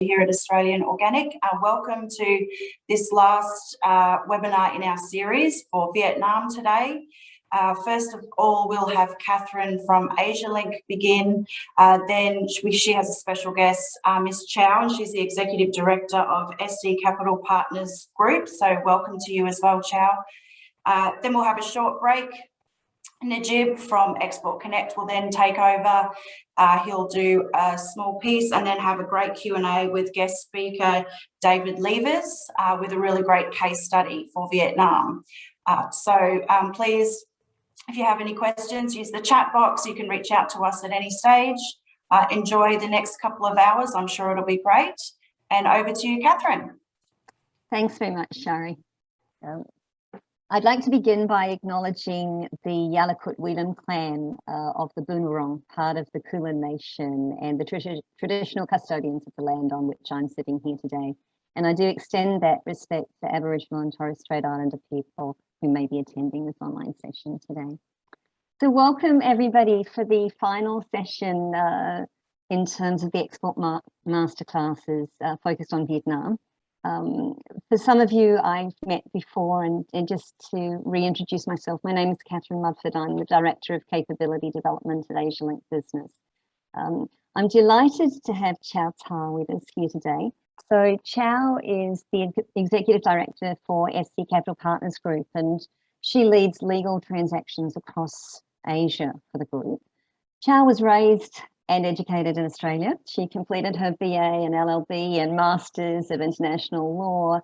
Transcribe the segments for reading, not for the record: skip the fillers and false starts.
Here at Australian Organic. Welcome to this last webinar in our series for Vietnam today. First of all, we'll have Catherine from Asialink begin. Then she has a special guest, Ms. Chow, and she's the Executive Director of SD Capital Partners Group. So welcome to you as well, Chow. Then we'll have a short break. Najib from Export Connect will then take over. He'll do a small piece and then have a great Q&A with guest speaker David Levers with a really great case study for Vietnam. Please, if you have any questions, use the chat box. You can reach out to us at any stage. Enjoy the next couple of hours. I'm sure it'll be great. And over to you, Catherine. Thanks very much, Shari. I'd like to begin by acknowledging the Yalukit Weelam clan of the Boonwurrung, part of the Kulin Nation, and the traditional custodians of the land on which I'm sitting here today. And I do extend that respect to Aboriginal and Torres Strait Islander people who may be attending this online session today. So welcome everybody for the final session in terms of the Export Masterclasses focused on Vietnam. For some of you I've met before, and just to reintroduce myself, my name is Catherine Mudford. I'm the Director of Capability Development at Asialink Business. I'm delighted to have Chow Ta with us here today. So Chow is the Executive Director for SD Capital Partners Group, and she leads legal transactions across Asia for the group. Chow was raised and educated in Australia. She completed her BA and LLB and Masters of International Law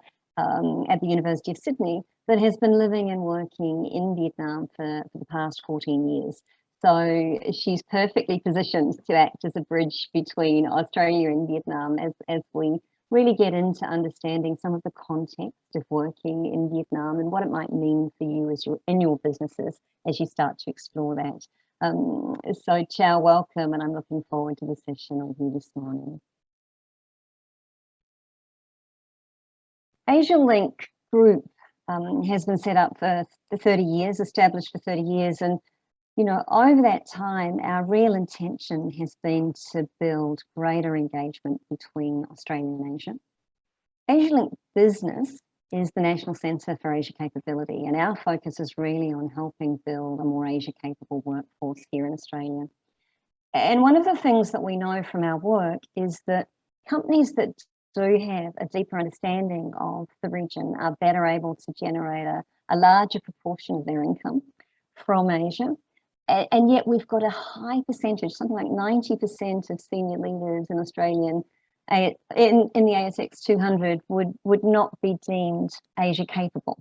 at the University of Sydney, but has been living and working in Vietnam for the past 14 years. So she's perfectly positioned to act as a bridge between Australia and Vietnam as we really get into understanding some of the context of working in Vietnam and what it might mean for you in your businesses as you start to explore that. So Chow, welcome, and I'm looking forward to the session with you this morning. Asialink Group has been set up for 30 years, established for 30 years, and over that time, our real intention has been to build greater engagement between Australia and Asia. Asialink Business is the National Centre for Asia Capability, and our focus is really on helping build a more Asia capable workforce here in Australia. And one of the things that we know from our work is that companies that do have a deeper understanding of the region are better able to generate a larger proportion of their income from Asia. And yet we've got a high percentage, something like 90% of senior leaders in Australian in the ASX 200 would not be deemed Asia capable.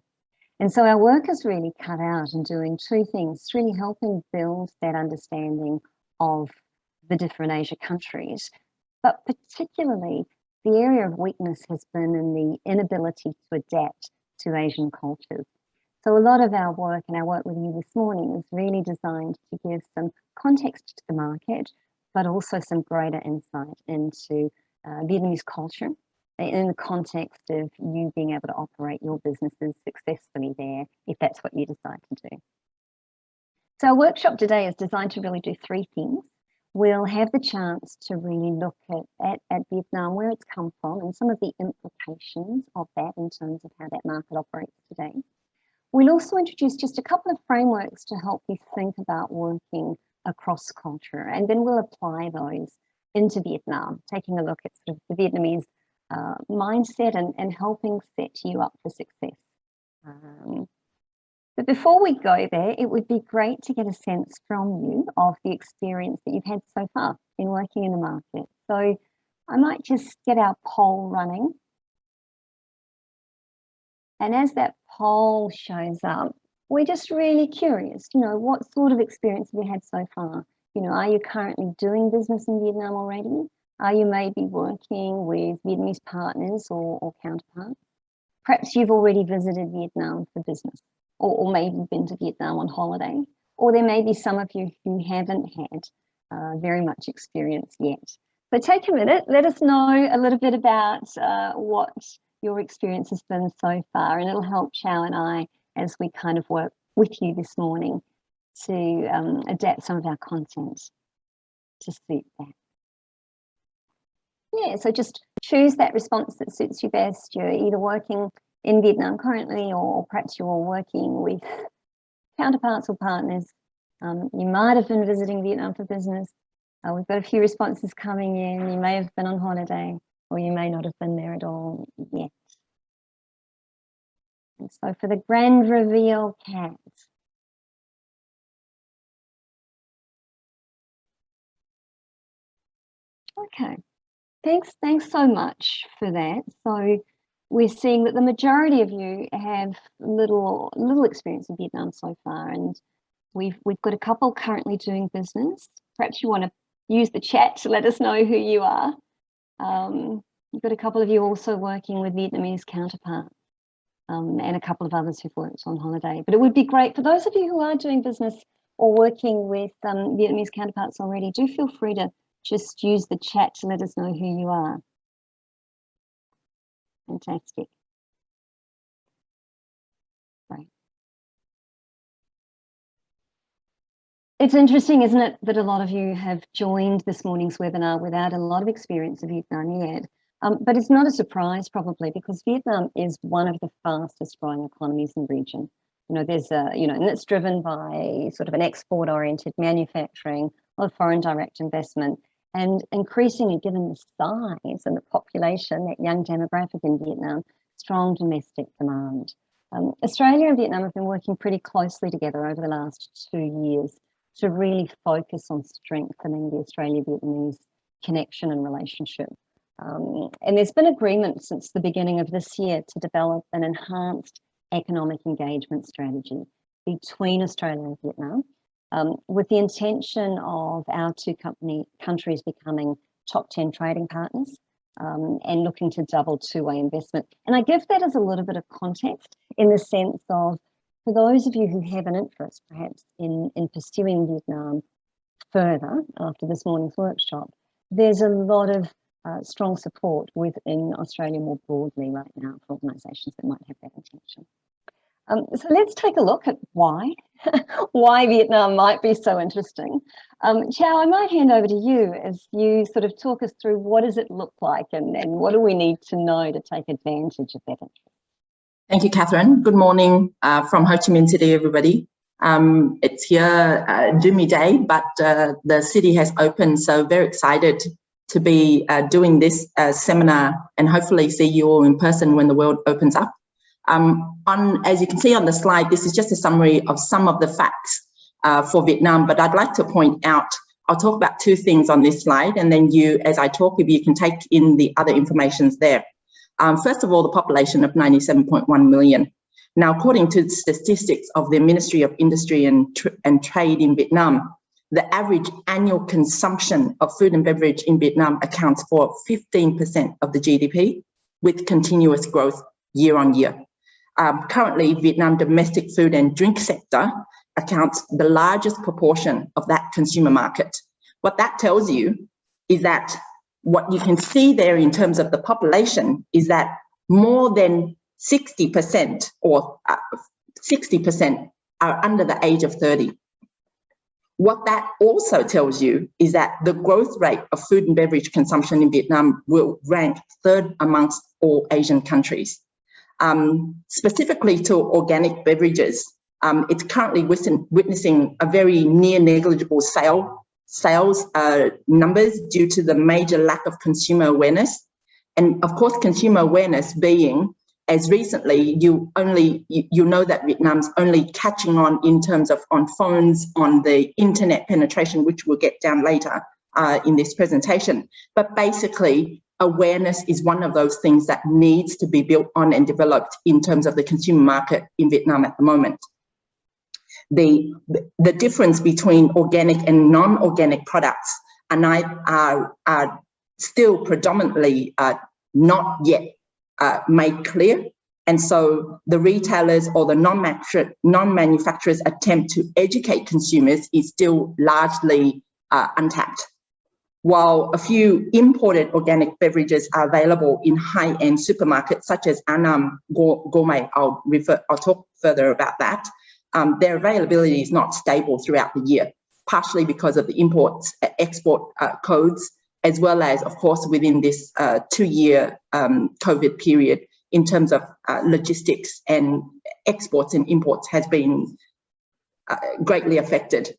And so our work is really cut out and doing two things. It's really helping build that understanding of the different Asia countries, but particularly the area of weakness has been in the inability to adapt to Asian cultures. So a lot of our work and our work with you this morning is really designed to give some context to the market, but also some greater insight into Vietnamese culture in the context of you being able to operate your businesses successfully there, if that's what you decide to do. So our workshop today is designed to really do three things. We'll have the chance to really look at Vietnam, where it's come from, and some of the implications of that in terms of how that market operates today. We'll also introduce just a couple of frameworks to help you think about working across culture, and then we'll apply those into Vietnam, taking a look at sort of the Vietnamese mindset and helping set you up for success. But before we go there, it would be great to get a sense from you of the experience that you've had so far in working in the market. So I might just get our poll running. And as that poll shows up, we're just really curious, what sort of experience have you had so far? Are you currently doing business in Vietnam already? Are you maybe working with Vietnamese partners or counterparts? Perhaps you've already visited Vietnam for business, or maybe been to Vietnam on holiday, or there may be some of you who haven't had very much experience yet. So take a minute, let us know a little bit about what your experience has been so far, and it'll help Chow and I as we kind of work with you this morning to adapt some of our content to suit that. Yeah, so just choose that response that suits you best. You're either working in Vietnam currently, or perhaps you're working with counterparts or partners. You might have been visiting Vietnam for business. We've got a few responses coming in. You may have been on holiday, or you may not have been there at all yet. And so for the grand reveal, Kat. Okay, thanks so much for that. So we're seeing that the majority of you have little experience in Vietnam so far, and we've got a couple currently doing business. Perhaps you want to use the chat to let us know who you are. You've got a couple of you also working with Vietnamese counterparts, and a couple of others who've worked on holiday. But it would be great for those of you who are doing business or working with Vietnamese counterparts already, do feel free to just use the chat to let us know who you are. Fantastic. Right. It's interesting, isn't it, that a lot of you have joined this morning's webinar without a lot of experience of Vietnam yet. But it's not a surprise, probably, because Vietnam is one of the fastest growing economies in the region. There's and it's driven by sort of an export-oriented manufacturing, a lot of foreign direct investment, and increasingly, given the size and the population, that young demographic in Vietnam, strong domestic demand. Australia and Vietnam have been working pretty closely together over the last 2 years to really focus on strengthening the Australia-Vietnamese connection and relationship. And there's been agreement since the beginning of this year to develop an enhanced economic engagement strategy between Australia and Vietnam, with the intention of our two countries becoming top 10 trading partners, and looking to double two-way investment. And I give that as a little bit of context in the sense of, for those of you who have an interest perhaps in pursuing Vietnam further after this morning's workshop, there's a lot of strong support within Australia more broadly right now for organisations that might have that intention. So let's take a look at why Vietnam might be so interesting. Chow, I might hand over to you as you sort of talk us through what does it look like, and what do we need to know to take advantage of that interest. Thank you, Catherine. Good morning from Ho Chi Minh City, everybody. It's here Jimmy Day, but the city has opened, so very excited to be doing this seminar and hopefully see you all in person when the world opens up. As you can see on the slide, this is just a summary of some of the facts for Vietnam, but I'd like to point out, I'll talk about two things on this slide, and then you, as I talk, you can take in the other informations there. First of all, the population of 97.1 million. Now, according to the statistics of the Ministry of Industry and Trade in Vietnam, the average annual consumption of food and beverage in Vietnam accounts for 15% of the GDP, with continuous growth year on year. Currently, Vietnam domestic food and drink sector accounts the largest proportion of that consumer market. What that tells you is that what you can see there in terms of the population is that more than 60% or 60% are under the age of 30. What that also tells you is that the growth rate of food and beverage consumption in Vietnam will rank third amongst all Asian countries. Specifically to organic beverages, it's currently witnessing a very near negligible sales numbers due to the major lack of consumer awareness. And of course, consumer awareness being, as recently, you know that Vietnam's only catching on in terms of on phones, on the internet penetration, which we'll get down later in this presentation. But basically, awareness is one of those things that needs to be built on and developed in terms of the consumer market in Vietnam at the moment. The difference between organic and non-organic products are still predominantly not yet made clear. And so the retailers or the non-manufacturers attempt to educate consumers is still largely untapped. While a few imported organic beverages are available in high-end supermarkets such as Annam Gourmet, I'll talk further about that, their availability is not stable throughout the year, partially because of the export codes as well as, of course, within this 2-year COVID period, in terms of logistics and exports and imports has been greatly affected.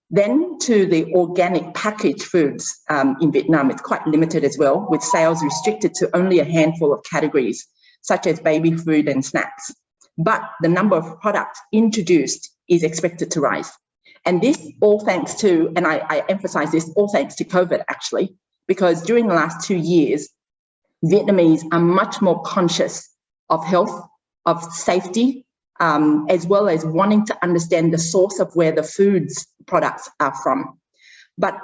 Then to the organic packaged foods in Vietnam, it's quite limited as well, with sales restricted to only a handful of categories, such as baby food and snacks. But the number of products introduced is expected to rise. And this all thanks to, and I emphasize this, all thanks to COVID actually, because during the last 2 years, Vietnamese are much more conscious of health, of safety, as well as wanting to understand the source of where the foods products are from. But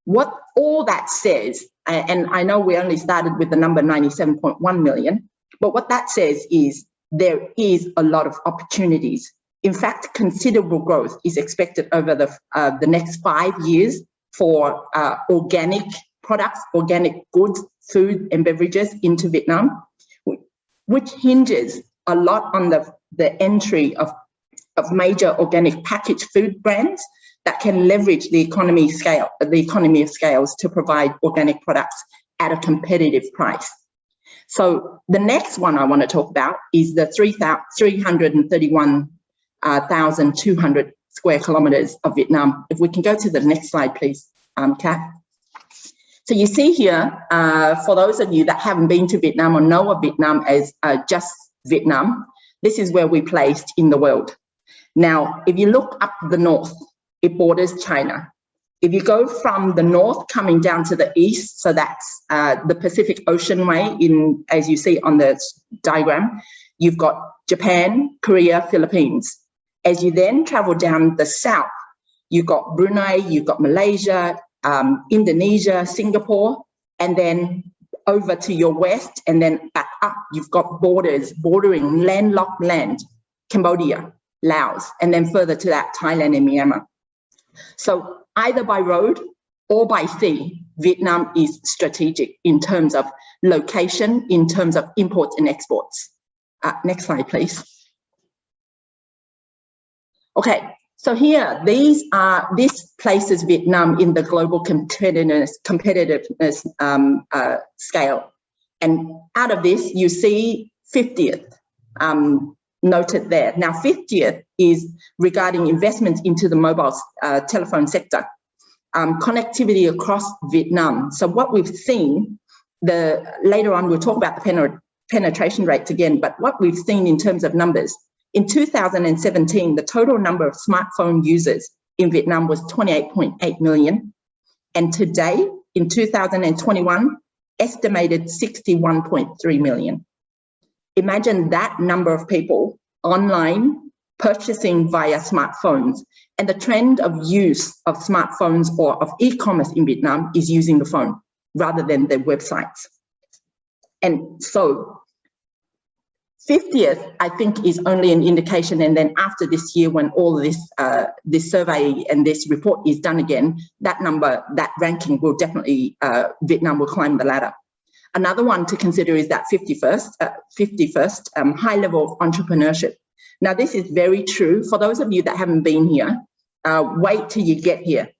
what all that says, and I know we only started with the number 97.1 million, but what that says is there is a lot of opportunities. In fact, considerable growth is expected over the next 5 years for organic products, organic goods, food and beverages into Vietnam, which hinges a lot on the entry of major organic packaged food brands that can leverage the economy of scales to provide organic products at a competitive price. So the next one I want to talk about is the 331,200 square kilometers of Vietnam. If we can go to the next slide, please, Kat. So you see here, for those of you that haven't been to Vietnam or know of Vietnam as just Vietnam, this is where we're placed in the world. Now, if you look up the north, it borders China. If you go from the north coming down to the east, so that's the Pacific Ocean way, as you see on the diagram, you've got Japan, Korea, Philippines. As you then travel down the south, you've got Brunei, you've got Malaysia, Indonesia, Singapore, and then over to your west, and then back up, you've got bordering landlocked land, Cambodia, Laos, and then further to that, Thailand and Myanmar. So either by road or by sea, Vietnam is strategic in terms of location, in terms of imports and exports. Next slide, please. Okay, so here, this places Vietnam in the global competitiveness scale. And out of this, you see 50th noted there. Now, 50th is regarding investments into the mobile telephone sector, connectivity across Vietnam. So what we've seen, later on, we'll talk about the penetration rates again, but what we've seen in terms of numbers, in 2017, the total number of smartphone users in Vietnam was 28.8 million. And today, in 2021, estimated 61.3 million. Imagine that number of people online purchasing via smartphones. And the trend of use of smartphones or of e-commerce in Vietnam is using the phone rather than the websites. And so 50th, I think, is only an indication. And then after this year, when all of this survey and this report is done again, that number, that ranking will definitely, Vietnam will climb the ladder. Another one to consider is that 51st, high level of entrepreneurship. Now, this is very true. For those of you that haven't been here, wait till you get here.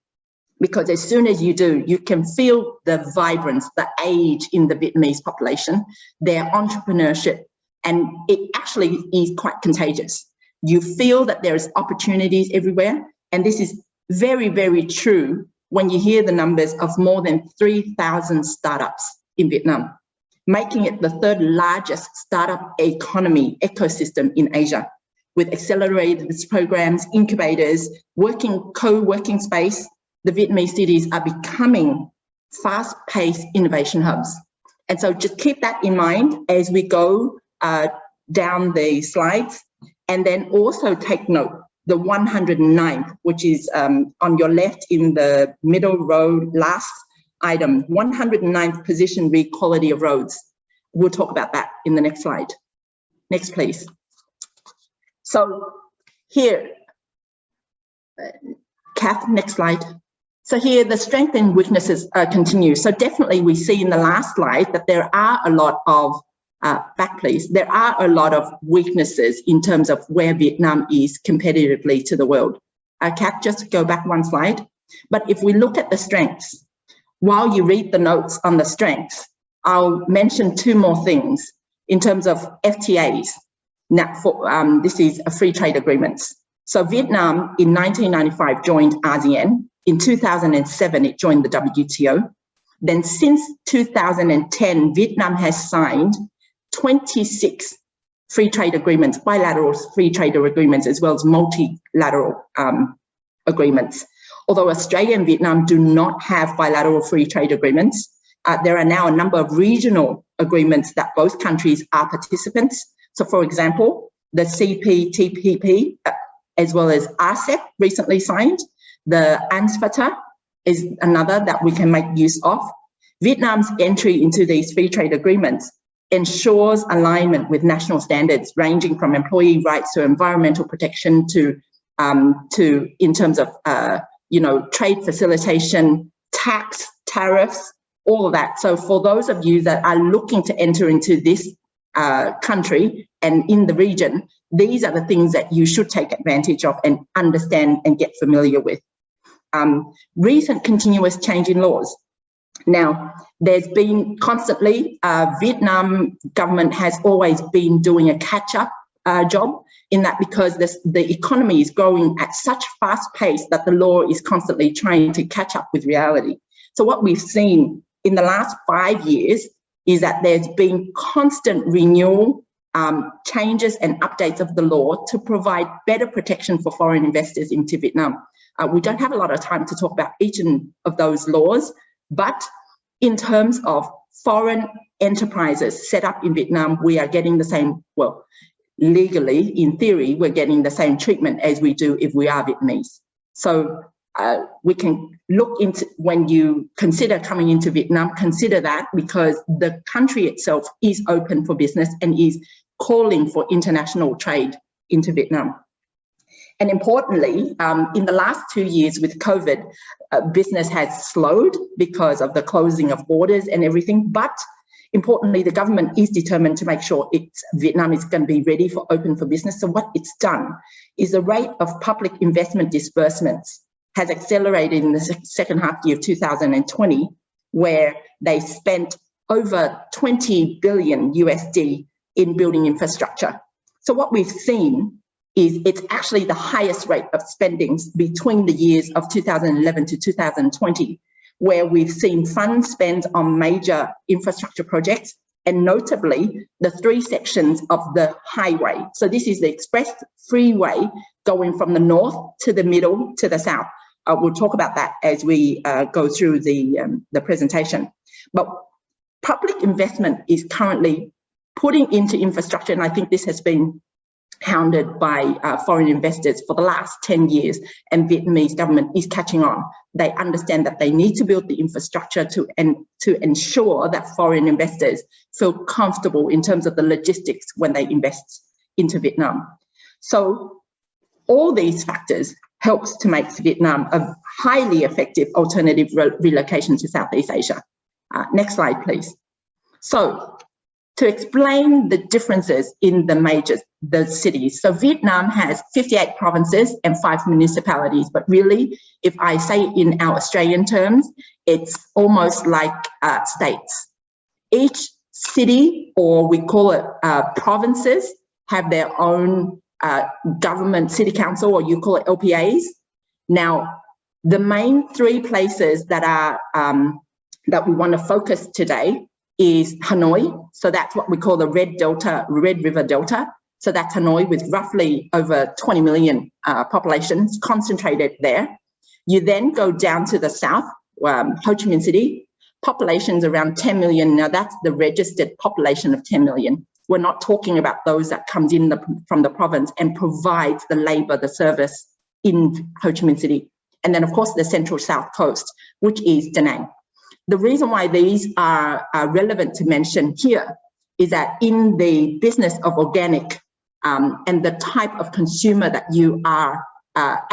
Because as soon as you do, you can feel the vibrance, the age in the Vietnamese population, their entrepreneurship. And it actually is quite contagious. You feel that there is opportunities everywhere. And this is very, very true when you hear the numbers of more than 3,000 startups in Vietnam, making it the third largest startup economy ecosystem in Asia, with accelerators programs, incubators, co-working space. The Vietnamese cities are becoming fast-paced innovation hubs. And so just keep that in mind as we go down the slides, and then also take note, the 109th, which is on your left in the middle row, last item, 109th position, read quality of roads. We'll talk about that in the next slide. Next, please. So here, Kath, next slide. So here, the strengths and weaknesses continue. So definitely we see in the last slide that there are a lot of back please. There are a lot of weaknesses in terms of where Vietnam is competitively to the world. Kat, just go back one slide. But if we look at the strengths, while you read the notes on the strengths, I'll mention two more things in terms of FTAs. Now, this is a free trade agreements. So Vietnam in 1995 joined ASEAN. In 2007, it joined the WTO. Then since 2010, Vietnam has signed 26 free trade agreements, bilateral free trade agreements, as well as multilateral agreements. Although Australia and Vietnam do not have bilateral free trade agreements, there are now a number of regional agreements that both countries are participants. So for example, the CPTPP, as well as RCEP recently signed. The ANSFTA is another that we can make use of. Vietnam's entry into these free trade agreements ensures alignment with national standards ranging from employee rights to environmental protection to in terms of trade facilitation, tax, tariffs, all of that. So for those of you that are looking to enter into this country and in the region, these are the things that you should take advantage of and understand and get familiar with. Recent continuous change in laws. Now, there's been constantly, Vietnam government has always been doing a catch-up job in that, because the economy is growing at such fast pace that the law is constantly trying to catch up with reality. So what we've seen in the last 5 years is that there's been constant renewal, changes and updates of the law to provide better protection for foreign investors into Vietnam. We don't have a lot of time to talk about each of those laws, but in terms of foreign enterprises set up in Vietnam, we are getting the same, well, legally, in theory, we're getting the same treatment as we do if we are Vietnamese. So we can look into, when you consider coming into Vietnam, consider that, because the country itself is open for business and is calling for international trade into Vietnam. And importantly, in the last 2 years with COVID, business has slowed because of the closing of borders and everything. But importantly, the government is determined to make sure Vietnam is going to be ready for open for business. So what it's done is the rate of public investment disbursements has accelerated in the second half year of 2020, where they spent over 20 billion USD in building infrastructure. So what we've seen is it's actually the highest rate of spendings between the years of 2011 to 2020, where we've seen funds spent on major infrastructure projects, and notably the 3 sections of the highway. So this is the express freeway going from the north to the middle to the south. We'll talk about that as we go through the presentation. But public investment is currently putting into infrastructure, and I think this has been hounded by foreign investors for the last 10 years, and Vietnamese government is catching on. They understand that they need to build the infrastructure to ensure that foreign investors feel comfortable in terms of the logistics when they invest into Vietnam. So all these factors helps to make Vietnam a highly effective alternative relocation to Southeast Asia. Next slide, please. So to explain the differences in the cities. So Vietnam has 58 provinces and 5 municipalities, but really, if I say in our Australian terms, it's almost like states. Each city, or we call it provinces, have their own government, city council, or you call it LPAs. Now, the main 3 places that are that we want to focus today is Hanoi. So that's what we call the Red River Delta. So that's Hanoi, with roughly over 20 million populations concentrated there. You then go down to the south, Ho Chi Minh City, populations around 10 million. Now that's the registered population of 10 million. We're not talking about those that comes in from the province and provides the labor, the service in Ho Chi Minh City. And then of course the central south coast, which is Da Nang. The reason why these are relevant to mention here is that in the business of organic and the type of consumer that you are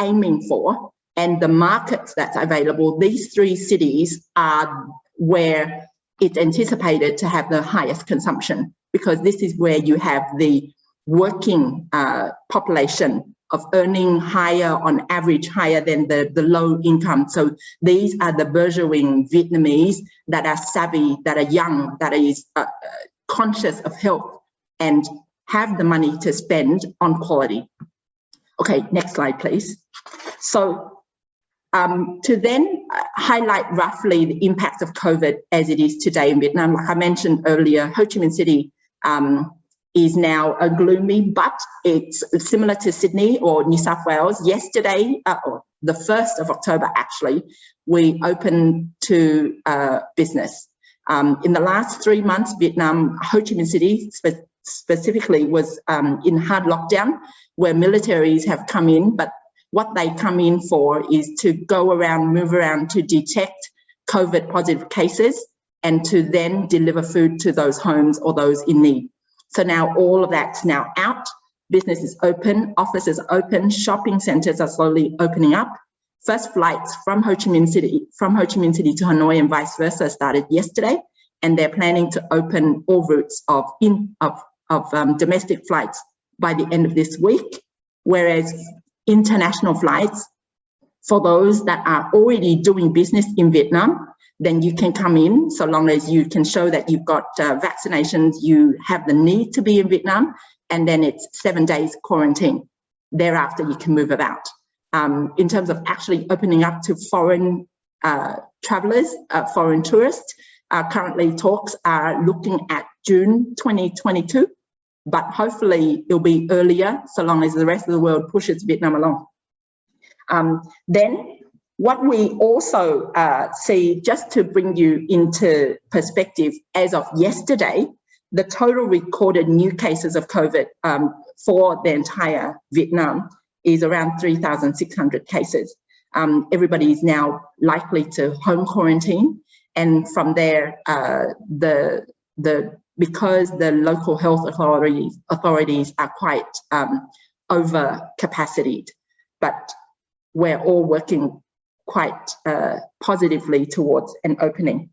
aiming for and the markets that's available, these 3 cities are where it's anticipated to have the highest consumption, because this is where you have the working population of earning higher on average, higher than the low income. So these are the burgeoning Vietnamese that are savvy, that are young, that is conscious of health and have the money to spend on quality. Okay, next slide, please. So to then highlight roughly the impact of COVID as it is today in Vietnam, like I mentioned earlier, Ho Chi Minh City is now a gloomy, but it's similar to Sydney or New South Wales. Yesterday, or the 1st of October, actually, we opened to business. In the last 3 months, Vietnam, Ho Chi Minh City specifically was in hard lockdown, where militaries have come in, but what they come in for is to go around, move around to detect COVID positive cases and to then deliver food to those homes or those in need. So now all of that's now out, business is open, offices are open, shopping centres are slowly opening up. First flights from Ho Chi Minh City to Hanoi and vice versa started yesterday, and they're planning to open all routes of domestic flights by the end of this week, whereas international flights, for those that are already doing business in Vietnam, then you can come in so long as you can show that you've got vaccinations, you have the need to be in Vietnam, and then it's 7 days quarantine. Thereafter, you can move about. In terms of actually opening up to foreign travellers, foreign tourists, currently talks are looking at June 2022, but hopefully it'll be earlier so long as the rest of the world pushes Vietnam along. Then what we also see, just to bring you into perspective, as of yesterday, the total recorded new cases of COVID for the entire Vietnam is around 3,600 cases. Everybody is now likely to home quarantine, and from there, because the local health authorities are quite over capacitated, but we're all working quite positively towards an opening.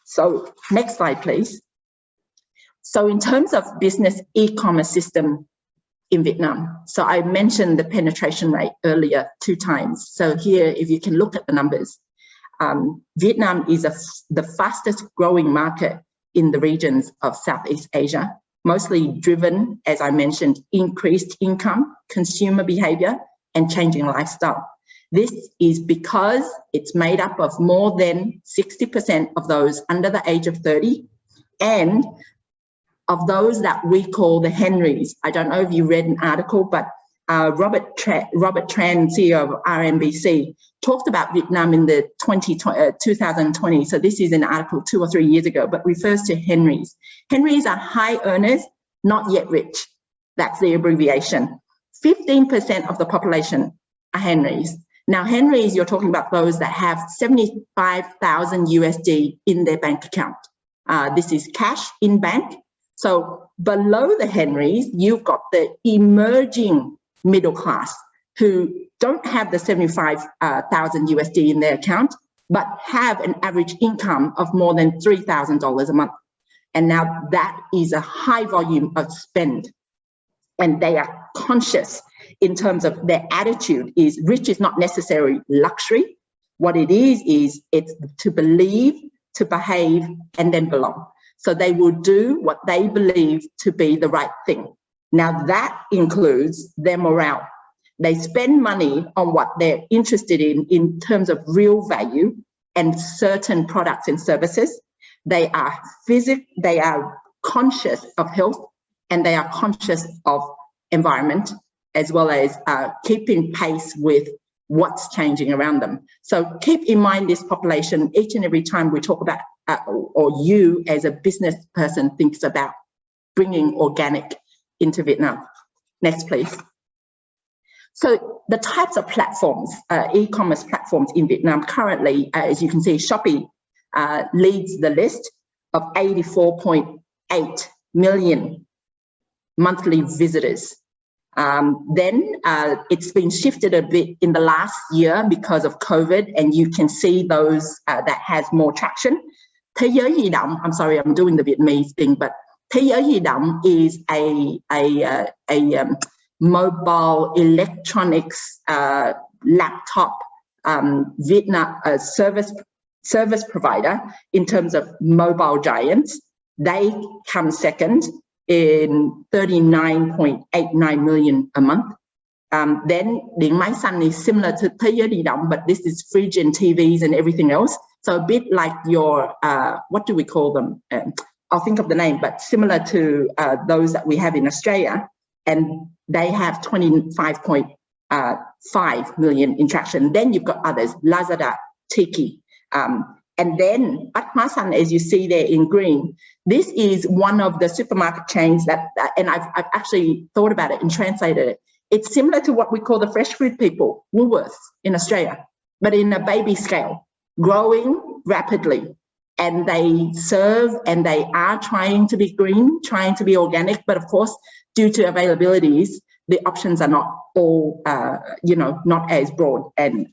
So next slide, please. So in terms of business e-commerce system in Vietnam, so I mentioned the penetration rate earlier 2 times. So here, if you can look at the numbers, Vietnam is the fastest growing market in the regions of Southeast Asia, mostly driven, as I mentioned, increased income, consumer behavior, and changing lifestyle. This is because it's made up of more than 60% of those under the age of 30, and of those that we call the Henrys. I don't know if you read an article, but Robert Tran, CEO of RMBC, talked about Vietnam in the 2020. So this is an article 2 or 3 years ago, but refers to Henrys. Henrys are high earners, not yet rich. That's the abbreviation. 15% of the population are Henrys. Now, Henrys, you're talking about those that have 75,000 USD in their bank account. This is cash in bank. So below the Henrys, you've got the emerging middle class who don't have the 75,000 USD in their account, but have an average income of more than $3,000 a month. And now that is a high volume of spend. And they are conscious in terms of their attitude is rich is not necessarily luxury. What it is it's to believe, to behave, and then belong. So they will do what they believe to be the right thing. Now that includes their morale. They spend money on what they're interested in terms of real value and certain products and services. They are conscious of health, and they are conscious of environment, as well as keeping pace with what's changing around them. So keep in mind this population each and every time we talk about, or you as a business person thinks about bringing organic into Vietnam. Next, please. So the types of platforms, e-commerce platforms in Vietnam currently, as you can see, Shopee leads the list of 84.8 million monthly visitors. Then it's been shifted a bit in the last year because of COVID, and you can see those that has more traction. Thế giới di động, I'm sorry, I'm doing the Vietnamese thing, but Thế giới di động is a mobile electronics laptop Vietnam service provider in terms of mobile giants. They come second in 39.89 million a month. Then Điện Máy Xanh is similar to Thế giới di động, but this is fridge and TVs and everything else. So a bit like your, what do we call them? I'll think of the name, but similar to those that we have in Australia. And they have 25.5 million in traction. Then you've got others, Lazada, Tiki. And then Bát Hóa Xanh, as you see there in green, this is one of the supermarket chains that, and I've actually thought about it and translated it. It's similar to what we call the fresh food people, Woolworths in Australia, but in a baby scale, growing rapidly. And they serve and they are trying to be green, trying to be organic, but of course, due to availabilities, the options are not all, not as broad and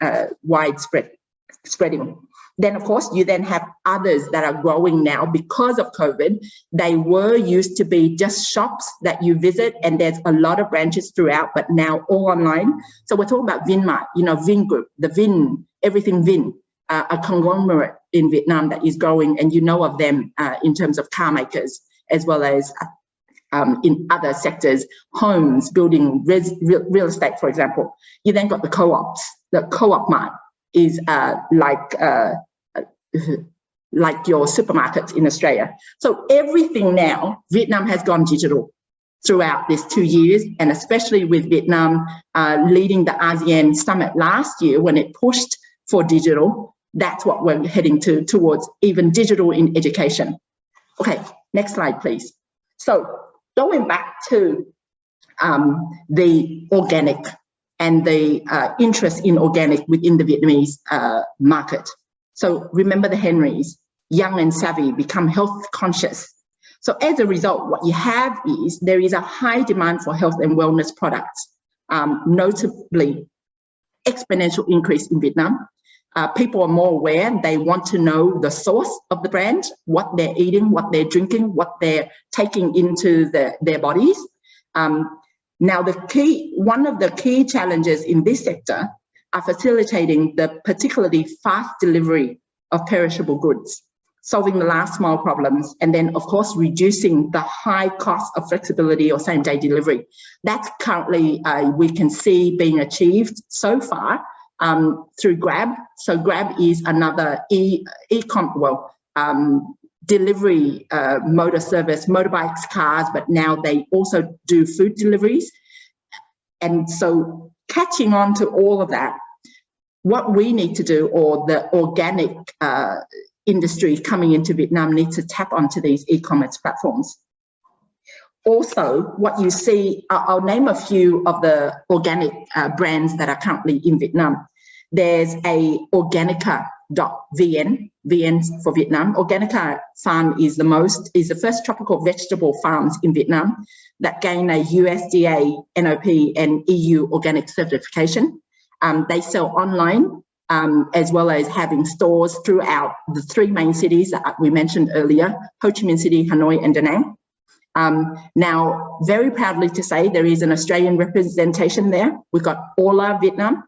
spreading. Then, of course, you then have others that are growing now because of COVID. They were used to be just shops that you visit, and there's a lot of branches throughout, but now all online. So we're talking about Vinmart, Vin Group, the Vin, everything Vin, a conglomerate in Vietnam that is growing, and you know of them in terms of car makers, as well as in other sectors, homes, building, real estate, for example. You then got the co-ops. The co-op mart is like your supermarkets in Australia. So everything now, Vietnam has gone digital throughout this 2 years, and especially with Vietnam leading the ASEAN summit last year when it pushed for digital. That's what we're heading towards, even digital in education. Okay, next slide, please. So going back to the organic and the interest in organic within the Vietnamese market. So remember the Henrys, young and savvy, become health conscious. So as a result, what you have is there is a high demand for health and wellness products, notably exponential increase in Vietnam. People are more aware. They want to know the source of the brand, what they're eating, what they're drinking, what they're taking into their bodies. Now, one of the key challenges in this sector are facilitating the particularly fast delivery of perishable goods, solving the last mile problems, and then, of course, reducing the high cost of flexibility or same-day delivery. That's currently, we can see being achieved so far through Grab. So Grab is another delivery motor service, motorbikes, cars, but now they also do food deliveries. And so catching on to all of that, what we need to do, or the organic industry coming into Vietnam, needs to tap onto these e-commerce platforms. Also, what you see, I'll name a few of the organic brands that are currently in Vietnam. There's a Organica.vn, VN for Vietnam. Organica farm is the first tropical vegetable farms in Vietnam that gain a USDA, NOP, and EU organic certification. They sell online, as well as having stores throughout the 3 main cities that we mentioned earlier, Ho Chi Minh City, Hanoi, and Da Nang. Now, very proudly to say there is an Australian representation there. We've got Orla Vietnam,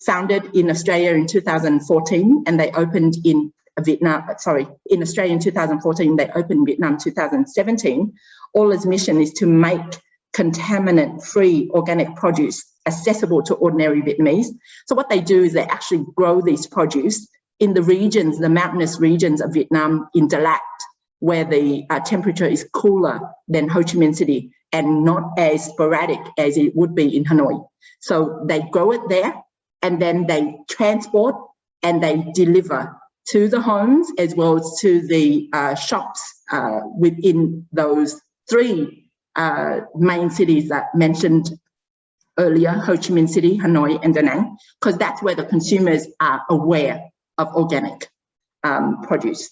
founded in Australia in 2014, and they opened in Australia in 2014, they opened in Vietnam 2017. Orla's mission is to make contaminant-free organic produce accessible to ordinary Vietnamese. So what they do is they actually grow these produce in the regions, the mountainous regions of Vietnam, in Da Lat, where the temperature is cooler than Ho Chi Minh City and not as sporadic as it would be in Hanoi. So they grow it there, and then they transport and they deliver to the homes as well as to the shops within those 3 main cities that mentioned earlier, Ho Chi Minh City, Hanoi, and Da Nang, because that's where the consumers are aware of organic produce.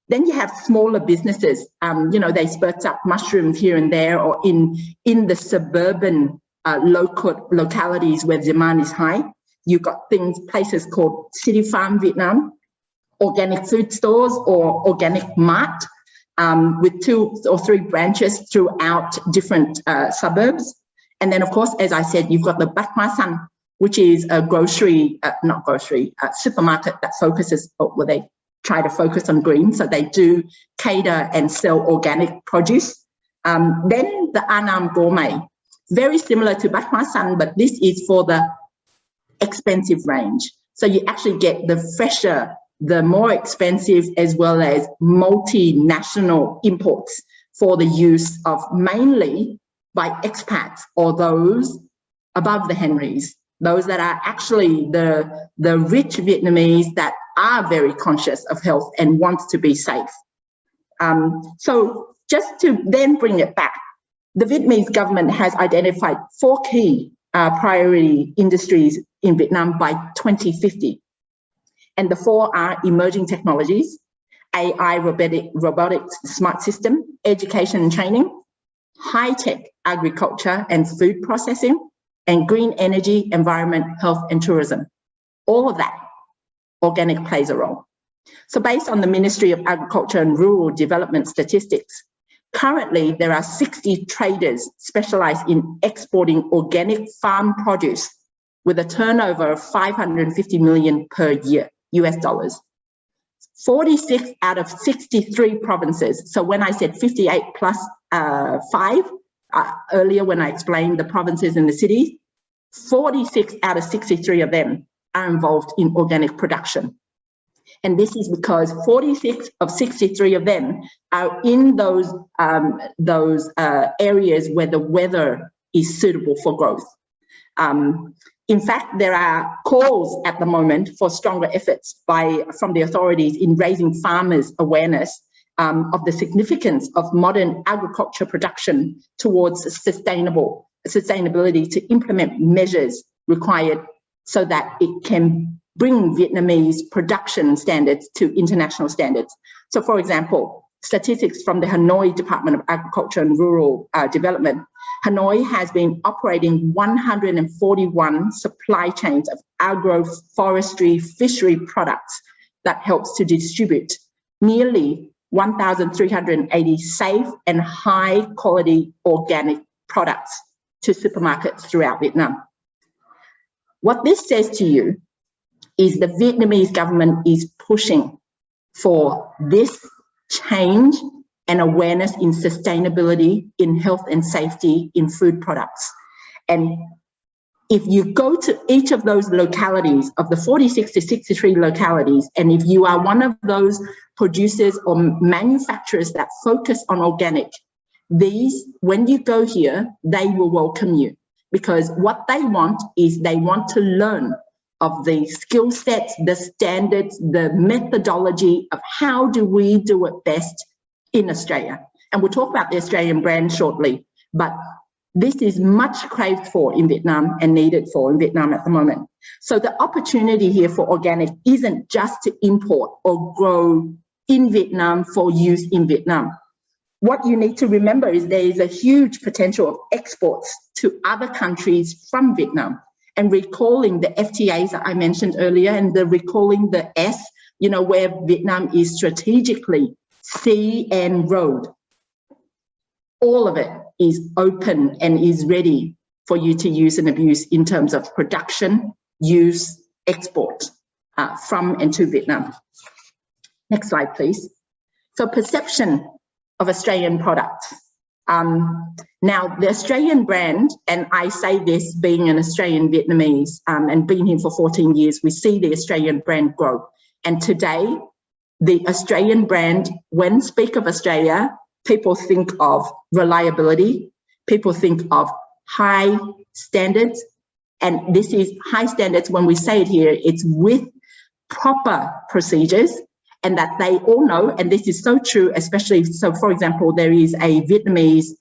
Then you have smaller businesses, they spurt up mushrooms here and there, or in the suburban localities where demand is high. You've got places called City Farm Vietnam, organic food stores, or Organic Mart. with 2 or 3 branches throughout different suburbs. And then, of course, as I said, you've got the Bát Hóa Xanh, which is a supermarket that focuses, well, they try to focus on green, so they do cater and sell organic produce. Then the Anam Gourmet, very similar to Bát Hóa Xanh, but this is for the expensive range. So you actually get the fresher, the more expensive, as well as multinational imports for the use of mainly by expats or those above the Henrys, those that are actually the rich Vietnamese that are very conscious of health and want to be safe. So just to then bring it back, the Vietnamese government has identified 4 key priority industries in Vietnam by 2050. And the 4 are emerging technologies, AI, robotics, smart system, education and training, high-tech agriculture and food processing, and green energy, environment, health and tourism. All of that, organic plays a role. So based on the Ministry of Agriculture and Rural Development statistics, currently there are 60 traders specialized in exporting organic farm produce with a turnover of 550 million per year, US dollars. 46 out of 63 provinces. So when I said 58 plus 5, earlier when I explained the provinces and the cities, 46 out of 63 of them are involved in organic production. And this is because 46 of 63 of them are in those areas where the weather is suitable for growth. In fact, there are calls at the moment for stronger efforts from the authorities in raising farmers' awareness of the significance of modern agriculture production towards sustainability, to implement measures required so that it can bring Vietnamese production standards to international standards. So, for example, statistics from the Hanoi Department of Agriculture and Rural Development, Hanoi has been operating 141 supply chains of agroforestry fishery products that helps to distribute nearly 1,380 safe and high quality organic products to supermarkets throughout Vietnam. What this says to you is the Vietnamese government is pushing for this change and awareness in sustainability, in health and safety, in food products. And if you go to each of those localities, of the 46 to 63 localities, and if you are one of those producers or manufacturers that focus on organic, these, when you go here, they will welcome you, because what they want is they want to learn of the skill sets, the standards, the methodology of how do we do it best in Australia. And we'll talk about the Australian brand shortly, but this is much craved for in Vietnam and needed for in Vietnam at the moment. So the opportunity here for organic isn't just to import or grow in Vietnam for use in Vietnam. What you need to remember is there is a huge potential of exports to other countries from Vietnam. And recalling the FTAs that I mentioned earlier, and recalling the S, you know, where Vietnam is strategically sea and road. All of it is open and is ready for you to use and abuse in terms of production, use, export from and to Vietnam. Next slide, please. So perception of Australian products. Now, the Australian brand, and I say this being an Australian Vietnamese and being here for 14 years, we see the Australian brand grow. And today, the Australian brand, when speak of Australia, people think of reliability, people think of high standards, and this is high standards. When we say it here, it's with proper procedures, and that they all know, and this is so true, especially, so for example, there is a Vietnamese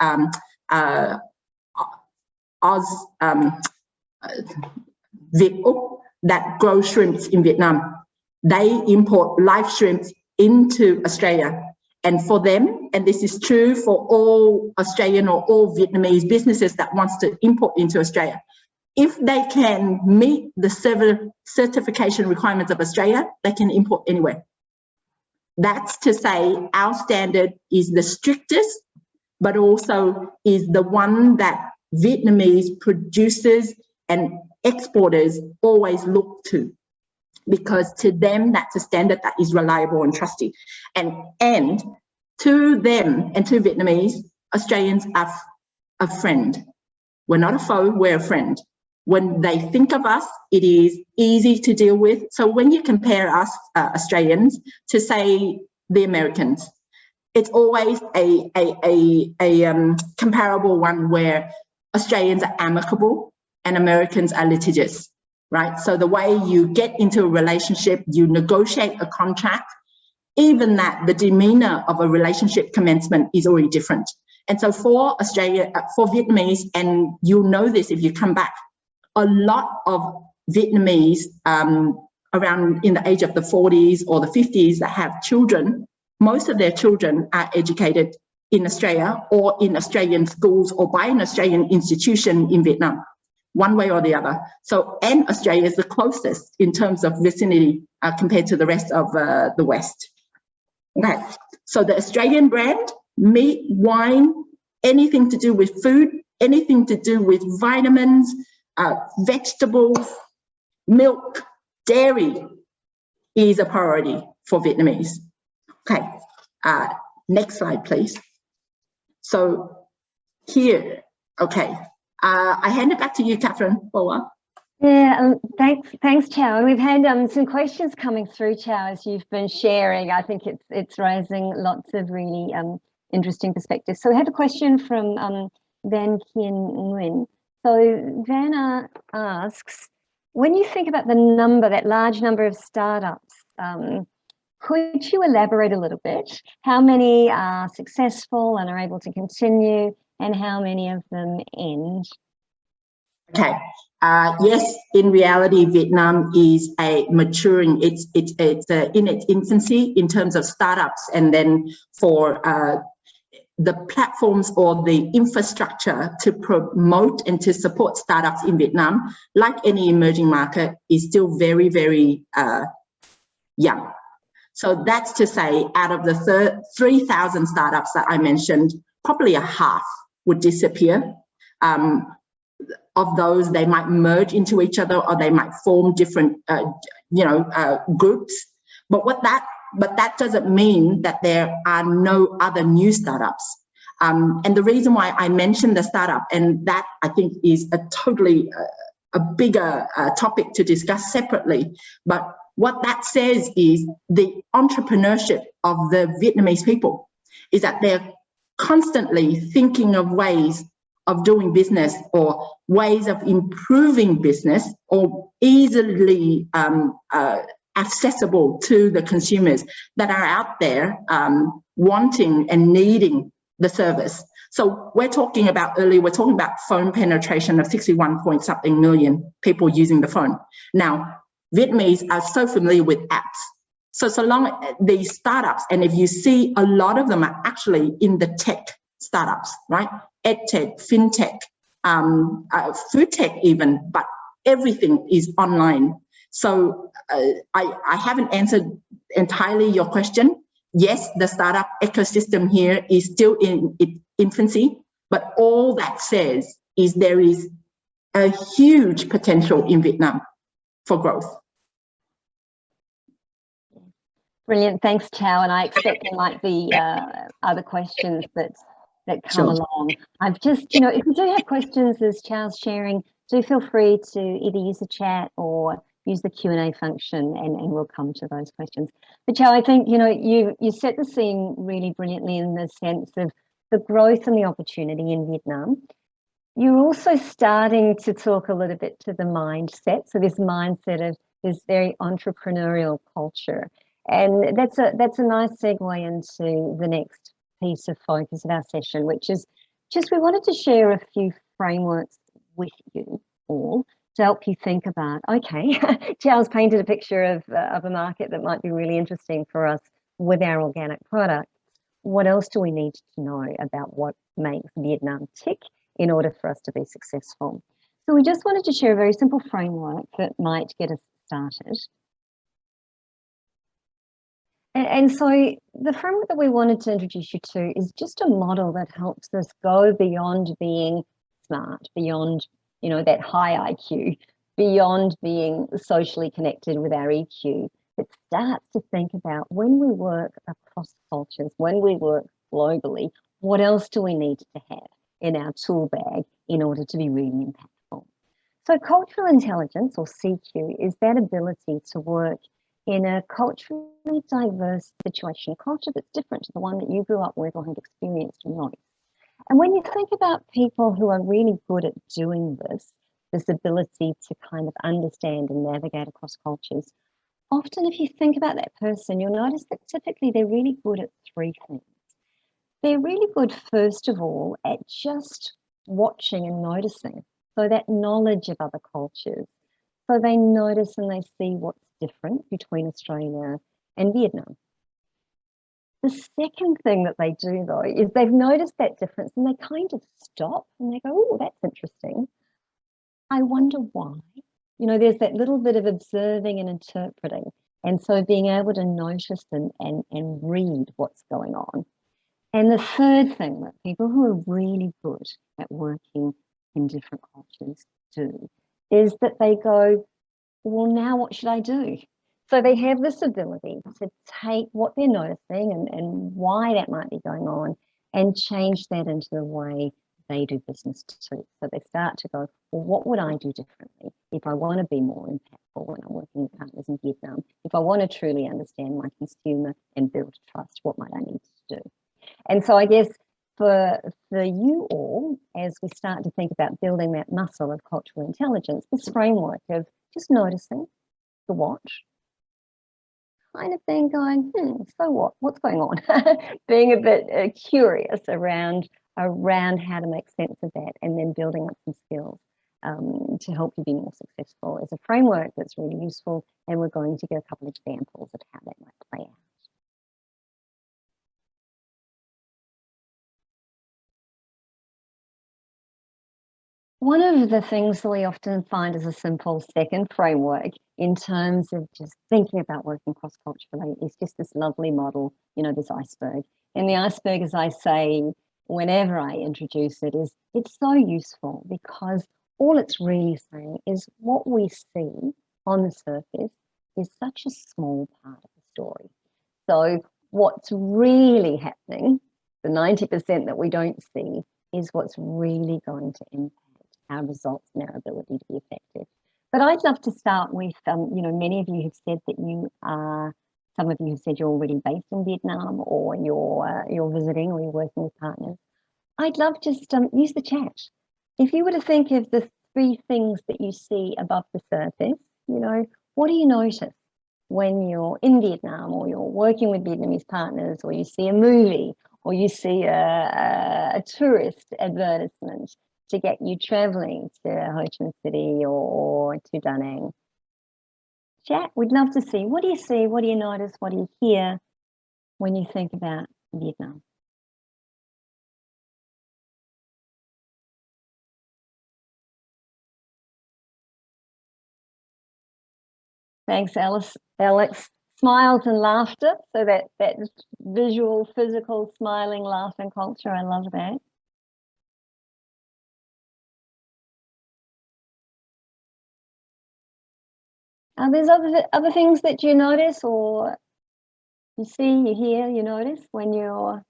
that grows shrimps in Vietnam. They import live shrimps into Australia. And for them, and this is true for all Australian or all Vietnamese businesses that wants to import into Australia, if they can meet the certification requirements of Australia, they can import anywhere. That's to say our standard is the strictest, but also is the one that Vietnamese producers and exporters always look to, because to them, that's a standard that is reliable and trusty. And to them and to Vietnamese, Australians are a friend. We're not a foe, we're a friend. When they think of us, it is easy to deal with. So when you compare us, Australians, to say the Americans, it's always a comparable one where Australians are amicable and Americans are litigious, right? So the way you get into a relationship, you negotiate a contract, even that the demeanor of a relationship commencement is already different. And so for Australia, for Vietnamese, and you'll know this if you come back, a lot of Vietnamese around in the age of the 40s or the 50s that have children, most of their children are educated in Australia or in Australian schools or by an Australian institution in Vietnam, one way or the other. So, and Australia is the closest in terms of vicinity compared to the rest of the West. Okay, so the Australian brand, meat, wine, anything to do with food, anything to do with vitamins, vegetables, milk, dairy is a priority for Vietnamese. Okay, next slide, please. So here, okay, I hand it back to you, Catherine, for a while. Yeah, thanks, Chow. And we've had some questions coming through, Chow, as you've been sharing. I think it's raising lots of really interesting perspectives. So we have a question from Van Kien Nguyen. So Vanna asks, when you think about that large number of startups, could you elaborate a little bit? How many are successful and are able to continue, and how many of them end? Okay. Yes, in reality, Vietnam is a maturing. It's in its infancy in terms of startups, and then for the platforms or the infrastructure to promote and to support startups in Vietnam, like any emerging market, is still very, very young. So that's to say, out of the 3,000 startups that I mentioned, probably a half would disappear. Of those, they might merge into each other, or they might form different, groups. But that doesn't mean that there are no other new startups. And the reason why I mentioned the startup, and that I think is a totally a bigger topic to discuss separately, but what that says is the entrepreneurship of the Vietnamese people is that they're constantly thinking of ways of doing business or ways of improving business or easily accessible to the consumers that are out there wanting and needing the service. So we're talking about phone penetration of 61 point something million people using the phone. Now, Vietnamese are so familiar with apps. So long these startups, and if you see, a lot of them are actually in the tech startups, right? EdTech, FinTech, food tech even, but everything is online. So I haven't answered entirely your question. Yes, the startup ecosystem here is still in its infancy, but all that says is there is a huge potential in Vietnam for growth. Brilliant, thanks, Chow. And I expect there might be other questions that come along. I've just, if you do have questions as Chow's sharing, do feel free to either use the chat or use the Q&A function, and we'll come to those questions. But Chow, I think, you set the scene really brilliantly in the sense of the growth and the opportunity in Vietnam. You're also starting to talk a little bit to the mindset. So this mindset of this very entrepreneurial culture. And that's a nice segue into the next piece of focus of our session, which is just we wanted to share a few frameworks with you all to help you think about, okay, Chow's painted a picture of a market that might be really interesting for us with our organic products. What else do we need to know about what makes Vietnam tick in order for us to be successful? So we just wanted to share a very simple framework that might get us started. And so the framework that we wanted to introduce you to is just a model that helps us go beyond being smart, beyond, you know, that high IQ, beyond being socially connected with our EQ. It starts to think about, when we work across cultures, when we work globally, what else do we need to have in our tool bag in order to be really impactful? So cultural intelligence, or CQ, is that ability to work in a culturally diverse situation, a culture that's different to the one that you grew up with or had experienced most. And when you think about people who are really good at doing this ability to kind of understand and navigate across cultures, often if you think about that person, you'll notice that typically they're really good at three things. They're really good, first of all, at just watching and noticing. So that knowledge of other cultures. So they notice and they see what's different between Australia and Vietnam. The second thing that they do, though, is they've noticed that difference and they kind of stop and they go, oh, that's interesting. I wonder why. You know, there's that little bit of observing and interpreting. And so being able to notice and read what's going on. And the third thing that people who are really good at working in different cultures do is that they go, well, now what should I do? So they have this ability to take what they're noticing and why that might be going on and change that into the way they do business too. So they start to go, well, what would I do differently if I want to be more impactful when I'm working with partners in Vietnam? If I want to truly understand my consumer and build trust, what might I need to do? And so I guess for you all, as we start to think about building that muscle of cultural intelligence, this framework of just noticing, the watch, kind of then going, so what? What's going on? Being a bit curious around how to make sense of that, and then building up some skills to help you be more successful is a framework that's really useful. And we're going to give a couple of examples of how that might play out. One of the things that we often find as a simple second framework in terms of just thinking about working cross-culturally is just this lovely model, you know, this iceberg. And the iceberg, as I say, whenever I introduce it, is it's so useful because all it's really saying is what we see on the surface is such a small part of the story. So what's really happening, the 90% that we don't see, is what's really going to impact our results and our ability to be effective. But I'd love to start with, you know, many of you have said that some of you have said you're already based in Vietnam, or you're visiting, or you're working with partners. I'd love to just use the chat. If you were to think of the three things that you see above the surface, you know, what do you notice when you're in Vietnam, or you're working with Vietnamese partners, or you see a movie, or you see a tourist advertisement to get you traveling to Ho Chi Minh City or to Da Nang? Chat, we'd love to see. What do you see? What do you notice? What do you hear when you think about Vietnam? Thanks, Alex. Smiles and laughter. So that visual, physical, smiling, laughing culture. I love that. There's other things that you notice, or you see, you hear, you notice when you're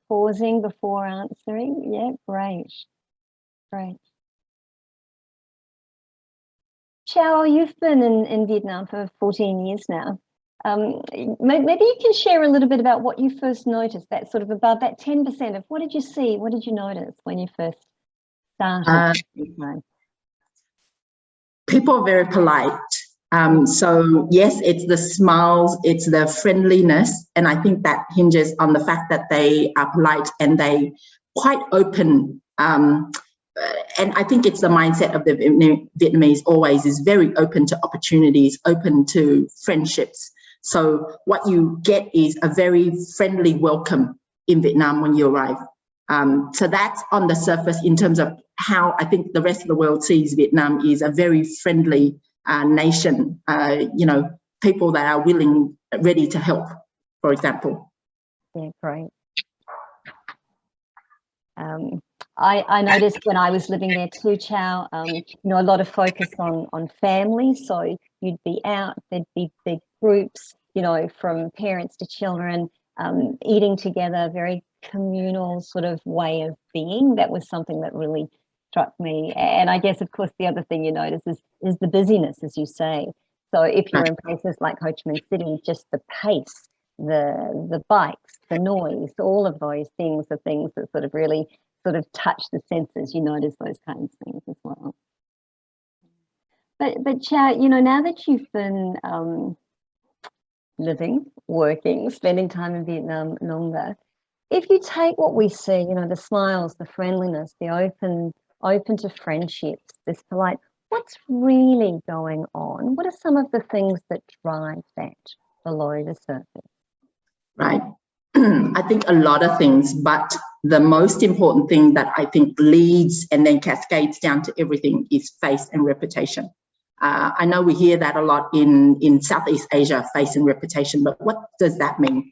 pausing before answering. Yeah, great. Chao, you've been in Vietnam for 14 years now. Maybe you can share a little bit about what you first noticed, that sort of above that 10% of what did you see, what did you notice when you first started? People are very polite. So yes, it's the smiles, it's the friendliness, and I think that hinges on the fact that they are polite and they quite open. And I think it's the mindset of the Vietnamese always is very open to opportunities, open to friendships. So what you get is a very friendly welcome in Vietnam when you arrive. So that's on the surface in terms of how I think the rest of the world sees Vietnam is a very friendly nation, you know, people that are ready to help, for example. Yeah, great. I noticed when I was living there too, Chow, you know, a lot of focus on family. So you'd be out, there'd be big groups, you know, from parents to children, eating together, very communal sort of way of being. That was something that really struck me. And I guess, of course, the other thing you notice is the busyness, as you say. So if you're in places like Ho Chi Minh City, just the pace, the bikes, the noise, all of those things are things that sort of really sort of touch the senses. You notice those kinds of things as well. But Chow, you know, now that you've been living, working, spending time in Vietnam longer, if you take what we see, you know, the smiles, the friendliness, the open to friendships, this polite, what's really going on? What are some of the things that drive that below the surface? Right. I think a lot of things, but the most important thing that I think leads and then cascades down to everything is face and reputation. I know we hear that a lot in Southeast Asia, face and reputation, but what does that mean?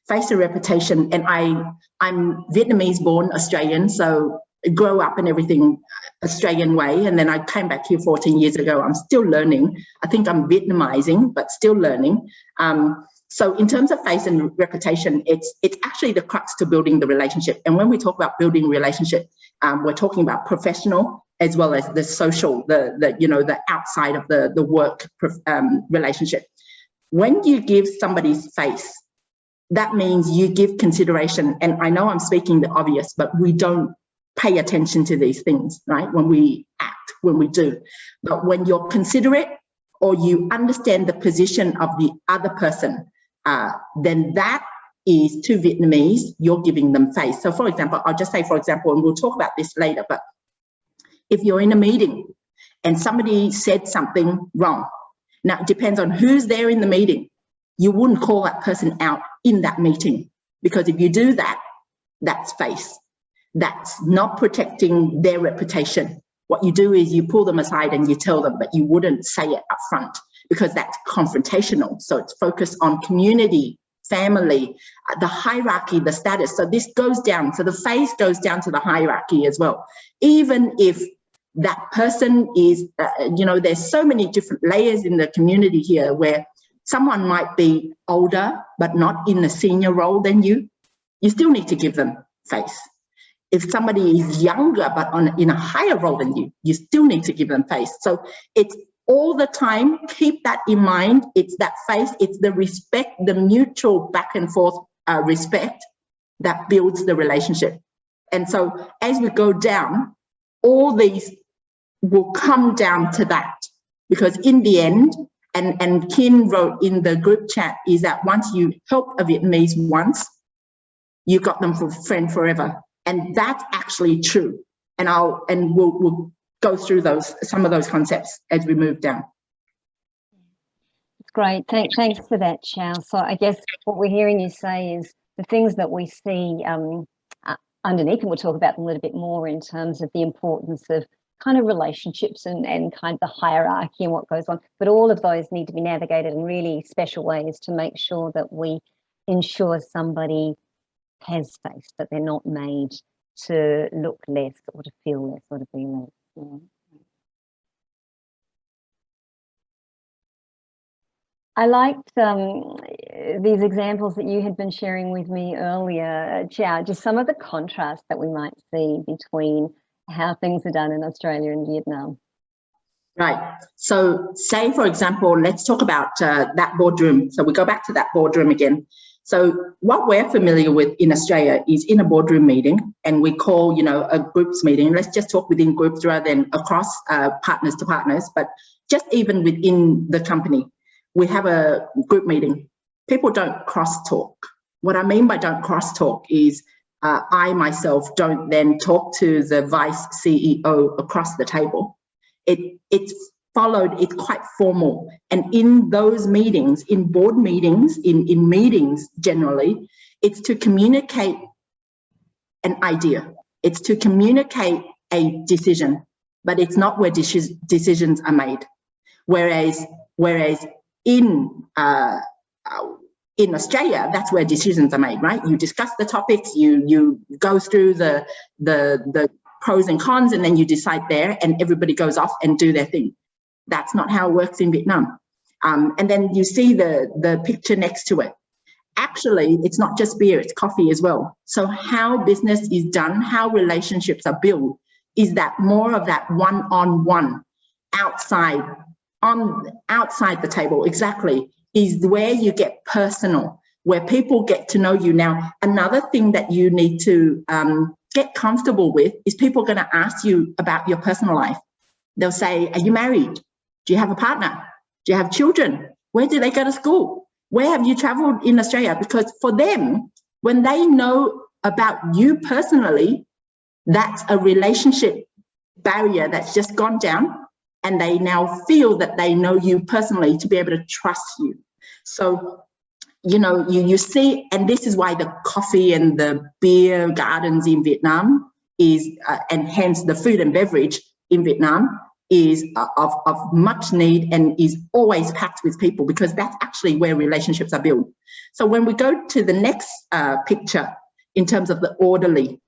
Face and reputation, and I'm Vietnamese born Australian, so I grew up in everything Australian way, and then I came back here 14 years ago. I'm still learning. I think I'm Vietnamizing, but still learning. So in terms of face and reputation, it's actually the crux to building the relationship. And when we talk about building relationship, we're talking about professional as well as the social, the outside of the work relationship. When you give somebody's face, that means you give consideration. And I know I'm speaking the obvious, but we don't pay attention to these things, right? When we act, when we do. But when you're considerate or you understand the position of the other person, then that is to Vietnamese, you're giving them face. So for example, I'll just say, for example, and we'll talk about this later, but if you're in a meeting and somebody said something wrong, now it depends on who's there in the meeting. You wouldn't call that person out in that meeting, because if you do that, that's face. That's not protecting their reputation. What you do is you pull them aside and you tell them, but you wouldn't say it up front because that's confrontational. So it's focused on community, family, the hierarchy, the status. So this goes down. So the face goes down to the hierarchy as well. Even if that person is, there's so many different layers in the community here where someone might be older, but not in a senior role than you still need to give them face. If somebody is younger, but in a higher role than you still need to give them face. So it's all the time, keep that in mind. It's that face, it's the respect, the mutual back and forth respect that builds the relationship. And so as we go down, all these will come down to that, because in the end, and Kim wrote in the group chat, is that once you help a Vietnamese once, you got them for friend forever. And that's actually true. And we'll go through some of those concepts as we move down. Great, thanks for that, Chow. So I guess what we're hearing you say is the things that we see underneath, and we'll talk about them a little bit more in terms of the importance of kind of relationships and kind of the hierarchy and what goes on. But all of those need to be navigated in really special ways to make sure that we ensure somebody has face, that they're not made to look less or to feel less or to be less. Yeah. I liked these examples that you had been sharing with me earlier, Chow, just some of the contrast that we might see between how things are done in Australia and Vietnam. Right. So say, for example, let's talk about that boardroom. So we go back to that boardroom again. So what we're familiar with in Australia is in a boardroom meeting, and we call, a groups meeting. Let's just talk within groups rather than across partners to partners, but just even within the company, we have a group meeting. People don't cross-talk. What I mean by don't cross-talk is I myself don't then talk to the vice CEO across the table. It's followed, it's quite formal. And in those meetings, in board meetings, in meetings generally, it's to communicate an idea. It's to communicate a decision, but it's not where decisions are made. Whereas in Australia, that's where decisions are made, right? You discuss the topics, you go through the pros and cons, and then you decide there, and everybody goes off and do their thing. That's not how it works in Vietnam. And then you see the picture next to it. Actually, it's not just beer, it's coffee as well. So how business is done, how relationships are built, is that more of that one-on-one outside the table, exactly, is where you get personal, where people get to know you. Now, another thing that you need to get comfortable with is people are going to ask you about your personal life. They'll say, are you married? Do you have a partner? Do you have children? Where do they go to school? Where have you traveled in Australia? Because for them, when they know about you personally, that's a relationship barrier that's just gone down, and they now feel that they know you personally to be able to trust you. So, you know, you see, and this is why the coffee and the beer gardens in Vietnam is, and hence the food and beverage in Vietnam is of much need and is always packed with people, because that's actually where relationships are built. So when we go to the next picture in terms of the orderly,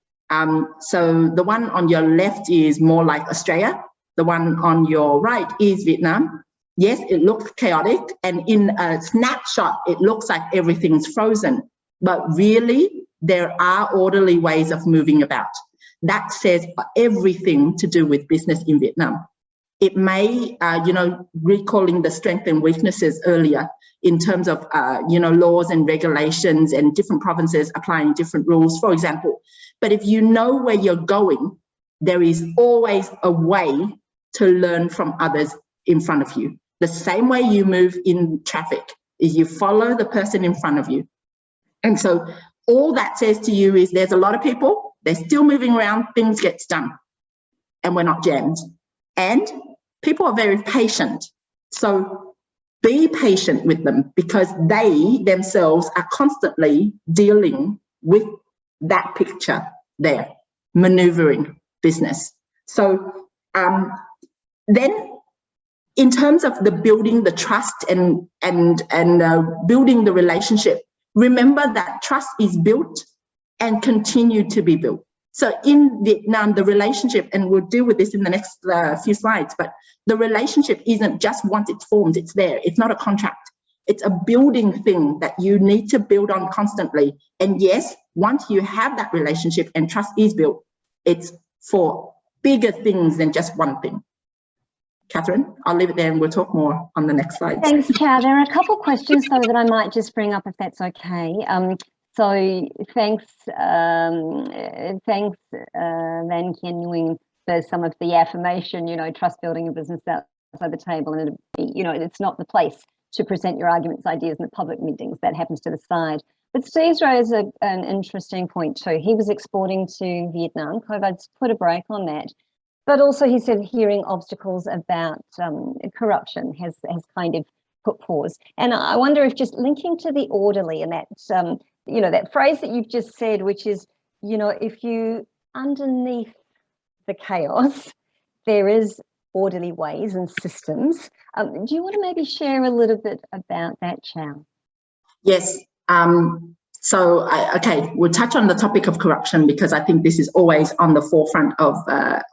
so the one on your left is more like Australia. The one on your right is Vietnam. Yes, it looks chaotic, and in a snapshot, it looks like everything's frozen. But really, there are orderly ways of moving about. That says everything to do with business in Vietnam. It may, you know, recalling the strengths and weaknesses earlier in terms of, you know, laws and regulations and different provinces applying different rules, for example. But if you know where you're going, there is always a way to learn from others in front of you. The same way you move in traffic is you follow the person in front of you. And so all that says to you is there's a lot of people, they're still moving around, things get done, and we're not jammed. And people are very patient. So be patient with them, because they themselves are constantly dealing with that picture there, maneuvering business. So then in terms of the building the trust and building the relationship, remember that trust is built and continue to be built. So in Vietnam, the relationship, and we'll deal with this in the next few slides, but the relationship isn't just once it's formed, it's there. It's not a contract. It's a building thing that you need to build on constantly. And yes, once you have that relationship and trust is built, it's for bigger things than just one thing. Catherine, I'll leave it there and we'll talk more on the next slide. Thanks, Chow. There are a couple of questions, though, that I might just bring up if that's okay. So thanks, Van Kien Nguyen, for some of the affirmation, you know, trust building a business outside the table. And, you know, it's not the place to present your arguments, ideas in the public meetings. That happens to the side. But Steve's raised an interesting point too. He was exporting to Vietnam. COVID's put a break on that. But also he said hearing obstacles about corruption has kind of put pause. And I wonder if just linking to the orderly and that, you know, that phrase that you've just said, which is, you know, if you underneath the chaos, there is orderly ways and systems. Do you want to maybe share a little bit about that, Chow? Yes. Okay, we'll touch on the topic of corruption, because I think this is always on the forefront of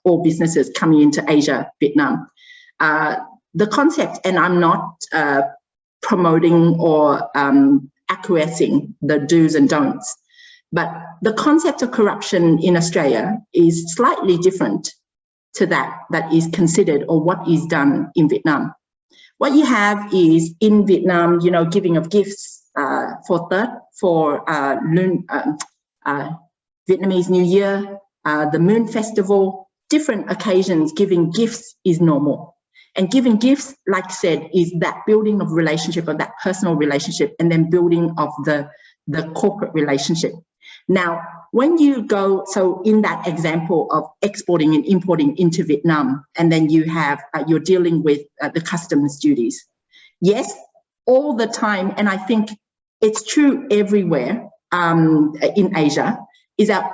all businesses coming into Asia, Vietnam. The concept, and I'm not promoting or acquiescing the do's and don'ts, but the concept of corruption in Australia is slightly different to that is considered or what is done in Vietnam. What you have is in Vietnam, you know, giving of gifts for Vietnamese New Year, the Moon Festival, different occasions, giving gifts is normal. And giving gifts, like I said, is that building of relationship, of that personal relationship, and then building of the corporate relationship. Now, when you go, so in that example of exporting and importing into Vietnam, and then you have, you're dealing with the customs duties. Yes, all the time, and I think it's true everywhere in Asia, is that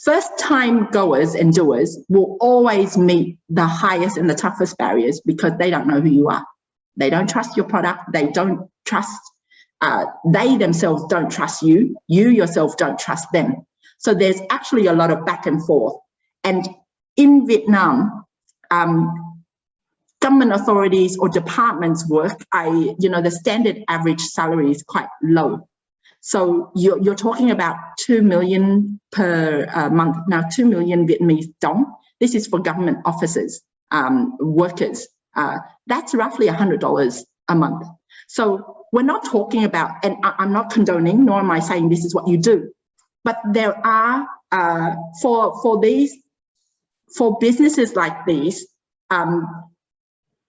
first-time goers and doers will always meet the highest and the toughest barriers because they don't know who you are. They don't trust your product. They don't trust, they themselves don't trust you. You yourself don't trust them. So there's actually a lot of back and forth. And in Vietnam, government authorities or departments work, the standard average salary is quite low. So you're talking about 2 million per month. Now, 2 million Vietnamese dong. This is for government officers, workers. That's roughly $100 a month. So we're not talking about, and I'm not condoning, nor am I saying this is what you do, but there are, for businesses like these,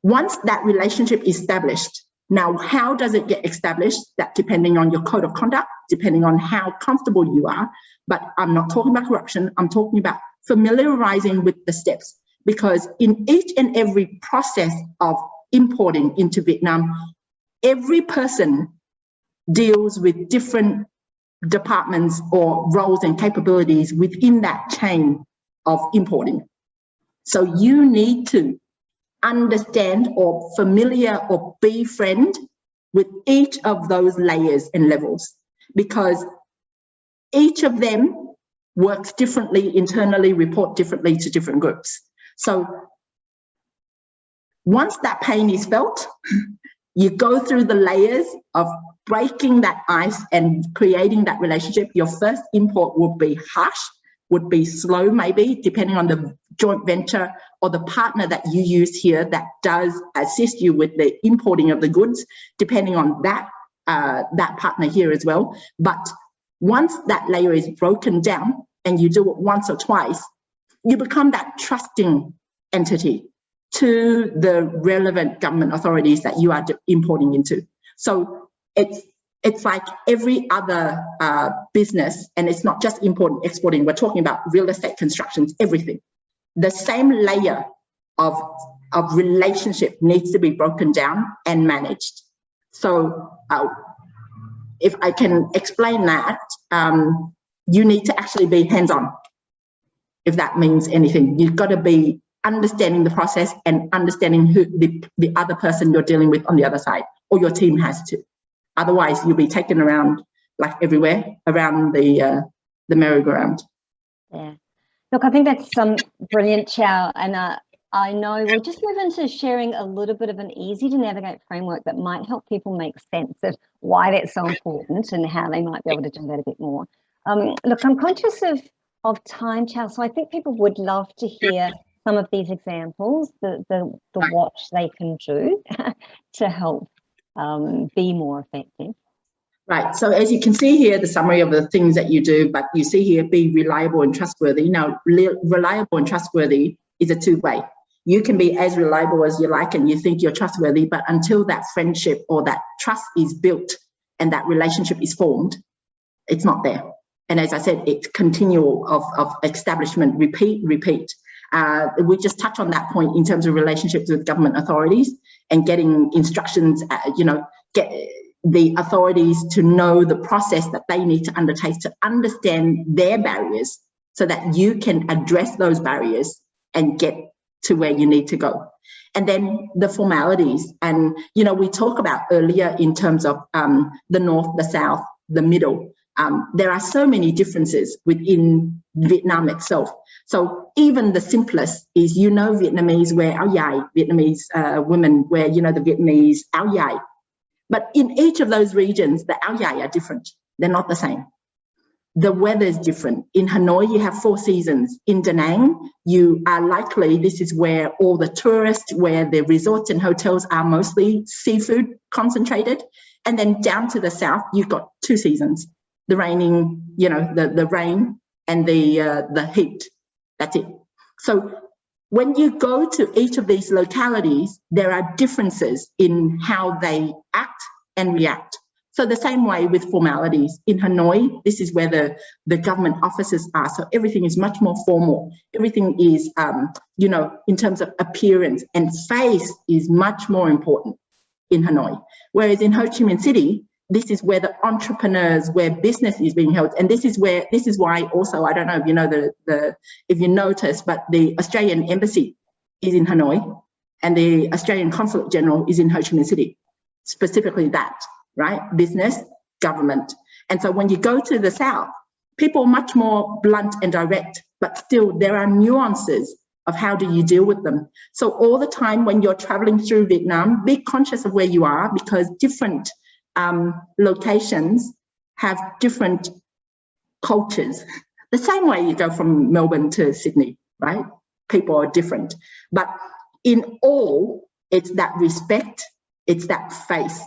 once that relationship is established, now how does it get established? That depending on your code of conduct, depending on how comfortable you are, but I'm not talking about corruption, I'm talking about familiarizing with the steps, because in each and every process of importing into Vietnam, every person deals with different departments or roles and capabilities within that chain of importing. So you need to understand or familiar or befriend with each of those layers and levels, because each of them works differently internally, report differently to different groups. So once that pain is felt, you go through the layers of breaking that ice and creating that relationship. Your first import would be harsh, would be slow maybe, depending on the joint venture or the partner that you use here that does assist you with the importing of the goods, depending on that, that partner here as well. But once that layer is broken down and you do it once or twice, you become that trusting entity to the relevant government authorities that you are importing into. So it's like every other business, and it's not just importing, exporting, we're talking about real estate, constructions, everything. The same layer of relationship needs to be broken down and managed. So if I can explain that, you need to actually be hands-on, if that means anything. You've got to be understanding the process and understanding who the other person you're dealing with on the other side, or your team has to. Otherwise, you'll be taken around like everywhere around the merry-go-round. Yeah. Look, I think that's brilliant, Chow. And I know we'll just move into sharing a little bit of an easy to navigate framework that might help people make sense of why that's so important and how they might be able to do that a bit more. Look, I'm conscious of time, Chow, so I think people would love to hear some of these examples, the what they can do to help be more effective. Right, so as you can see here, the summary of the things that you do, but you see here, be reliable and trustworthy. Now, reliable and trustworthy is a two-way. You can be as reliable as you like and you think you're trustworthy, but until that friendship or that trust is built and that relationship is formed, it's not there. And as I said, it's continual of establishment, repeat. We just touch on that point in terms of relationships with government authorities and getting instructions, get the authorities to know the process that they need to undertake to understand their barriers so that you can address those barriers and get to where you need to go. And then the formalities. And, we talk about earlier in terms of the North, the South, the middle. There are so many differences within Vietnam itself. So even the simplest is, Vietnamese wear áo dài, Vietnamese women wear, the Vietnamese áo dài. But in each of those regions, the áo dài are different. They're not the same. The weather is different. In Hanoi, you have 4 seasons. In Da Nang, you are likely, this is where all the tourists, where the resorts and hotels are mostly seafood concentrated. And then down to the south, you've got 2 seasons. The raining, the rain and the heat. That's it. So when you go to each of these localities, there are differences in how they act and react. So the same way with formalities. In Hanoi, this is where the government offices are. So everything is much more formal. Everything is, in terms of appearance, and face is much more important in Hanoi. Whereas in Ho Chi Minh City, this is where the entrepreneurs, where business is being held. And this is why also, I don't know if you know if you notice, but the Australian embassy is in Hanoi. and the Australian Consulate General is in Ho Chi Minh City, specifically that, right? Business, government. And so when you go to the south, people are much more blunt and direct, but still there are nuances of how do you deal with them. So all the time when you're traveling through Vietnam, be conscious of where you are, because different locations have different cultures. The same way you go from Melbourne to Sydney, right? People are different. But in all, it's that respect, it's that faith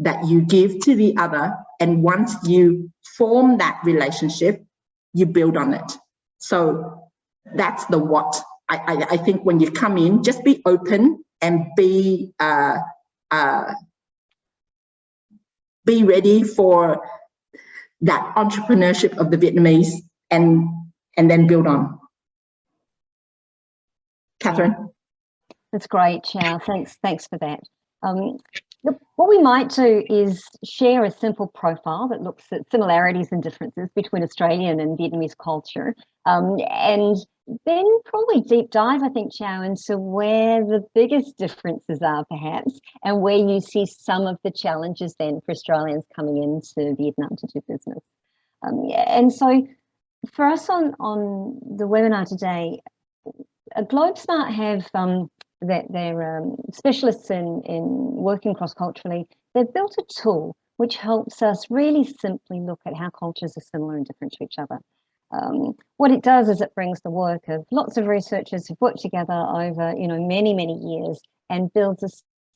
that you give to the other. And once you form that relationship, you build on it. So that's the what. I think when you come in, just be open and be ready for that entrepreneurship of the Vietnamese, and then build on. Catherine? That's great, Chow. Thanks for that. Look, what we might do is share a simple profile that looks at similarities and differences between Australian and Vietnamese culture, and then probably deep dive, I think, Chow, into where the biggest differences are perhaps, and where you see some of the challenges then for Australians coming into Vietnam to do business. And so for us on the webinar today, GlobeSmart have that they're specialists in working cross-culturally. They've built a tool which helps us really simply look at how cultures are similar and different to each other. What it does is it brings the work of lots of researchers who've worked together over many years, and builds a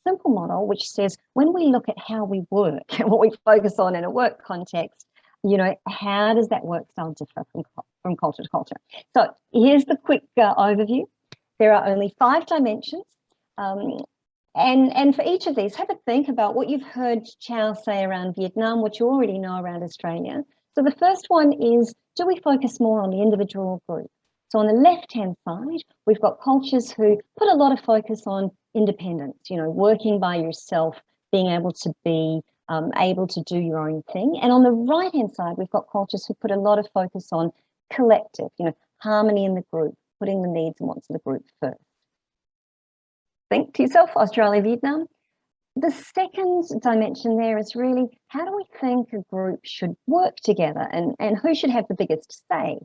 simple model which says when we look at how we work and what we focus on in a work context, how does that work style differ from culture to culture? So here's the quick overview. There are only 5 dimensions, and for each of these, have a think about what you've heard Chow say around Vietnam, what you already know around Australia. So the first one is, do we focus more on the individual or group? So on the left-hand side, we've got cultures who put a lot of focus on independence, working by yourself, being able to be able to do your own thing. And on the right-hand side, we've got cultures who put a lot of focus on collective, harmony in the group, putting the needs and wants of the group first. Think to yourself, Australia, Vietnam. The second dimension there is really, how do we think a group should work together, and who should have the biggest say?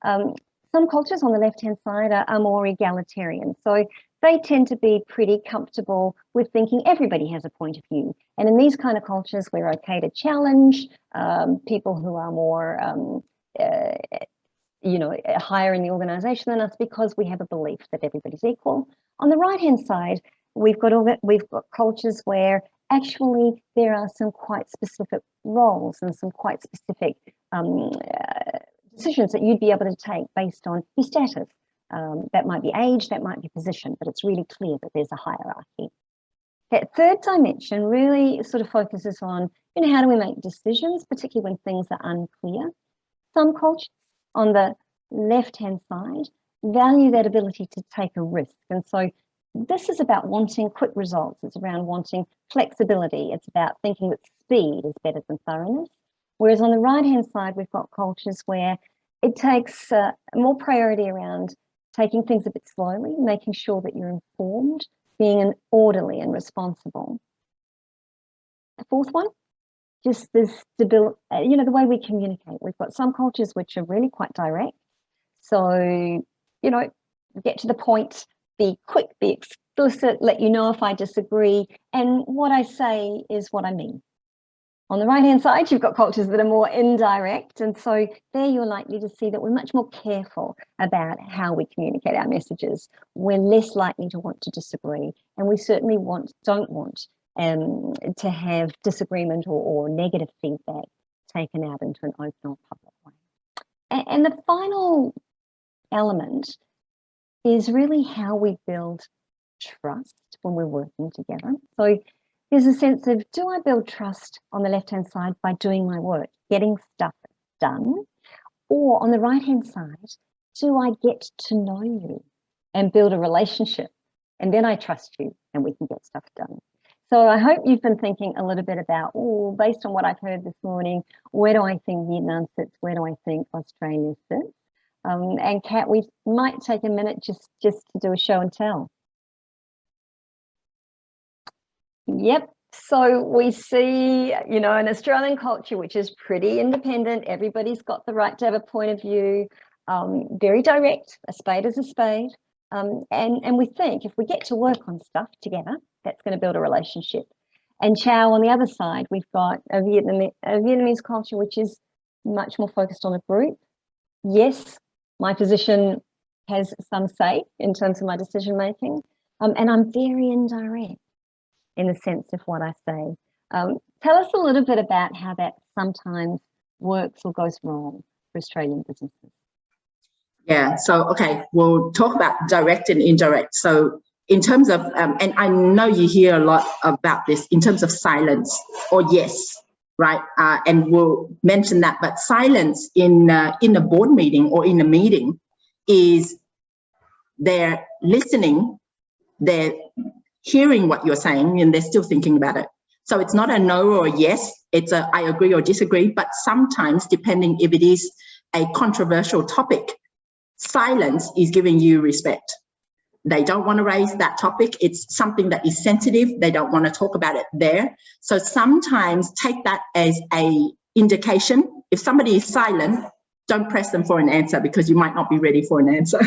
Some cultures on the left-hand side are more egalitarian. So they tend to be pretty comfortable with thinking everybody has a point of view. And in these kind of cultures, we're okay to challenge people who are more, higher in the organization than us, because we have a belief that everybody's equal. On the right-hand side, we've got cultures where actually there are some quite specific roles and some quite specific decisions that you'd be able to take based on your status. That might be age, that might be position, but it's really clear that there's a hierarchy. That third dimension really sort of focuses on, how do we make decisions, particularly when things are unclear. Some cultures on the left-hand side value that ability to take a risk. And so this is about wanting quick results. It's around wanting flexibility. It's about thinking that speed is better than thoroughness. Whereas on the right-hand side, we've got cultures where it takes more priority around taking things a bit slowly, making sure that you're informed, being an orderly and responsible. The fourth one, just this stability, the way we communicate. We've got some cultures which are really quite direct. So, get to the point, be quick, be explicit, let you know if I disagree, and what I say is what I mean. On the right-hand side, you've got cultures that are more indirect, and so there you're likely to see that we're much more careful about how we communicate our messages. We're less likely to want to disagree, and we certainly don't want to have disagreement or negative feedback taken out into an open or public way. And the final element is really how we build trust when we're working together. So there's a sense of, do I build trust on the left-hand side by doing my work, getting stuff done? Or on the right-hand side, do I get to know you and build a relationship? And then I trust you and we can get stuff done. So I hope you've been thinking a little bit about, based on what I've heard this morning, where do I think Vietnam sits? Where do I think Australia sits? And Kat, we might take a minute just to do a show and tell. Yep. So we see, you know, an Australian culture which is pretty independent. Everybody's got the right to have a point of view, very direct, a spade is a spade. And we think if we get to work on stuff together, that's going to build a relationship. And Chow, on the other side, we've got a Vietnamese culture which is much more focused on a group. Yes, my position has some say in terms of my decision making, and I'm very indirect in the sense of what I say. Tell us a little bit about how that sometimes works or goes wrong for Australian businesses. Yeah, so, okay, we'll talk about direct and indirect. So in terms of, and I know you hear a lot about this in terms of silence or yes, right? And we'll mention that, but silence in a board meeting or in a meeting is they're listening, they're hearing what you're saying, and they're still thinking about it. So it's not a no or a yes, it's a I agree or disagree, but sometimes, depending if it is a controversial topic, silence is giving you respect. They don't want to raise that topic. It's something that is sensitive. They don't want to talk about it there. So sometimes take that as a indication. If somebody is silent, don't press them for an answer because you might not be ready for an answer,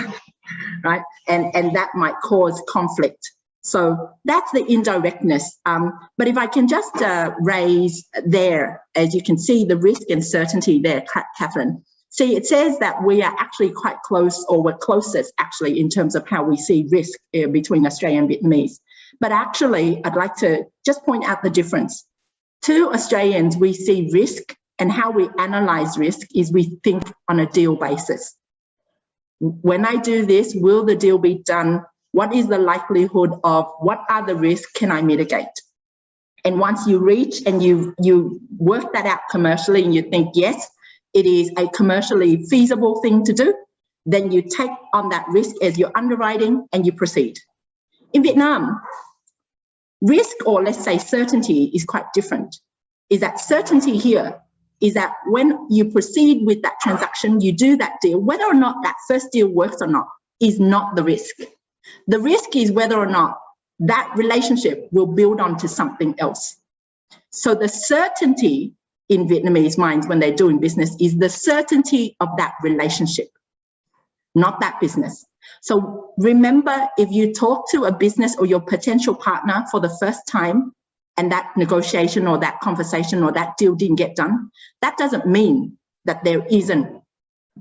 right? And that might cause conflict. So that's the indirectness. But if I can just raise there, as you can see, the risk and certainty there, Catherine. See, it says that we are actually quite close, or we're closest actually in terms of how we see risk between Australia and Vietnamese. But actually, I'd like to just point out the difference. To Australians, we see risk, and how we analyze risk is we think on a deal basis. When I do this, will the deal be done? What is the likelihood of, what are the risks can I mitigate? And once you reach and you work that out commercially and you think, yes, it is a commercially feasible thing to do, then you take on that risk as your underwriting and you proceed. In Vietnam, risk, or let's say certainty, is quite different. Is that certainty here is that when you proceed with that transaction, you do that deal, whether or not that first deal works or not, is not the risk. The risk is whether or not that relationship will build onto something else. So the certainty in Vietnamese minds when they're doing business is the certainty of that relationship, not that business. So remember, if you talk to a business or your potential partner for the first time and that negotiation or that conversation or that deal didn't get done, that doesn't mean that there isn't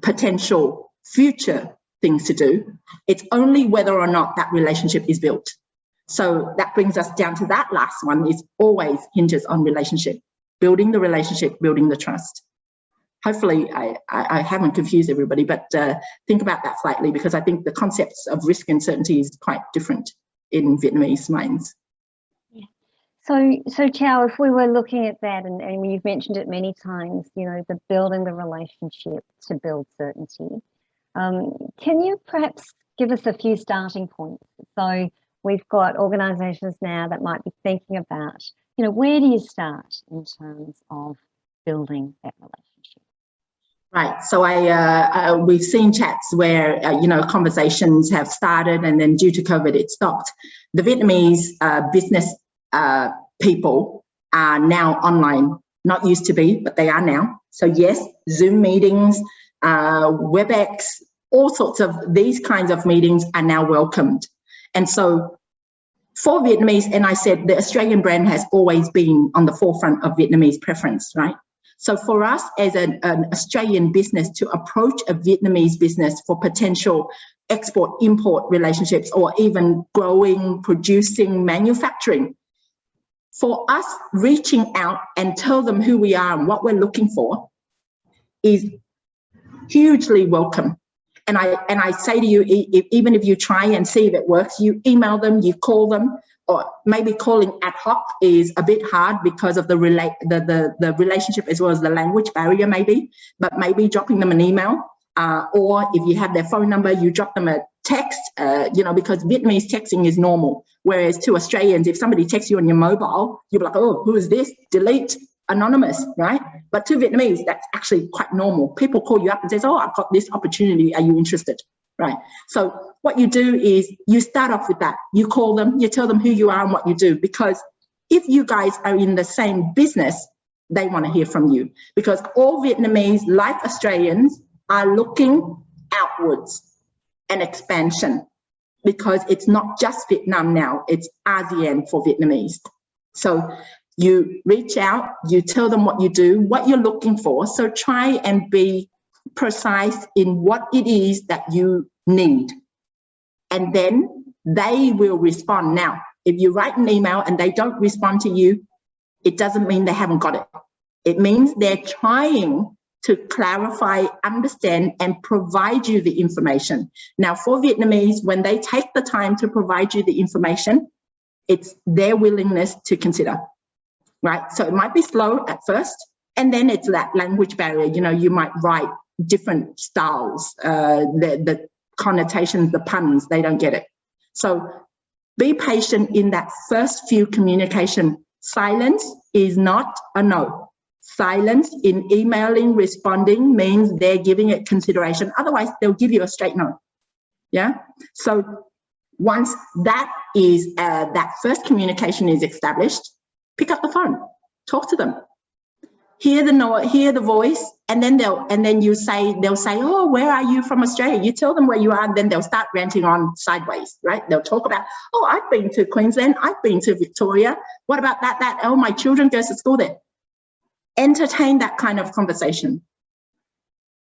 potential future things to do. It's only whether or not that relationship is built. So that brings us down to that last one, is always hinges on relationship, building the relationship, building the trust. Hopefully I haven't confused everybody, but think about that slightly, because I think the concepts of risk and certainty is quite different in Vietnamese minds. Yeah. So Chow, if we were looking at that, and you've mentioned it many times, you know, the building the relationship to build certainty. Can you perhaps give us a few starting points? So we've got organisations now that might be thinking about, you know, where do you start in terms of building that relationship? Right. So we've seen chats where, you know, conversations have started and then due to COVID, it stopped. The Vietnamese business people are now online, not used to be, but they are now. So yes, Zoom meetings, WebEx, all sorts of these kinds of meetings are now welcomed. And so for Vietnamese, and I said the Australian brand has always been on the forefront of Vietnamese preference, right? So for us as an Australian business to approach a Vietnamese business for potential export-import relationships, or even growing, producing, manufacturing, for us reaching out and tell them who we are and what we're looking for is hugely welcome. And I say to you, even if you try and see if it works, you email them, you call them, or maybe calling ad hoc is a bit hard because of the relationship as well as the language barrier maybe, but maybe dropping them an email, or if you have their phone number, you drop them a text, you know, because Vietnamese texting is normal. Whereas to Australians, if somebody texts you on your mobile, you'll be like, oh, who is this? Delete. Anonymous, right? But to Vietnamese, that's actually quite normal. People call you up and says, oh, I've got this opportunity. Are you interested? Right. So what you do is you start off with that. You call them, you tell them who you are and what you do, because if you guys are in the same business, they want to hear from you, because all Vietnamese, like Australians, are looking outwards and expansion, because it's not just Vietnam now, it's ASEAN for Vietnamese. So you reach out, you tell them what you do, what you're looking for. So try and be precise in what it is that you need. And then they will respond. Now, if you write an email and they don't respond to you, it doesn't mean they haven't got it. It means they're trying to clarify, understand, and provide you the information. Now, for Vietnamese, when they take the time to provide you the information, it's their willingness to consider, right? So it might be slow at first, and then it's that language barrier. You know, you might write different styles, the connotations, the puns, they don't get it. So be patient in that first few communication. Silence is not a no. Silence in emailing, responding means they're giving it consideration. Otherwise, they'll give you a straight no. Yeah. So once that is that first communication is established, pick up the phone, talk to them, hear the voice, and then they'll say, oh, where are you from Australia? You tell them where you are, and then they'll start ranting on sideways, right? They'll talk about, oh, I've been to Queensland, I've been to Victoria. What about that? Oh, my children go to school there. Entertain that kind of conversation,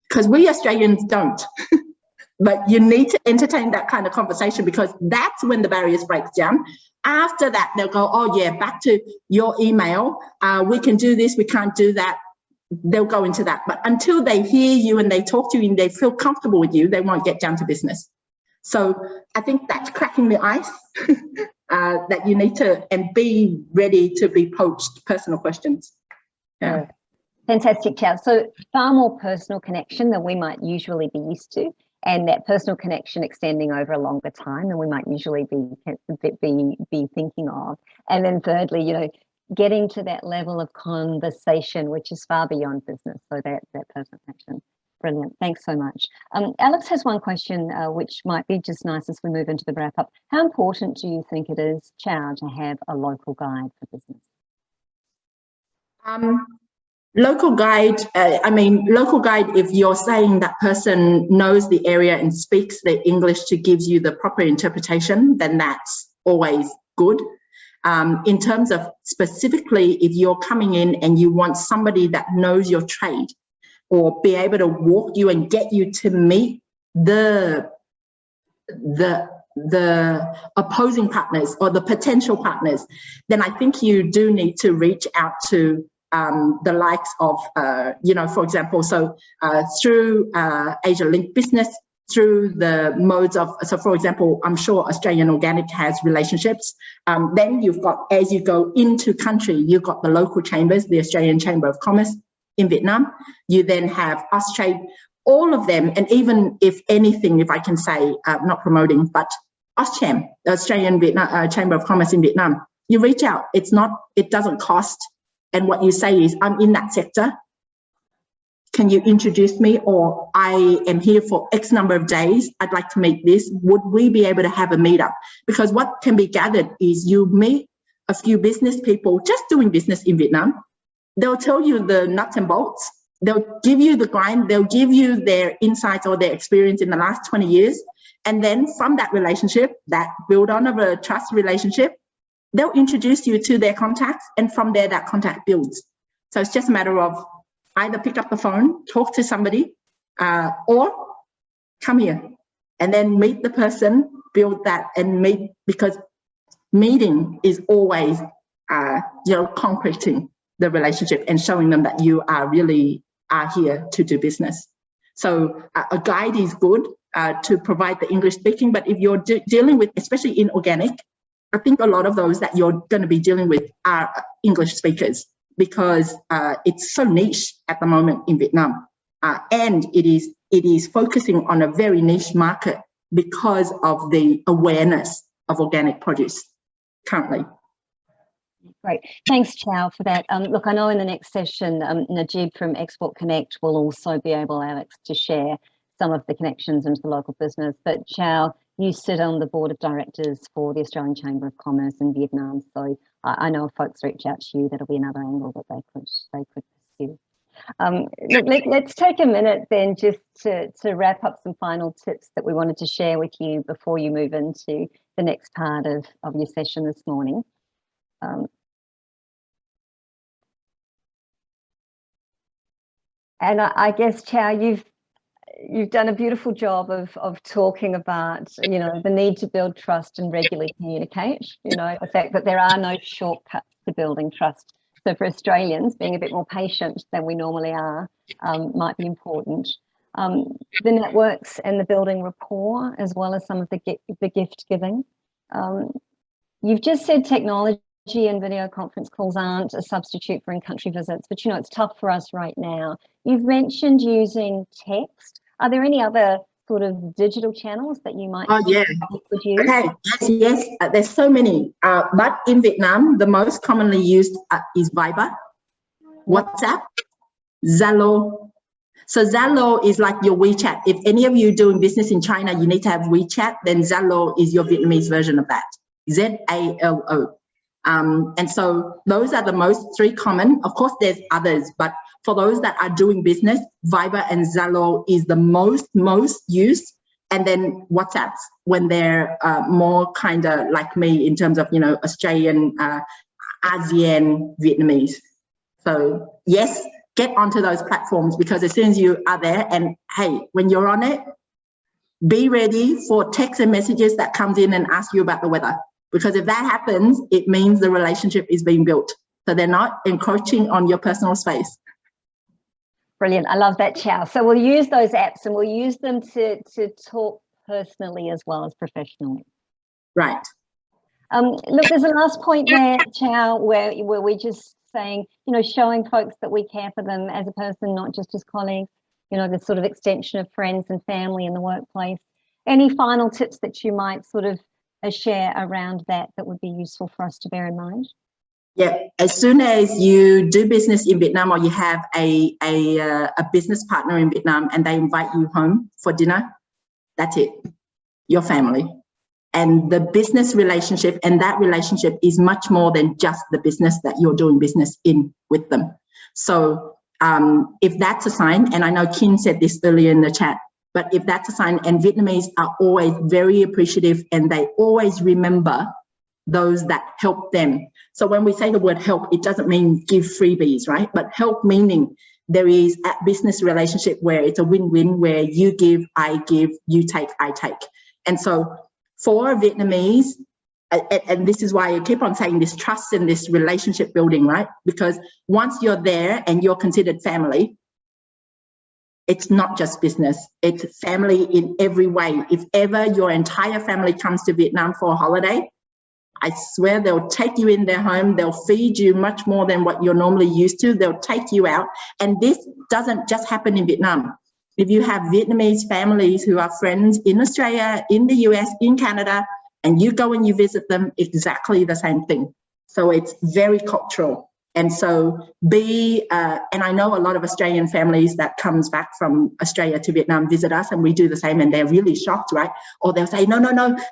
because we Australians don't. But you need to entertain that kind of conversation, because that's when the barriers break down. After that, they'll go, oh yeah, back to your email. We can do this, we can't do that. They'll go into that. But until they hear you and they talk to you and they feel comfortable with you, they won't get down to business. So I think that's cracking the ice that you need to, and be ready to be poached personal questions. Yeah. Fantastic, Chow. So far more personal connection than we might usually be used to, and that personal connection extending over a longer time than we might usually be thinking of. And then thirdly, you know, getting to that level of conversation, which is far beyond business. So that personal connection. Brilliant. Thanks so much. Alex has one question, which might be just nice as we move into the wrap up. How important do you think it is, Chow, to have a local guide for business? Local guide, local guide, if you're saying that person knows the area and speaks the English to give you the proper interpretation, then that's always good. In terms of specifically, if you're coming in and you want somebody that knows your trade, or be able to walk you and get you to meet the opposing partners or the potential partners, then I think you do need to reach out to the likes of, for example, through Asialink Business, through the modes of, so for example, I'm sure Australian Organic has relationships. Then you've got, as you go into country, you've got the local chambers, the Australian Chamber of Commerce in Vietnam. You then have Austrade, all of them, and even if anything, if I can say, not promoting, but AusCham, the Australian Chamber of Commerce in Vietnam. You reach out, it doesn't cost. And what you say is, I'm in that sector. Can you introduce me? Or I am here for X number of days. I'd like to meet this. Would we be able to have a meetup? Because what can be gathered is you meet a few business people just doing business in Vietnam. They'll tell you the nuts and bolts. They'll give you the grind. They'll give you their insights or their experience in the last 20 years. And then from that relationship, that build on of a trust relationship, they'll introduce you to their contacts, and from there, that contact builds. So it's just a matter of either pick up the phone, talk to somebody, or come here and then meet the person, build that and meet, because meeting is always, concreting the relationship and showing them that you are really here to do business. So a guide is good to provide the English speaking, but if you're dealing with, especially in organic, I think a lot of those that you're going to be dealing with are English speakers, because it's so niche at the moment in Vietnam, and it is focusing on a very niche market because of the awareness of organic produce currently. Great. Thanks, Chow, for that. Look, I know in the next session, Najib from Export Connect will also be able, Alex, to share some of the connections into the local business. But Chow, you sit on the board of directors for the Australian Chamber of Commerce in Vietnam. So I know if folks reach out to you, that'll be another angle that they could pursue. Look, let's take a minute then just to wrap up some final tips that we wanted to share with you before you move into the next part of your session this morning. And I guess, Chow, you've done a beautiful job of talking about, you know, the need to build trust and regularly communicate, you know, the fact that there are no shortcuts to building trust. So for Australians, being a bit more patient than we normally are might be important. The networks and the building rapport, as well as some of the gift giving. You've just said technology and video conference calls aren't a substitute for in-country visits, but you know, it's tough for us right now. You've mentioned using text. Are there any other sort of digital channels that you might would use? Okay, yes, there's so many. But in Vietnam, the most commonly used is Viber, WhatsApp, Zalo. So Zalo is like your WeChat. If any of you doing business in China, you need to have WeChat, then Zalo is your Vietnamese version of that. Z-A-L-O. And so those are the most three common. Of course, there's others, but for those that are doing business, Viber and Zalo is the most used. And then WhatsApps when they're more kind of like me in terms of, you know, Australian, ASEAN, Vietnamese. So yes, get onto those platforms, because as soon as you are there, and hey, when you're on it, be ready for texts and messages that comes in and ask you about the weather. Because if that happens, it means the relationship is being built. So they're not encroaching on your personal space. Brilliant. I love that, Chow. So we'll use those apps and we'll use them to talk personally as well as professionally. Right. Look, there's a last point there, Chow, where we're just saying, you know, showing folks that we care for them as a person, not just as colleagues, you know, the sort of extension of friends and family in the workplace. Any final tips that you might sort of share around that would be useful for us to bear in mind? Yeah, as soon as you do business in Vietnam, or you have a business partner in Vietnam and they invite you home for dinner, that's it, your family. And the business relationship, and that relationship is much more than just the business that you're doing business in with them. So if that's a sign, and I know Kin said this earlier in the chat, but if that's a sign, and Vietnamese are always very appreciative and they always remember those that help them. So when we say the word help, it doesn't mean give freebies, right? But help meaning there is a business relationship where it's a win-win, where you give, I give, you take, I take. And so for Vietnamese, and this is why I keep on saying this trust and this relationship building, right? Because once you're there and you're considered family, it's not just business, it's family in every way. If ever your entire family comes to Vietnam for a holiday, I swear they'll take you in their home, they'll feed you much more than what you're normally used to, they'll take you out. And this doesn't just happen in Vietnam. If you have Vietnamese families who are friends in Australia, in the US, in Canada, and you go and you visit them, exactly the same thing. So it's very cultural. And so and I know a lot of Australian families that comes back from Australia to Vietnam visit us, and we do the same, and they're really shocked, right? Or they'll say, no,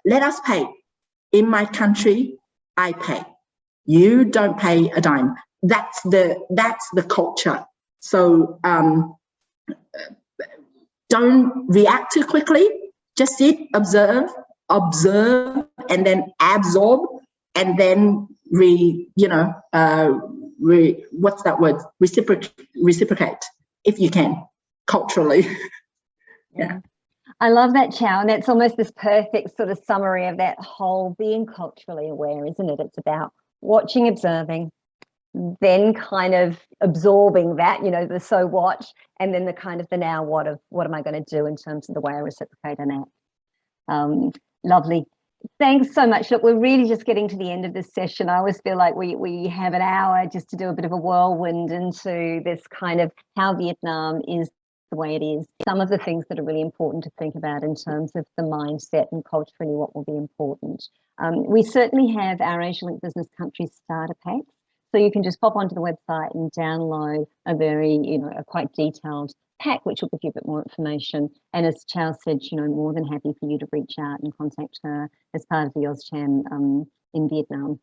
let us pay. In my country, I pay. You don't pay a dime. That's the culture. So don't react too quickly. Just sit, observe, and then absorb, and then what's that word? Reciprocate if you can, culturally. Yeah. I love that, Chow, and that's almost this perfect sort of summary of that whole being culturally aware, isn't it? It's about watching, observing, then kind of absorbing that, you know, the so what, and then the kind of the now what of what am I going to do in terms of the way I reciprocate an act. Lovely. Thanks so much. Look, we're really just getting to the end of this session. I always feel like we have an hour just to do a bit of a whirlwind into this kind of how Vietnam is the way it is. Some of the things that are really important to think about in terms of the mindset and culturally what will be important. We certainly have our Asialink Business Country Starter Packs. So you can just pop onto the website and download a very, a quite detailed pack, which will give you a bit more information. And as Charles said, you know, more than happy for you to reach out and contact her as part of the AusCham in Vietnam,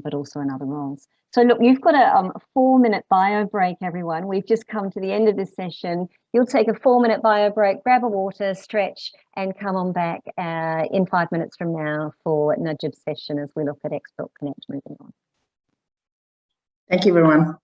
but also in other roles. So look, you've got a 4-minute bio break, everyone. We've just come to the end of this session. You'll take a 4-minute bio break, grab a water, stretch, and come on back in 5 minutes from now for Najib's session as we look at Export Connect moving on. Thank you, everyone.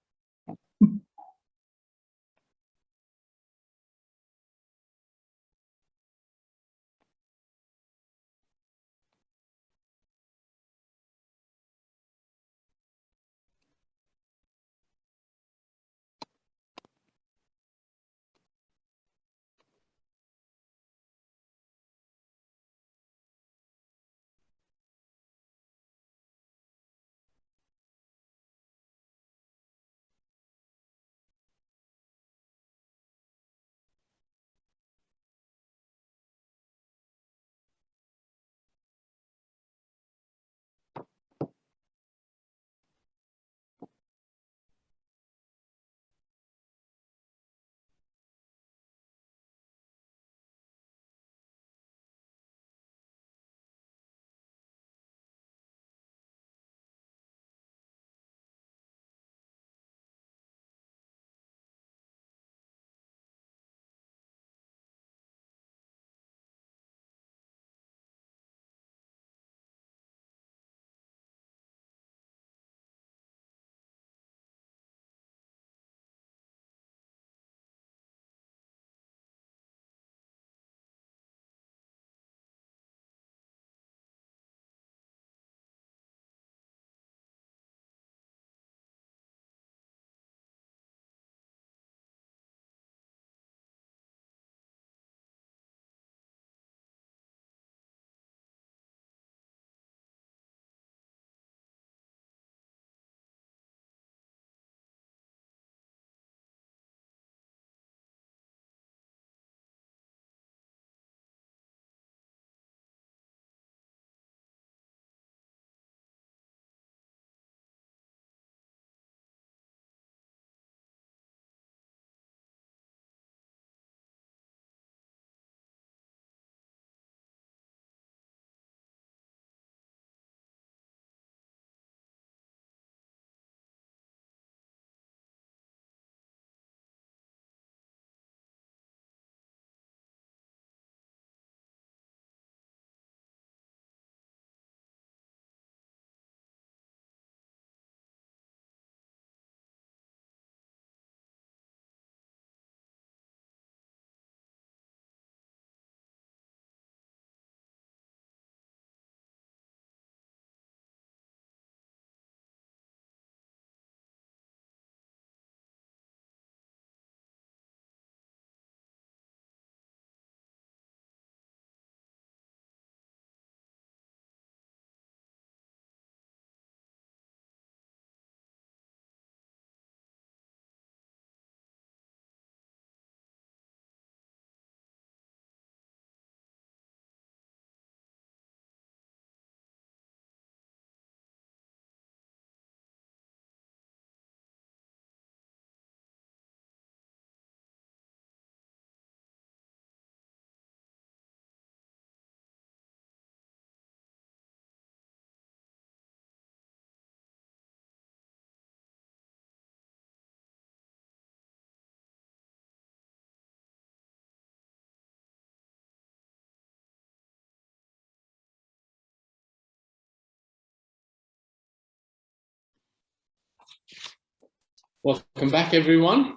Welcome back, everyone.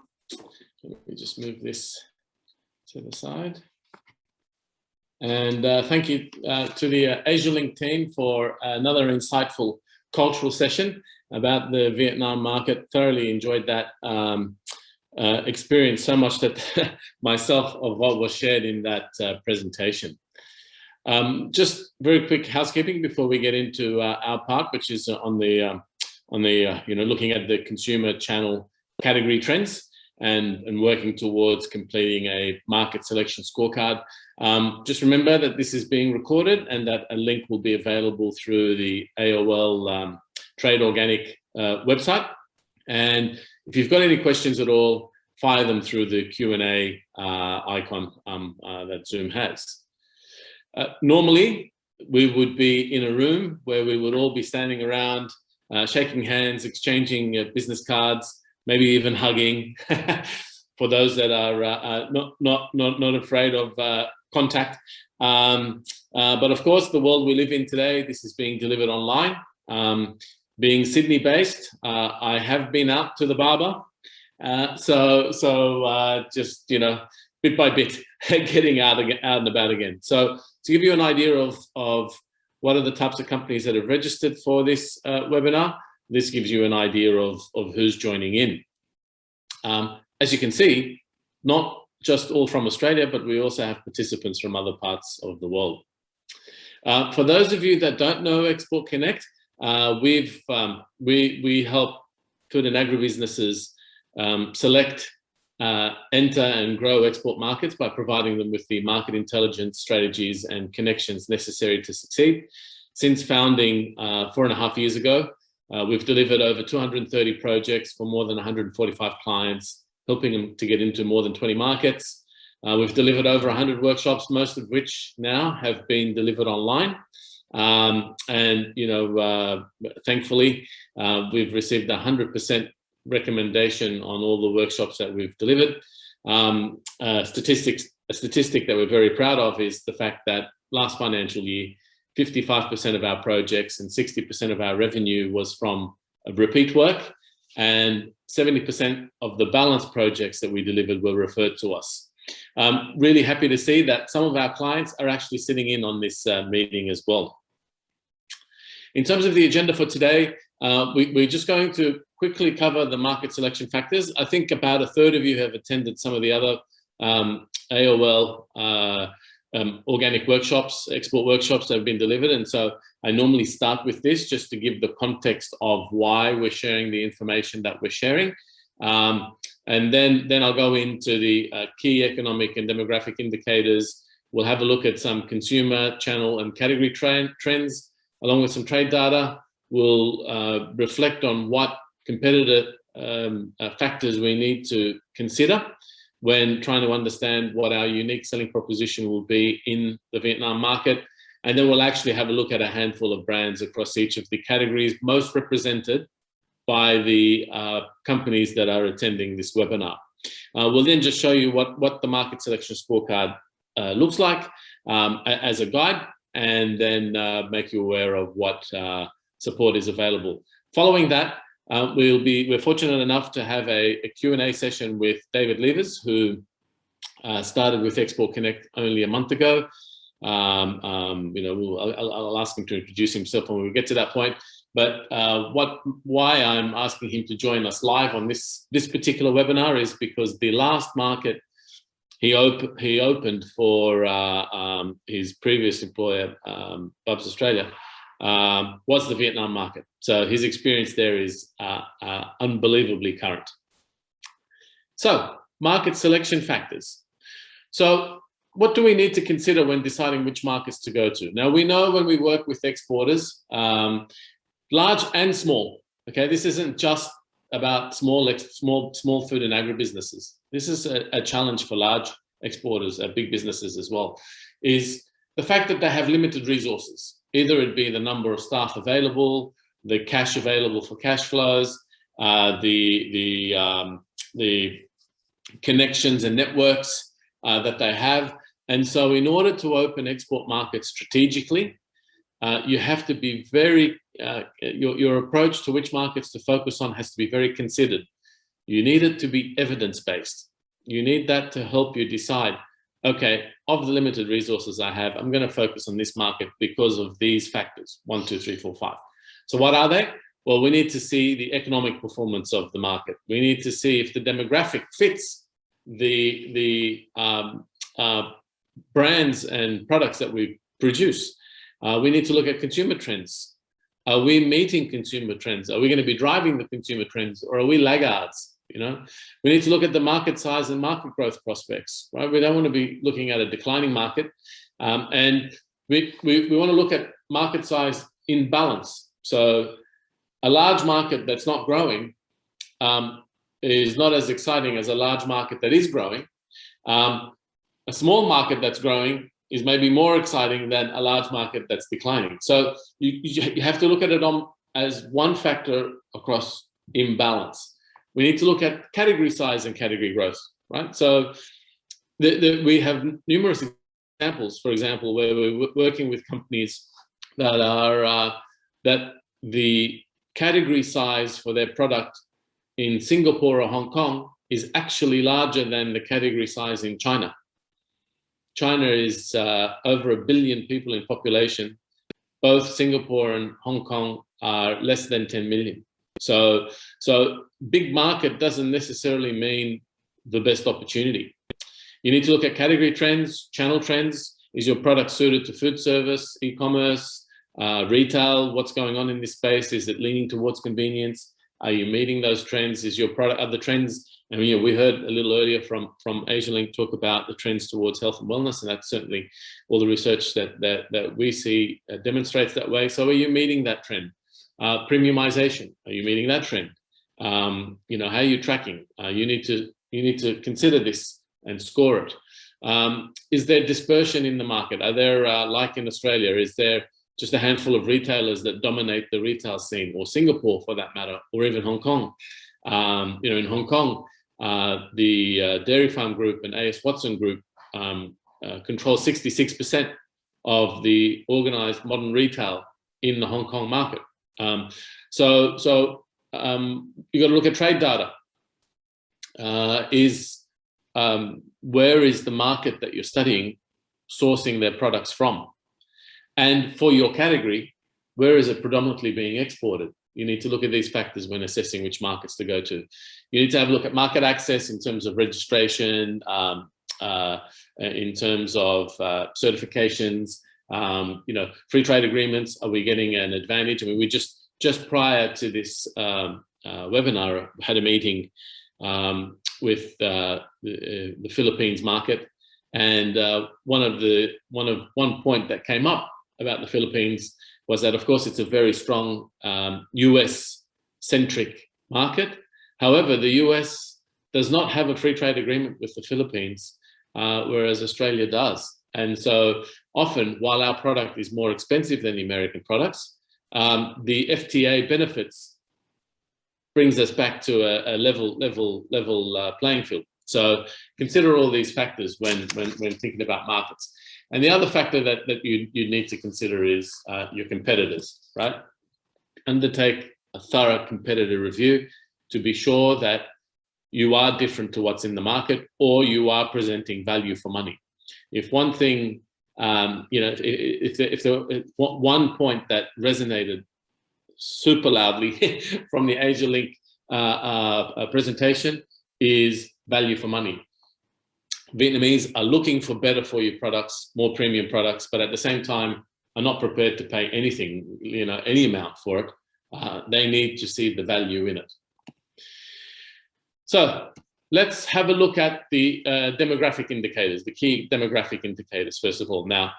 Let me just move this to the side. And thank you to the Asialink team for another insightful cultural session about the Vietnam market. Thoroughly enjoyed that experience, so much that myself of what was shared in that presentation. Just very quick housekeeping before we get into our part, which is on the looking at the consumer channel category trends and working towards completing a market selection scorecard. Just remember that this is being recorded and that a link will be available through the AOL Trade Organic website. And if you've got any questions at all, fire them through the Q&A icon that Zoom has. Normally, we would be in a room where we would all be standing around, shaking hands, exchanging business cards, maybe even hugging. For those that are not afraid of contact. But of course, the world we live in today, this is being delivered online. Being Sydney-based, I have been out to the barber. Just, you know, bit by bit, getting out and about again. So to give you an idea of what are the types of companies that have registered for this webinar, this gives you an idea of who's joining in. As you can see, not just all from Australia, but we also have participants from other parts of the world. For those of you that don't know Export Connect, we help food and agribusinesses select, enter and grow export markets by providing them with the market intelligence, strategies and connections necessary to succeed. Since founding 4.5 years ago, we've delivered over 230 projects for more than 145 clients, helping them to get into more than 20 markets. We've delivered over 100 workshops, most of which now have been delivered online. And, you know, thankfully, we've received 100% recommendation on all the workshops that we've delivered. A statistic that we're very proud of is the fact that last financial year, 55% of our projects and 60% of our revenue was from repeat work, and 70% of the balanced projects that we delivered were referred to us. Really happy to see that some of our clients are actually sitting in on this meeting as well. In terms of the agenda for today, we're just going to quickly cover the market selection factors. I think about a third of you have attended some of the other AOL organic workshops, export workshops that have been delivered. And so I normally start with this just to give the context of why we're sharing the information that we're sharing. And then I'll go into the key economic and demographic indicators. We'll have a look at some consumer, channel and category trends, along with some trade data. We'll reflect on what competitor factors we need to consider when trying to understand what our unique selling proposition will be in the Vietnam market. And then we'll actually have a look at a handful of brands across each of the categories most represented by the companies that are attending this webinar. We'll then just show you what the market selection scorecard looks like as a guide, and then make you aware of what support is available. Following that, we're fortunate enough to have a Q&A session with David Levers, who started with Export Connect only a month ago. You know, I'll ask him to introduce himself when we get to that point. But why I'm asking him to join us live on this particular webinar is because the last market he opened for his previous employer, Bubs Australia, was the Vietnam market. So his experience there is unbelievably current. So market selection factors. So what do we need to consider when deciding which markets to go to? Now, we know when we work with exporters, large and small, okay, this isn't just about small food and agribusinesses. This is a challenge for large exporters, big businesses as well, is the fact that they have limited resources. Either it be the number of staff available, the cash available for cash flows, the connections and networks that they have. And so in order to open export markets strategically, you have to be very, your approach to which markets to focus on has to be very considered. You need it to be evidence-based. You need that to help you decide, okay, of the limited resources I have, I'm going to focus on this market because of these factors, 1, 2, 3, 4, 5. So what are they? Well, we need to see the economic performance of the market. We need to see if the demographic fits the brands and products that we produce. We need to look at consumer trends. Are we meeting consumer trends? Are we going to be driving the consumer trends, or are we laggards? You know, we need to look at the market size and market growth prospects, right? We don't want to be looking at a declining market. And we want to look at market size in balance. So a large market that's not growing is not as exciting as a large market that is growing. A small market that's growing is maybe more exciting than a large market that's declining. So you have to look at it as one factor across imbalance. We need to look at category size and category growth, right? So we have numerous examples, for example, where we're working with companies that are that the category size for their product in Singapore or Hong Kong is actually larger than the category size in China. China is over 1 billion people in population. Both Singapore and Hong Kong are less than 10 million. So big market doesn't necessarily mean the best opportunity. You need to look at category trends, channel trends. Is your product suited to food service, e-commerce, retail? What's going on in this space? Is it leaning towards convenience? Are you meeting those trends? Is your product, are the trends, I mean, we heard a little earlier from Asialink talk about the trends towards health and wellness, and that's certainly all the research that we see demonstrates that way. So are you meeting that trend? Premiumization, are you meeting that trend? You know, how are you tracking? You need to consider this and score it. Is there dispersion in the market? Are there, like in Australia, is there just a handful of retailers that dominate the retail scene, or Singapore for that matter, or even Hong Kong? You know, in Hong Kong, the Dairy Farm Group and A.S. Watson Group control 66% of the organized modern retail in the Hong Kong market. So you got to look at trade data. Where is the market that you're studying sourcing their products from? And for your category, where is it predominantly being exported? You need to look at these factors when assessing which markets to go to. You need to have a look at market access in terms of registration, in terms of certifications, you know, free trade agreements. Are we getting an advantage? I mean, we just prior to this webinar had a meeting with the Philippines market, and one point that came up about the Philippines was that, of course, it's a very strong US-centric market. However, the US does not have a free trade agreement with the Philippines, whereas Australia does. And so often, while our product is more expensive than the American products, the FTA benefits brings us back to a level playing field. So consider all these factors when thinking about markets. And the other factor that you need to consider is your competitors, right? Undertake a thorough competitor review to be sure that you are different to what's in the market, or you are presenting value for money. If one thing, you know, if there one point that resonated super loudly from the Asialink presentation is value for money. Vietnamese are looking for better for you products, more premium products, but at the same time are not prepared to pay anything, you know, any amount for it. They need to see the value in it. So let's have a look at the demographic indicators, the key demographic indicators, first of all. Now,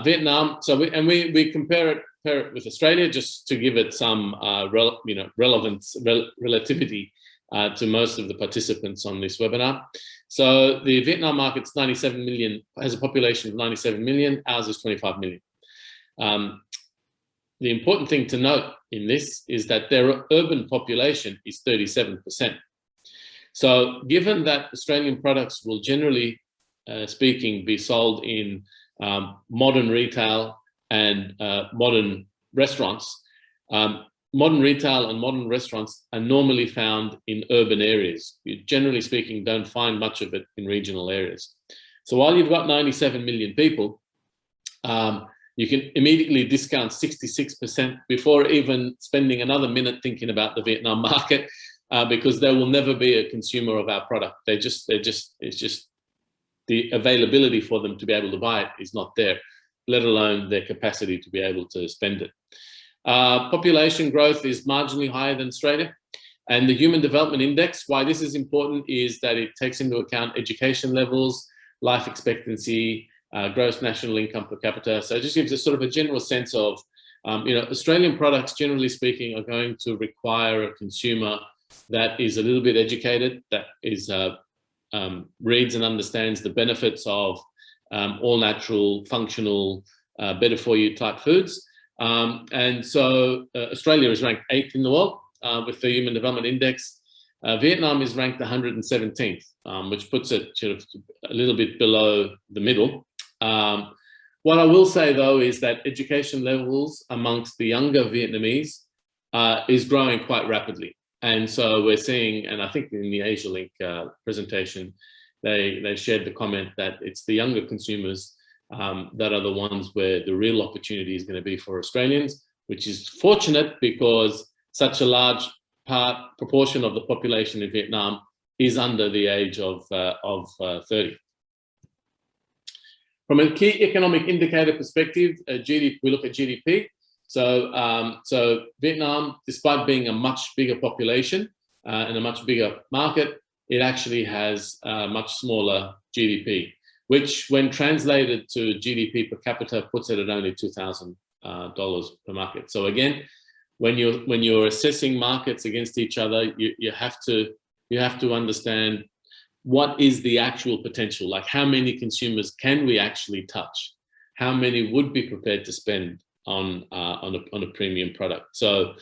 Vietnam, so we compare it with Australia just to give it some relevance, relativity to most of the participants on this webinar. So the Vietnam market's 97 million, has a population of 97 million, ours is 25 million. The important thing to note in this is that their urban population is 37%. So given that Australian products will generally speaking be sold in modern retail and modern restaurants, modern retail and modern restaurants are normally found in urban areas. You, generally speaking, don't find much of it in regional areas. So while you've got 97 million people, you can immediately discount 66% before even spending another minute thinking about the Vietnam market, because there will never be a consumer of our product. It's just the availability for them to be able to buy it is not there, let alone their capacity to be able to spend it. Population growth is marginally higher than Australia. And the Human Development Index, why this is important is that it takes into account education levels, life expectancy, gross national income per capita. So it just gives us sort of a general sense of, you know, Australian products, generally speaking, are going to require a consumer that is a little bit educated, that is reads and understands the benefits of all natural, functional, better for you type foods. And so Australia is ranked 8th in the world with the Human Development Index. Vietnam is ranked 117th, which puts it sort of a little bit below the middle. What I will say, though, is that education levels amongst the younger Vietnamese is growing quite rapidly. And so we're seeing, and I think in the Asialink presentation, they shared the comment that it's the younger consumers that are the ones where the real opportunity is going to be for Australians, which is fortunate because such a large proportion of the population in Vietnam is under the age of 30. From a key economic indicator perspective, GDP, we look at GDP. So Vietnam, despite being a much bigger population and a much bigger market, it actually has a much smaller GDP, which when translated to GDP per capita puts it at only $2,000 per market. So again, when you're assessing markets against each other, you have to understand what is the actual potential, like how many consumers can we actually touch? How many would be prepared to spend on a premium product? So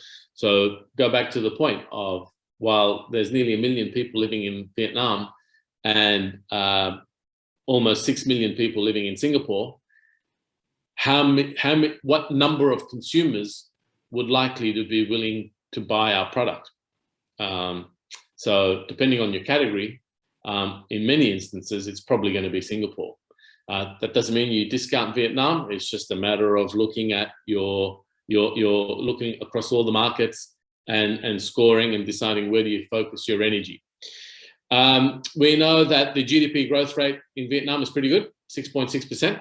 go back to the point of, while there's nearly 1 million people living in Vietnam and almost 6 million people living in Singapore, what number of consumers would likely to be willing to buy our product? So depending on your category, in many instances, it's probably going to be Singapore. That doesn't mean you discount Vietnam. It's just a matter of looking at you're looking across all the markets and scoring and deciding where do you focus your energy. We know that the GDP growth rate in Vietnam is pretty good, 6.6%.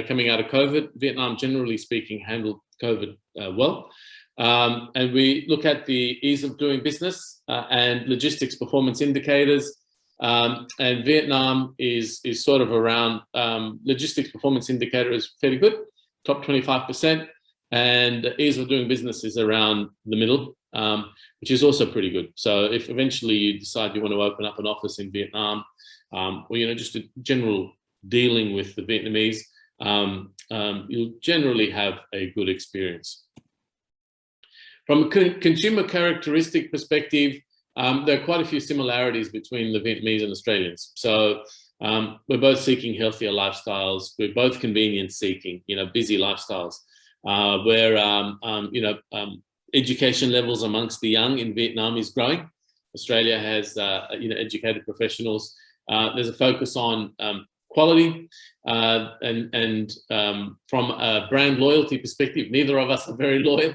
Coming out of COVID, Vietnam, generally speaking, handled COVID well. And we look at the ease of doing business and logistics performance indicators. And Vietnam is sort of around, logistics performance indicator is fairly good, top 25%, and ease of doing business is around the middle, which is also pretty good. So if eventually you decide you want to open up an office in Vietnam, or just a general dealing with the Vietnamese, you'll generally have a good experience. From a consumer characteristic perspective, there are quite a few similarities between the Vietnamese and Australians. So we're both seeking healthier lifestyles. We're both convenience seeking, busy lifestyles. Where education levels amongst the young in Vietnam is growing. Australia has educated professionals. There's a focus on quality and from a brand loyalty perspective, neither of us are very loyal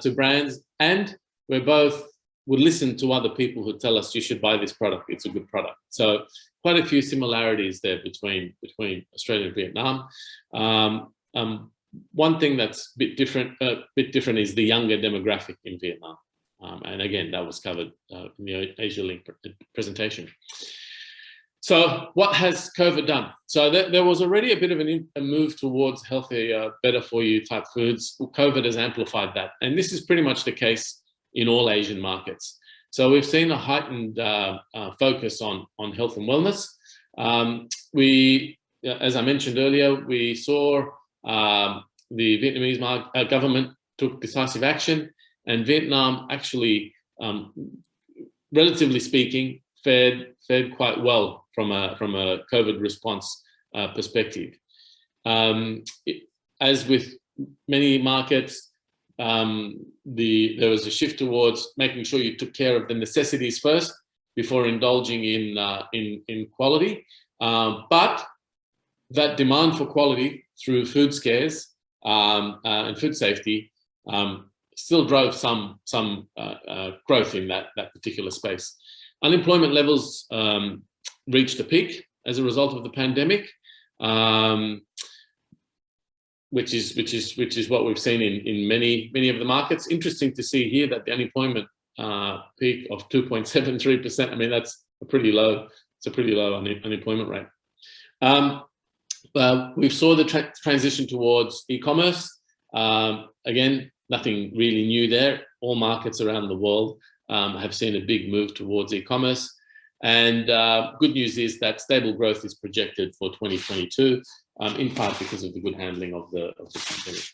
to brands, and we both would listen to other people who tell us you should buy this product, it's a good product. So quite a few similarities there between Australia and Vietnam. One thing that's a bit different is the younger demographic in Vietnam. And again, that was covered in the Asialink presentation. So what has COVID done? So there was already a bit of a move towards healthier, better for you type foods. COVID has amplified that. And this is pretty much the case in all Asian markets. So we've seen a heightened focus on health and wellness. As I mentioned earlier, we saw the Vietnamese government took decisive action, and Vietnam actually, relatively speaking, fared quite well from a COVID response perspective. As with many markets, there was a shift towards making sure you took care of the necessities first before indulging in quality. But that demand for quality through food scares and food safety still drove some growth in that particular space. Unemployment levels reached a peak as a result of the pandemic, which is what we've seen in many of the markets. Interesting to see here that the unemployment peak of 2.73%. I mean, that's a pretty low. It's a pretty low unemployment rate. We saw the transition towards e-commerce. Again, nothing really new there. All markets around the world have seen a big move towards e-commerce. And good news is that stable growth is projected for 2022, in part because of the good handling of the pandemic.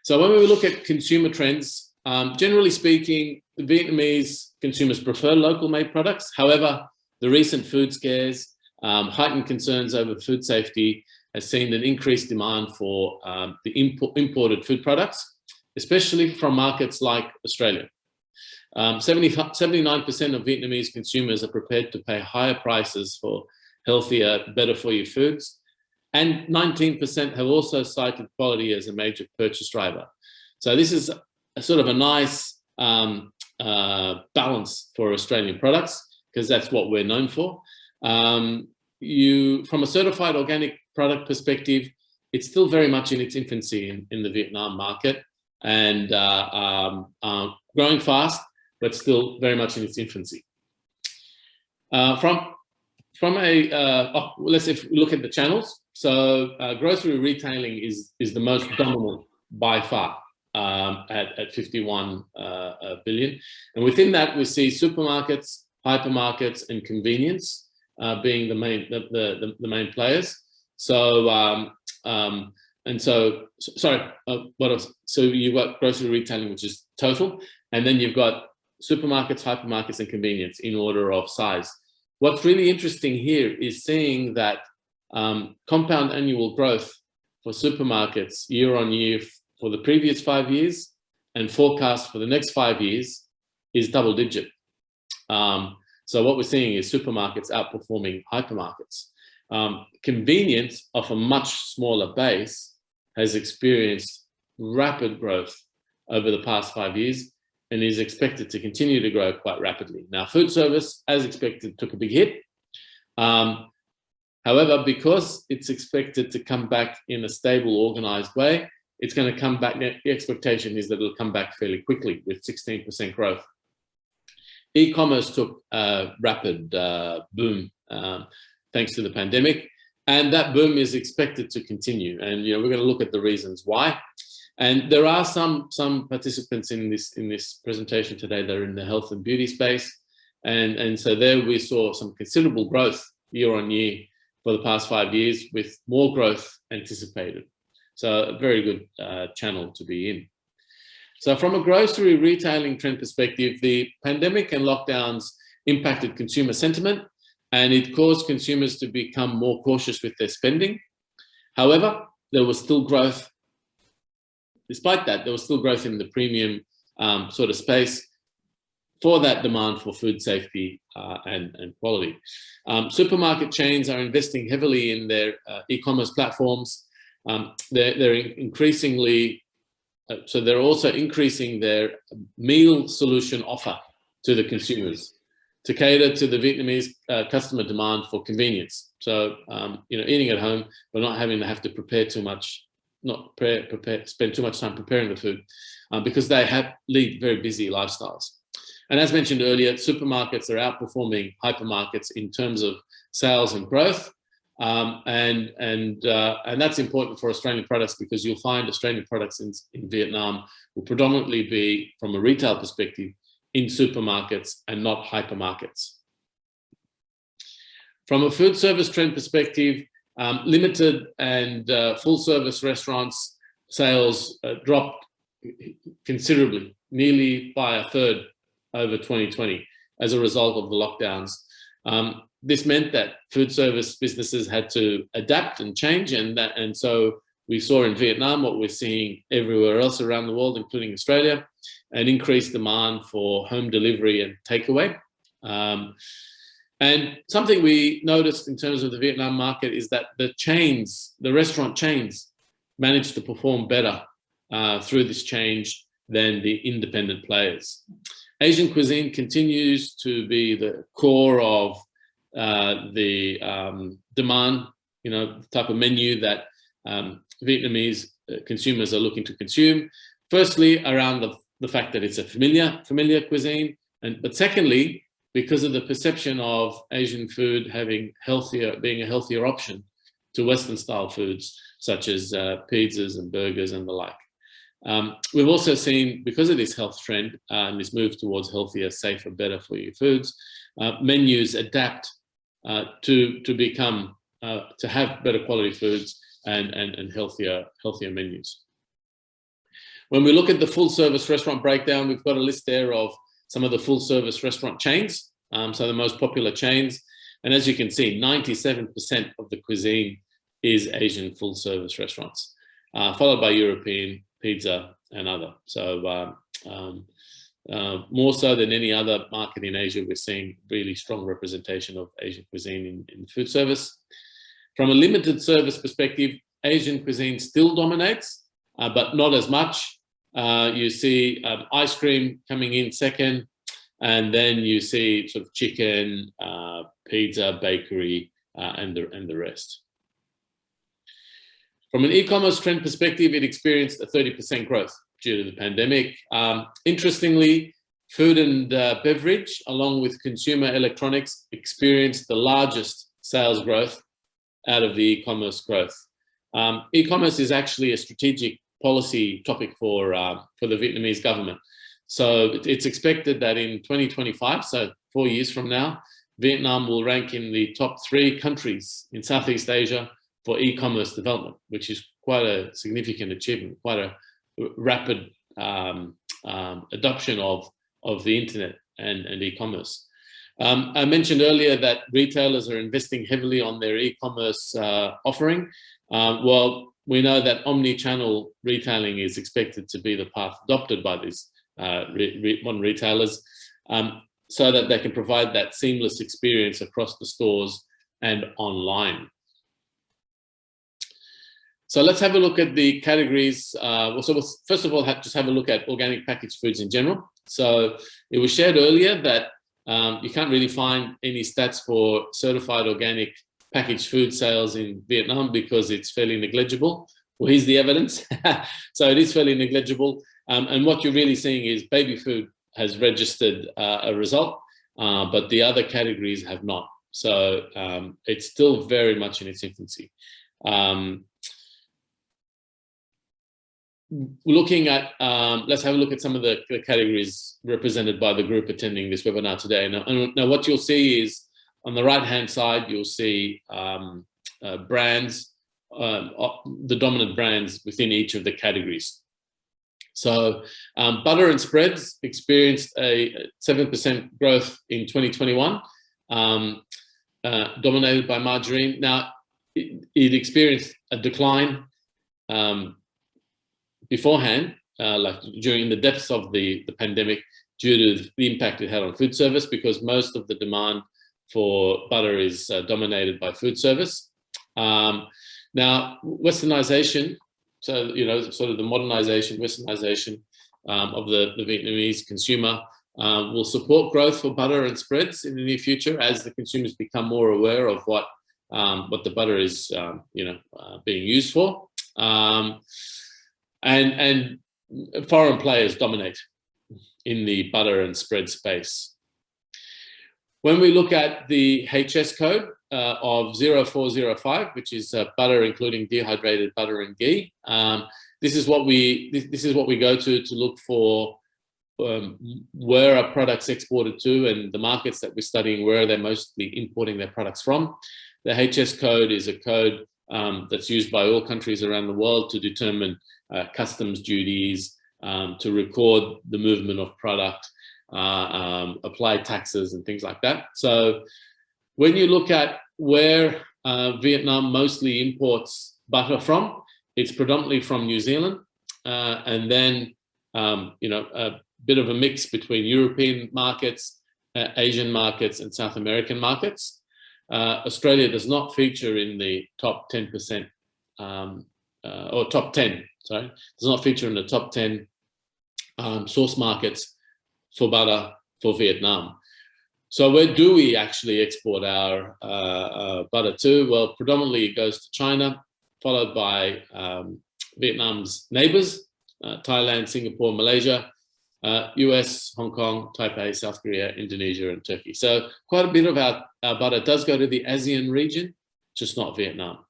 So when we look at consumer trends, generally speaking, the Vietnamese consumers prefer local-made products. However, the recent food scares, heightened concerns over food safety has seen an increased demand for the imported food products, especially from markets like Australia. 79% of Vietnamese consumers are prepared to pay higher prices for healthier, better-for-you foods. And 19% have also cited quality as a major purchase driver. So this is a sort of a nice balance for Australian products, because that's what we're known for. From a certified organic product perspective, it's still very much in its infancy in the Vietnam market, and growing fast, but still very much in its infancy. Let's look at the channels. So grocery retailing is the most dominant by far at 51 billion. And within that, we see supermarkets, hypermarkets, and convenience being the main players. So so you've got grocery retailing, which is total, and then you've got supermarkets, hypermarkets, and convenience in order of size. What's really interesting here is seeing that compound annual growth for supermarkets year on year for the previous 5 years and forecast for the next 5 years is double digit. So what we're seeing is supermarkets outperforming hypermarkets. Convenience of a much smaller base has experienced rapid growth over the past 5 years and is expected to continue to grow quite rapidly. Now, food service, as expected, took a big hit. However, because it's expected to come back in a stable, organized way, it's going to come back. The expectation is that it'll come back fairly quickly with 16% growth. E-commerce took a rapid boom thanks to the pandemic, and that boom is expected to continue. And we're going to look at the reasons why. And there are some participants in this presentation today that are in the health and beauty space, and so there we saw some considerable growth year on year for the past 5 years, with more growth anticipated. So a very good channel to be in. So from a grocery retailing trend perspective, the pandemic and lockdowns impacted consumer sentiment, and it caused consumers to become more cautious with their spending. However, there was still growth. Despite that, there was still growth in the premium sort of space for that demand for food safety and quality. Supermarket chains are investing heavily in their e-commerce platforms. They're increasingly, so they're also increasing their meal solution offer to the consumers to cater to the Vietnamese customer demand for convenience. So, eating at home, but not having to have to prepare too much, spend too much time preparing the food, because they lead very busy lifestyles. And as mentioned earlier, supermarkets are outperforming hypermarkets in terms of sales and growth. And that's important for Australian products, because you'll find Australian products in Vietnam will predominantly be, from a retail perspective, in supermarkets and not hypermarkets. From a food service trend perspective, limited and full service restaurants sales dropped considerably, nearly by a third over 2020 as a result of the lockdowns. This meant that food service businesses had to adapt and change, and so we saw in Vietnam what we're seeing everywhere else around the world, including Australia, an increased demand for home delivery and takeaway. And something we noticed in terms of the Vietnam market is that the restaurant chains managed to perform better through this change than the independent players. Asian cuisine continues to be the core of the demand, the type of menu that Vietnamese consumers are looking to consume. Firstly, around the fact that it's a familiar cuisine, but secondly, because of the perception of Asian food being a healthier option to Western style foods such as pizzas and burgers and the like. We've also seen, because of this health trend and this move towards healthier, safer, better for you foods, menus adapt to become to have better quality foods and healthier menus. When we look at the full service restaurant breakdown, we've got a list there of some of the full service restaurant chains, so the most popular chains. And as you can see, 97% of the cuisine is Asian full service restaurants, followed by European, pizza, and other. So more so than any other market in Asia, we're seeing really strong representation of Asian cuisine in food service. From a limited service perspective, Asian cuisine still dominates, but not as much. You see ice cream coming in second, and then you see sort of chicken, pizza, bakery, and the rest. From an e-commerce trend perspective, it experienced a 30% growth due to the pandemic. Interestingly, food and beverage, along with consumer electronics, experienced the largest sales growth out of the e-commerce growth. E-commerce is actually a strategic policy topic for the Vietnamese government. So it's expected that in 2025, so 4 years from now, Vietnam will rank in the top 3 countries in Southeast Asia for e-commerce development, which is quite a significant achievement, quite a rapid adoption of the internet and e-commerce. I mentioned earlier that retailers are investing heavily on their e-commerce offering. Well, we know that omni-channel retailing is expected to be the path adopted by these modern retailers, so that they can provide that seamless experience across the stores and online. So let's have a look at the categories. So we'll first of all just have a look at organic packaged foods in general. So it was shared earlier that you can't really find any stats for certified organic packaged food sales in Vietnam because it's fairly negligible. Well, here's the evidence. So it is fairly negligible. And what you're really seeing is baby food has registered a result, but the other categories have not. So it's still very much in its infancy. Looking at, let's have a look at some of the categories represented by the group attending this webinar today. Now what you'll see is on the right-hand side, you'll see brands, the dominant brands within each of the categories. So butter and spreads experienced a 7% growth in 2021, dominated by margarine. Now, it experienced a decline beforehand, like during the depths of the pandemic, due to the impact it had on food service, because most of the demand for butter is dominated by food service. Now, westernization, so, you know, sort of the modernization, westernization of the Vietnamese consumer will support growth for butter and spreads in the near future as the consumers become more aware of what the butter is, being used for. And foreign players dominate in the butter and spread space. When we look at the HS code of 0405, which is butter including dehydrated butter and ghee, this is what we go to look for where are products exported to, and the markets that we're studying, where are they mostly importing their products from. The HS code is a code that's used by all countries around the world to determine customs duties, to record the movement of product, apply taxes and things like that. So when you look at where Vietnam mostly imports butter from, it's predominantly from New Zealand, and then a bit of a mix between European markets, Asian markets, and South American markets. Australia does not feature in the top 10%, or top 10, sorry, does not feature in the top 10 source markets for butter for Vietnam. So where do we actually export our butter to? Well, predominantly it goes to China, followed by Vietnam's neighbors, Thailand, Singapore, Malaysia, US, Hong Kong, Taipei, South Korea, Indonesia, and Turkey. So quite a bit of our butter does go to the ASEAN region, just not Vietnam.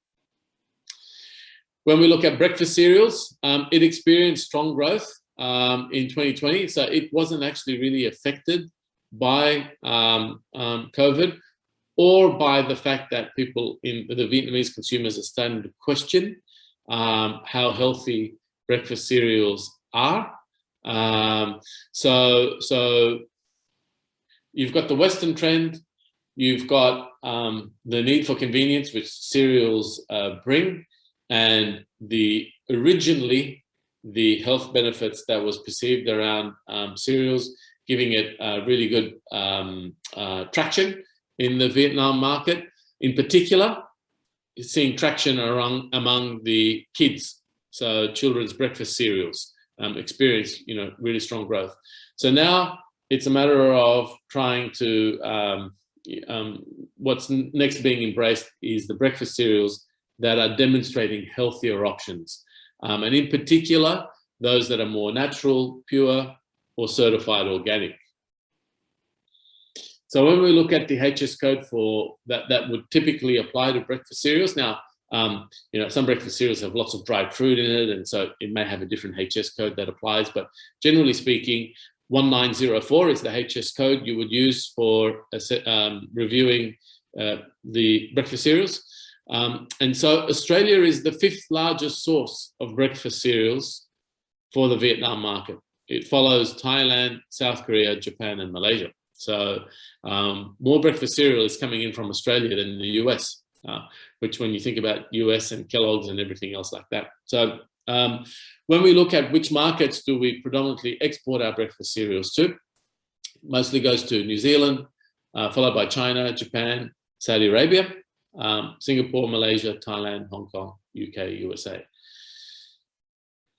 When we look at breakfast cereals, it experienced strong growth in 2020. So it wasn't actually really affected by COVID or by the fact that people in the Vietnamese consumers are starting to question how healthy breakfast cereals are. So you've got the Western trend, you've got the need for convenience, which cereals bring, and originally the health benefits that was perceived around cereals, giving it really good traction in the Vietnam market. In particular, it's seeing traction among the kids. So children's breakfast cereals experience, really strong growth. So now it's a matter of trying to, what's next being embraced is the breakfast cereals that are demonstrating healthier options. And in particular, those that are more natural, pure, or certified organic. So when we look at the HS code for that would typically apply to breakfast cereals. Now, some breakfast cereals have lots of dried fruit in it, and so it may have a different HS code that applies, but generally speaking, 1904 is the HS code you would use for reviewing the breakfast cereals. And so Australia is the 5th largest source of breakfast cereals for the Vietnam market. It follows Thailand, South Korea, Japan, and Malaysia. So more breakfast cereal is coming in from Australia than the US, which when you think about US and Kellogg's and everything else like that. So when we look at which markets do we predominantly export our breakfast cereals to, mostly goes to New Zealand, followed by China, Japan, Saudi Arabia, Singapore, Malaysia, Thailand, Hong Kong, UK, USA.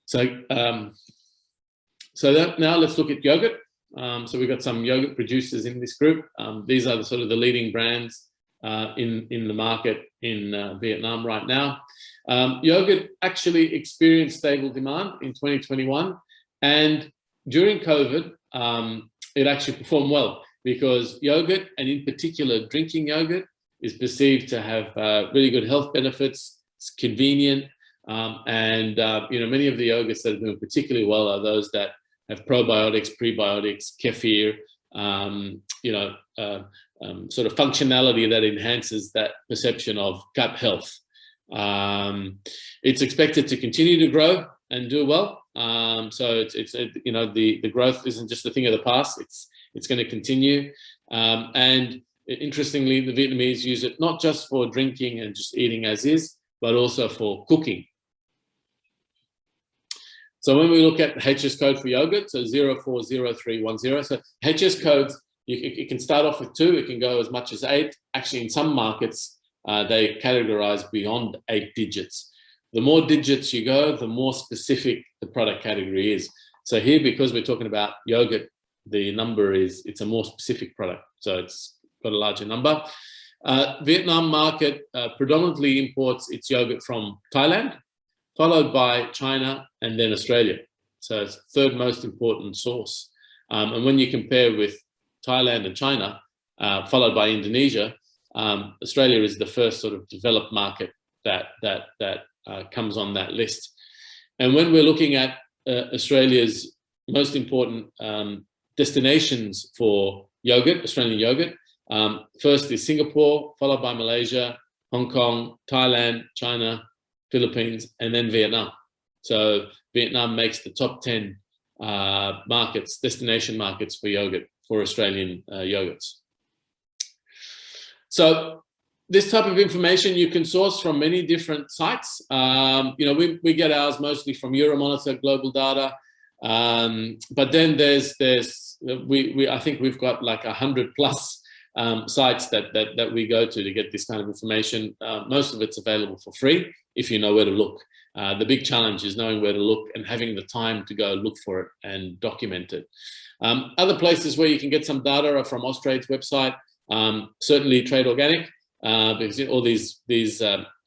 So, now let's look at yogurt. So we've got some yogurt producers in this group. These are the leading brands in the market in Vietnam right now. Yogurt actually experienced stable demand in 2021, and during COVID, it actually performed well because yogurt, and in particular drinking yogurt, is perceived to have really good health benefits. It's convenient, and many of the yogurts that are doing particularly well are those that have probiotics, prebiotics, kefir, sort of functionality that enhances that perception of gut health. It's expected to continue to grow and do well. So the growth isn't just a thing of the past. It's going to continue. And interestingly, the Vietnamese use it not just for drinking and just eating as is, but also for cooking. So when we look at the HS code for yogurt, so 040310, so HS codes, you can start off with 2, it can go as much as 8. Actually, in some markets, they categorize beyond 8 digits. The more digits you go, the more specific the product category is. So here, because we're talking about yogurt, the number it's a more specific product. So it's got a larger number. Vietnam market predominantly imports its yogurt from Thailand, followed by China and then Australia. So it's the 3rd most important source. And when you compare with Thailand and China, followed by Indonesia, Australia is the first sort of developed market that comes on that list. And when we're looking at Australia's most important destinations for yogurt, Australian yogurt, first is Singapore, followed by Malaysia, Hong Kong, Thailand, China, Philippines, and then Vietnam. So Vietnam makes the top 10 destination markets for yogurt, for Australian yogurts. So this type of information you can source from many different sites. We get ours mostly from Euromonitor, Global Data, but then I think we've got like 100 plus sites that we go to get this kind of information. Most of it's available for free if you know where to look. The big challenge is knowing where to look and having the time to go look for it and document it. Other places where you can get some data are from Austrade's website, certainly Trade Organic, because all these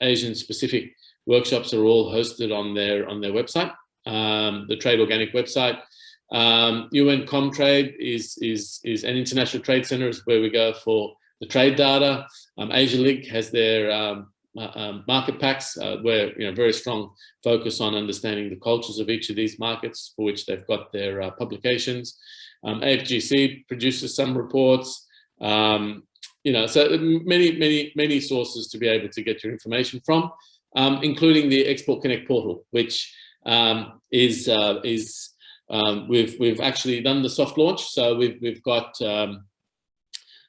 Asian specific workshops are all hosted on their website, the Trade Organic website. UN Comtrade is an international trade center, is where we go for the trade data. Asialink has their market packs, where very strong focus on understanding the cultures of each of these markets for which they've got their publications. AFGC produces some reports. So many sources to be able to get your information from, including the Export Connect portal, which we've actually done the soft launch. So we've got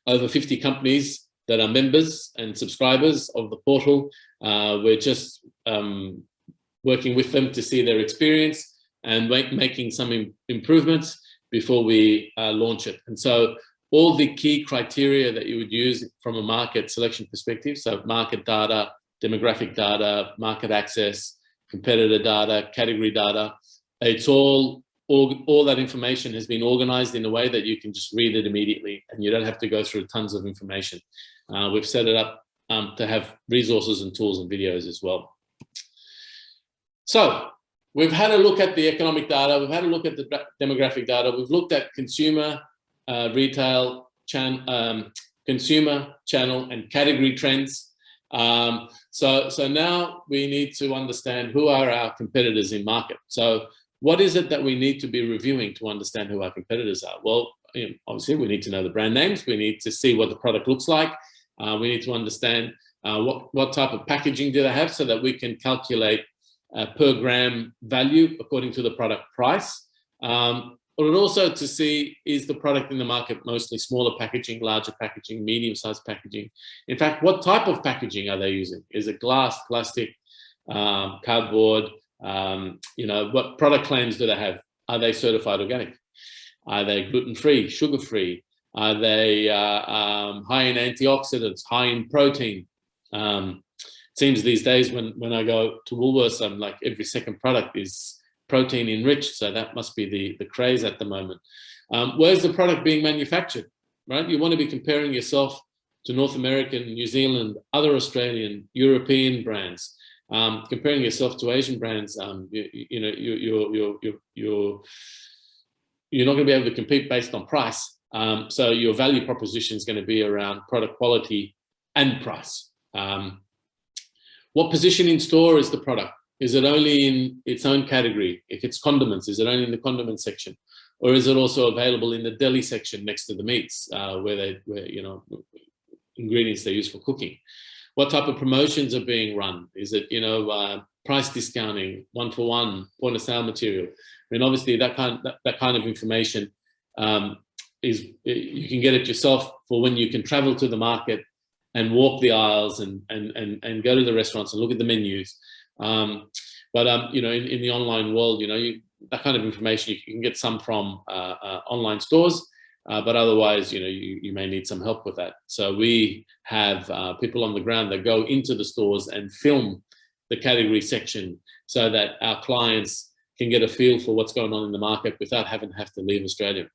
over 50 companies that are members and subscribers of the portal. We're just working with them to see their experience and making some improvements before we launch it. And so all the key criteria that you would use from a market selection perspective, so market data, demographic data, market access, competitor data, category data, it's all that information has been organized in a way that you can just read it immediately and you don't have to go through tons of information. We've set it up to have resources and tools and videos as well. So we've had a look at the economic data, we've had a look at the demographic data, we've looked at consumer, retail, consumer, channel and category trends. So now we need to understand who are our competitors in market. So what is it that we need to be reviewing to understand who our competitors are? Well, obviously we need to know the brand names. We need to see what the product looks like. We need to understand what type of packaging do they have so that we can calculate per gram value according to the product price. But also to see, is the product in the market mostly smaller packaging, larger packaging, medium-sized packaging? In fact, what type of packaging are they using? Is it glass, plastic, cardboard? What product claims do they have? Are they certified organic? Are they gluten-free, sugar-free? Are they high in antioxidants, high in protein? Seems these days when I go to Woolworths, I'm like every second product is protein enriched, so that must be the craze at the moment. Where's the product being manufactured, right? You want to be comparing yourself to North American, New Zealand, other Australian, European brands. Comparing yourself to Asian brands, you're not going to be able to compete based on price. So your value proposition is going to be around product quality and price. What position in store is the product? Is it only in its own category? If it's condiments, is it only in the condiment section? Or is it also available in the deli section next to the meats, where ingredients they use for cooking? What type of promotions are being run? Is it, price discounting, 1-for-1, point of sale material? I mean, obviously that kind of information you can get it yourself for when you can travel to the market and walk the aisles and go to the restaurants and look at the menus. But in the online world, that kind of information you can get some from online stores. But otherwise, you may need some help with that. So we have people on the ground that go into the stores and film the category section so that our clients can get a feel for what's going on in the market without having to leave Australia.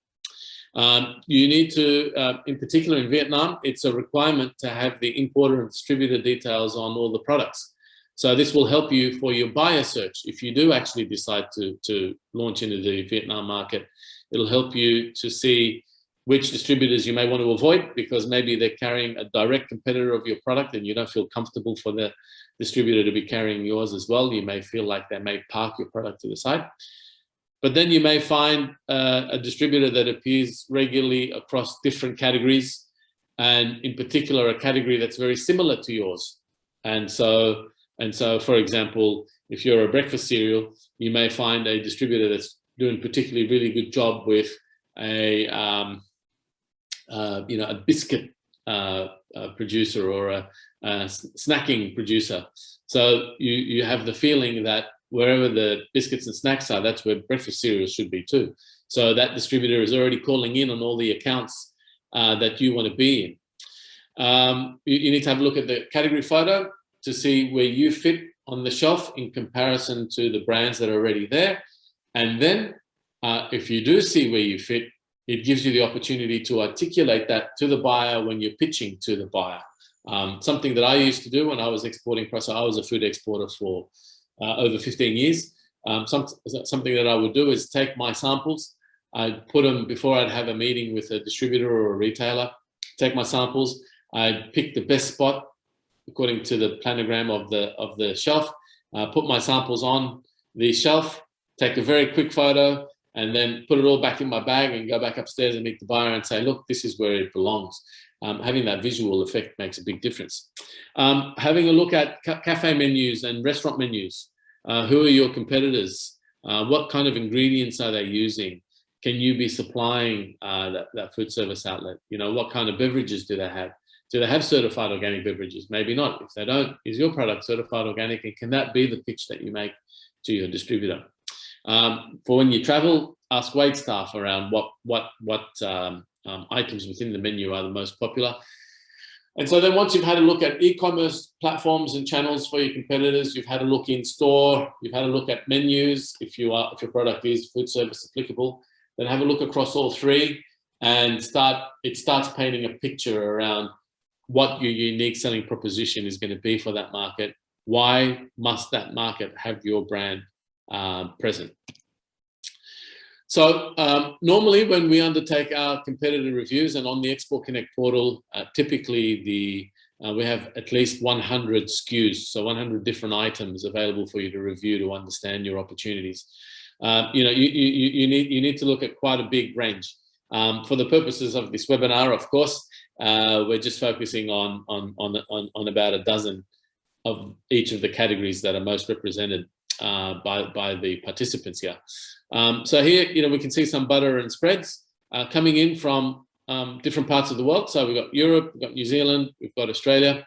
You need to, in particular in Vietnam, it's a requirement to have the importer and distributor details on all the products. So this will help you for your buyer search. If you do actually decide to launch into the Vietnam market, it'll help you to see which distributors you may want to avoid, because maybe they're carrying a direct competitor of your product and you don't feel comfortable for the distributor to be carrying yours as well. You may feel like they may park your product to the side. But then you may find a distributor that appears regularly across different categories, and in particular a category that's very similar to yours. And so, for example, if you're a breakfast cereal, you may find a distributor that's doing a particularly really good job with a biscuit producer or a snacking producer. So you have the feeling that wherever the biscuits and snacks are, that's where breakfast cereals should be too. So that distributor is already calling in on all the accounts that you want to be in. You need to have a look at the category photo to see where you fit on the shelf in comparison to the brands that are already there. And then if you do see where you fit, it gives you the opportunity to articulate that to the buyer when you're pitching to the buyer. Something that I used to do when I was exporting products, I was a food exporter for over 15 years. Something that I would do is take my samples, I'd put them before I'd have a meeting with a distributor or a retailer, take my samples, I'd pick the best spot according to the planogram of the shelf, put my samples on the shelf, take a very quick photo, and then put it all back in my bag and go back upstairs and meet the buyer and say, look, this is where it belongs. Having that visual effect makes a big difference. Having a look at cafe menus and restaurant menus. Who are your competitors? What kind of ingredients are they using? Can you be supplying that food service outlet? You know, what kind of beverages do they have? Do they have certified organic beverages? Maybe not. If they don't, is your product certified organic? And can that be the pitch that you make to your distributor? For when you travel, ask wait staff around what items within the menu are the most popular. And so then once you've had a look at e-commerce platforms and channels for your competitors, you've had a look in store, you've had a look at menus, if your product is food service applicable, then have a look across all three and it starts painting a picture around what your unique selling proposition is going to be for that market. Why must that market have your brand present? So normally when we undertake our competitor reviews, and on the Export Connect portal, typically we have at least 100 SKUs, so 100 different items available for you to review to understand your opportunities. You know, you need to look at quite a big range. For the purposes of this webinar, of course, we're just focusing on about a dozen of each of the categories that are most represented by the participants here. So here, you know, we can see some butter and spreads coming in from different parts of the world. So we've got Europe, we've got New Zealand, we've got Australia.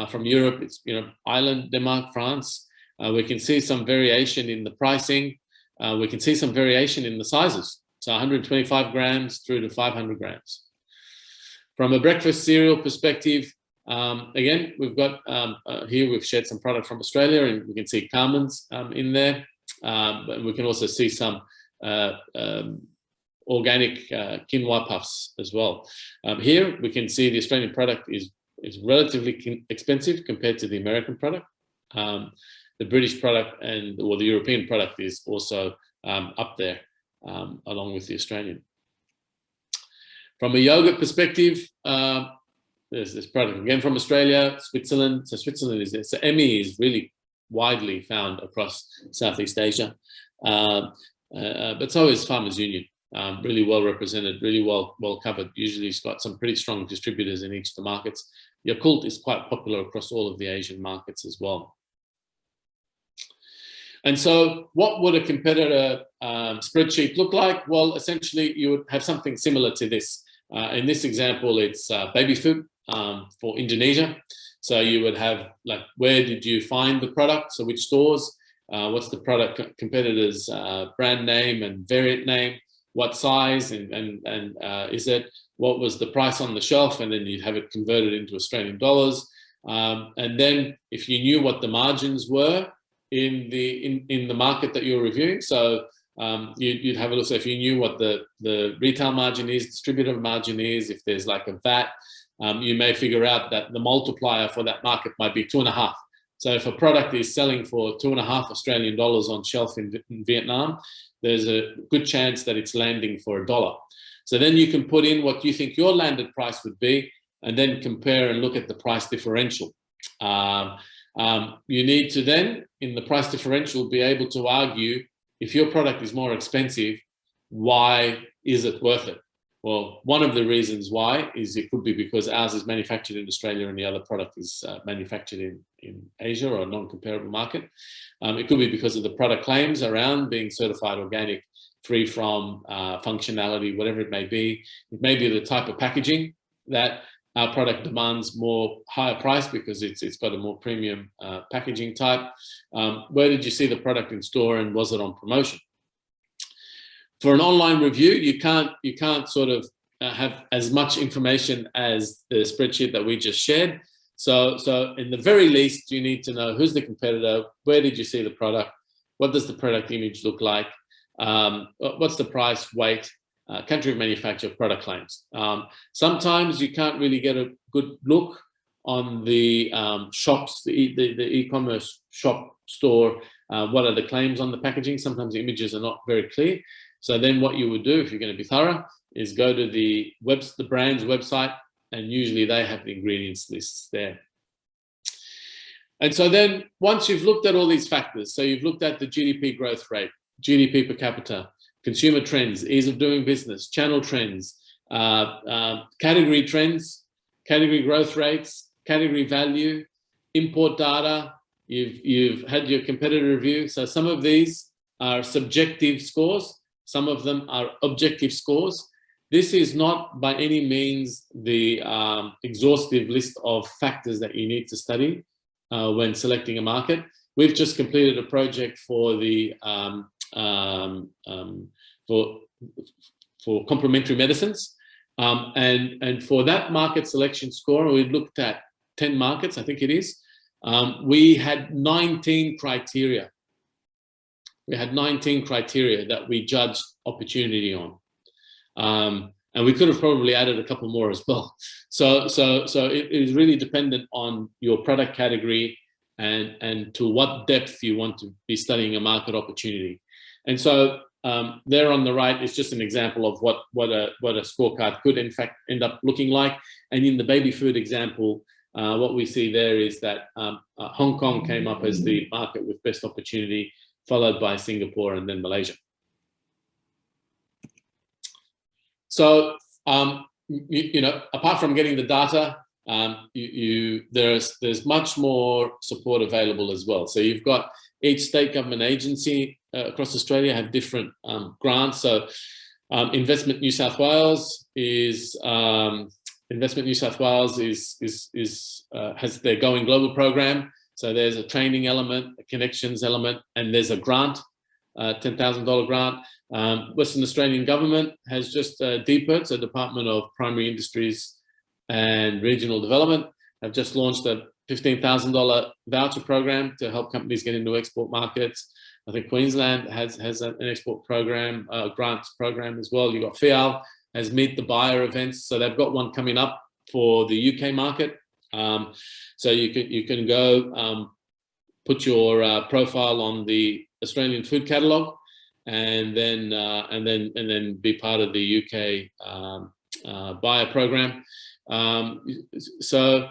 From Europe, it's, you know, Ireland, Denmark, France. We can see some variation in the pricing. We can see some variation in the sizes. So 125 grams through to 500 grams. From a breakfast cereal perspective, again, we've got here, we've shared some product from Australia, and we can see Carmen's in there. But we can also see some organic quinoa puffs as well. Here, we can see the Australian product is relatively expensive compared to the American product. The British product or the European product is also up there, along with the Australian. From a yogurt perspective, there's this product again from Australia, Switzerland. So Switzerland so Emmy is really widely found across Southeast Asia, but so is Farmers Union. Really well represented, really well covered. Usually it's got some pretty strong distributors in each of the markets. Yakult is quite popular across all of the Asian markets as well. And so what would a competitor spreadsheet look like? Well, essentially you would have something similar to this. In this example, it's baby food for Indonesia. So you would have, like, where did you find the product? So which stores? What's the product competitor's brand name and variant name? What size and is it? What was the price on the shelf? And then you'd have it converted into Australian dollars. And then if you knew what the margins were in the market that you're reviewing, so you'd have a look. So if you knew what the retail margin is, distributor margin is, if there's like a VAT, you may figure out that the multiplier for that market might be 2.5. So if a product is selling for 2.5 Australian dollars on shelf in Vietnam, there's a good chance that it's landing for $1. So then you can put in what you think your landed price would be, and then compare and look at the price differential. You need to then, in the price differential, be able to argue, if your product is more expensive, why is it worth it? Well, one of the reasons why is it could be because ours is manufactured in Australia and the other product is manufactured in Asia or a non-comparable market. It could be because of the product claims around being certified organic, free from functionality, whatever it may be. It may be the type of packaging that our product demands more higher price because it's got a more premium packaging type. Where did you see the product in store and was it on promotion? For an online review, you can't sort of have as much information as the spreadsheet that we just shared. So in the very least, you need to know who's the competitor, where did you see the product, what does the product image look like, what's the price, weight, country of manufacture, product claims. Sometimes you can't really get a good look on the shops, the e-commerce shop store. What are the claims on the packaging? Sometimes the images are not very clear. So then what you would do, if you're going to be thorough, is go to the brand's website, and usually they have the ingredients lists there. And so then once you've looked at all these factors, so you've looked at the GDP growth rate, GDP per capita, consumer trends, ease of doing business, channel trends, category trends, category growth rates, category value, import data, you've had your competitor review. So some of these are subjective scores, some of them are objective scores. This is not by any means the exhaustive list of factors that you need to study when selecting a market. We've just completed a project for the for complementary medicines, and for that market selection score, we looked at 10 markets, I think it is. We had 19 criteria. We had 19 criteria that we judged opportunity on. And we could have probably added a couple more as well. So it is really dependent on your product category and to what depth you want to be studying a market opportunity. And so there on the right is just an example of what a scorecard could in fact end up looking like. And in the baby food example, what we see there is that Hong Kong came up as the market with best opportunity, followed by Singapore and then Malaysia. So, you know, apart from getting the data, there's much more support available as well. So you've got each state government agency across Australia have different grants. So Investment New South Wales has their Going Global program. So there's a training element, a connections element, and there's a grant, $10,000 grant. Western Australian government has just DPIRT, so Department of Primary Industries and Regional Development, have just launched a $15,000 voucher program to help companies get into export markets. I think Queensland has an export program, grants program as well. You've got FIAL has Meet the Buyer events, so they've got one coming up for the UK market. So you can go put your profile on the Australian food catalogue, and then be part of the UK buyer program. So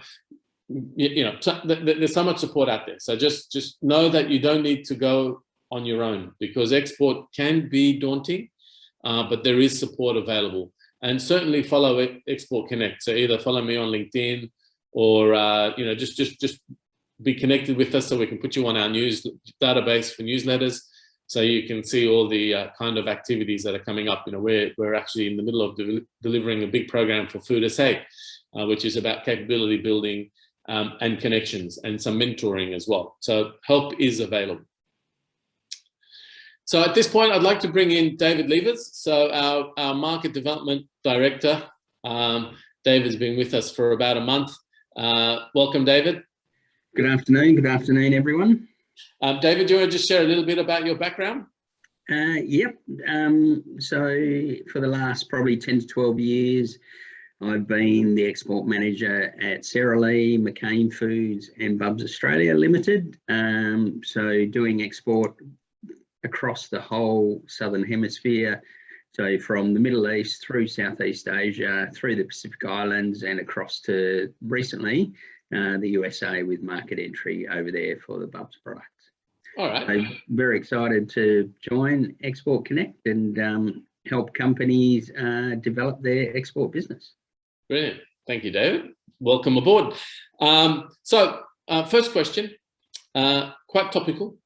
you know, there's so much support out there. So just know that you don't need to go on your own, because export can be daunting, but there is support available. And certainly follow Export Connect. So either follow me on LinkedIn, or you know, just be connected with us so we can put you on our news database for newsletters, so you can see all the kind of activities that are coming up. You know, we're actually in the middle of delivering a big program for Food SA, which is about capability building and connections and some mentoring as well. So help is available. So at this point, I'd like to bring in David Levers, so our Market Development Director. David's been with us for about a month. Welcome, David. Good afternoon, everyone. David, do you want to just share a little bit about your background? Yep. So for the last probably 10 to 12 years, I've been the export manager at Sara Lee, McCain Foods and Bubs Australia Limited. So doing export across the whole Southern Hemisphere. So from the Middle East through Southeast Asia, through the Pacific Islands, and across to recently the USA with market entry over there for the Bubs products. All right. I'm very excited to join Export Connect and help companies develop their export business. Brilliant. Thank you, David. Welcome aboard. So first question, quite topical.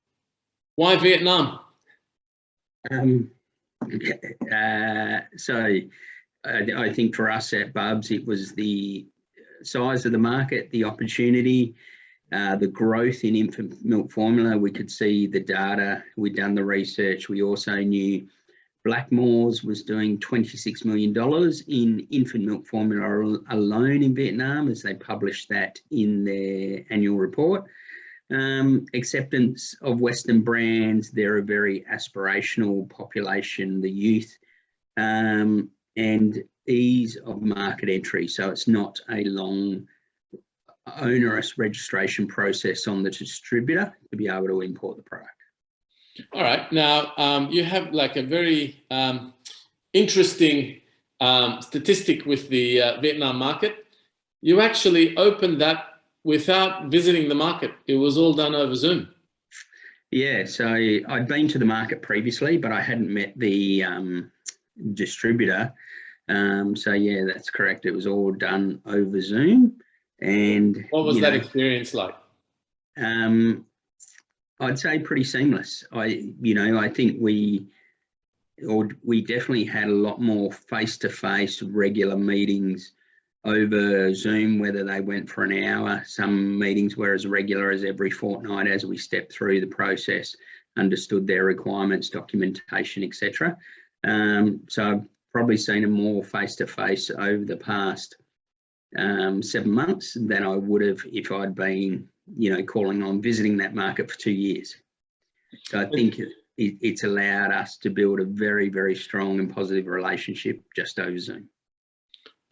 Why Vietnam? So I think for us at Bubs, it was the size of the market, the opportunity, the growth in infant milk formula. We could see the data, we'd done the research. We also knew Blackmores was doing $26 million in infant milk formula alone in Vietnam, as they published that in their annual report. Acceptance of Western brands, they're a very aspirational population, the youth, and ease of market entry. So it's not a long, onerous registration process on the distributor to be able to import the product. All right. Now, you have like a very interesting statistic with the Vietnam market. You actually opened that without visiting the market. It was all done over Zoom. Yeah, so I'd been to the market previously, but I hadn't met the distributor. So yeah, that's correct. It was all done over Zoom. And what was that experience like? I'd say pretty seamless. I think we definitely had a lot more face-to-face regular meetings over Zoom, whether they went for an hour. Some meetings were as regular as every fortnight as we stepped through the process, understood their requirements, documentation, etc. So I've probably seen a more face-to-face over the past 7 months than I would have if I'd been, calling on visiting that market for 2 years. So I think it's allowed us to build a very, very strong and positive relationship just over Zoom.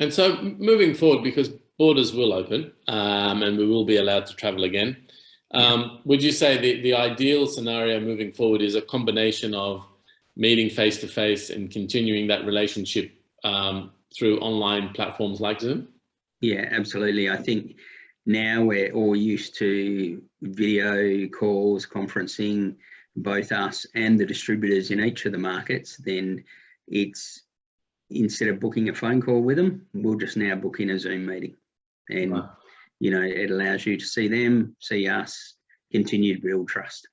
And so moving forward, because borders will open and we will be allowed to travel again, would you say the ideal scenario moving forward is a combination of meeting face-to-face and continuing that relationship through online platforms like Zoom? Yeah, absolutely. I think now we're all used to video calls, conferencing, both us and the distributors in each of the markets. Then it's, instead of booking a phone call with them, we'll just now book in a Zoom meeting. And, Right. It allows you to see them, see us, continue to build trust.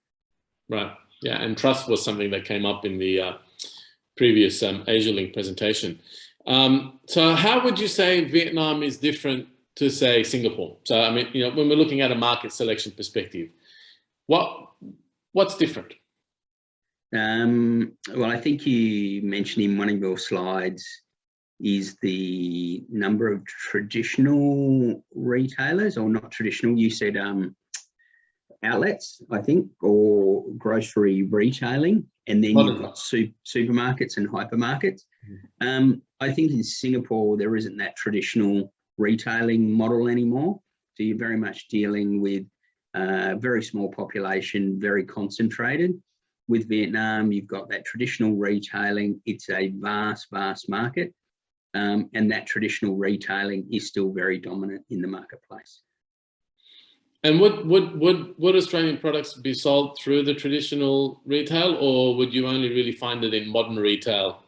Right. Yeah, and trust was something that came up in the previous Asialink presentation. So how would you say Vietnam is different to, say, Singapore? So, I mean, when we're looking at a market selection perspective, what's different? Well, I think you mentioned in one of your slides is the number of traditional retailers, or not traditional, you said outlets, I think, or grocery retailing, and then you've got supermarkets and hypermarkets. I think in Singapore, there isn't that traditional retailing model anymore. So you're very much dealing with a very small population, very concentrated. With Vietnam, you've got that traditional retailing. It's a vast, vast market. And that traditional retailing is still very dominant in the marketplace. And would Australian products be sold through the traditional retail, or would you only really find it in modern retail?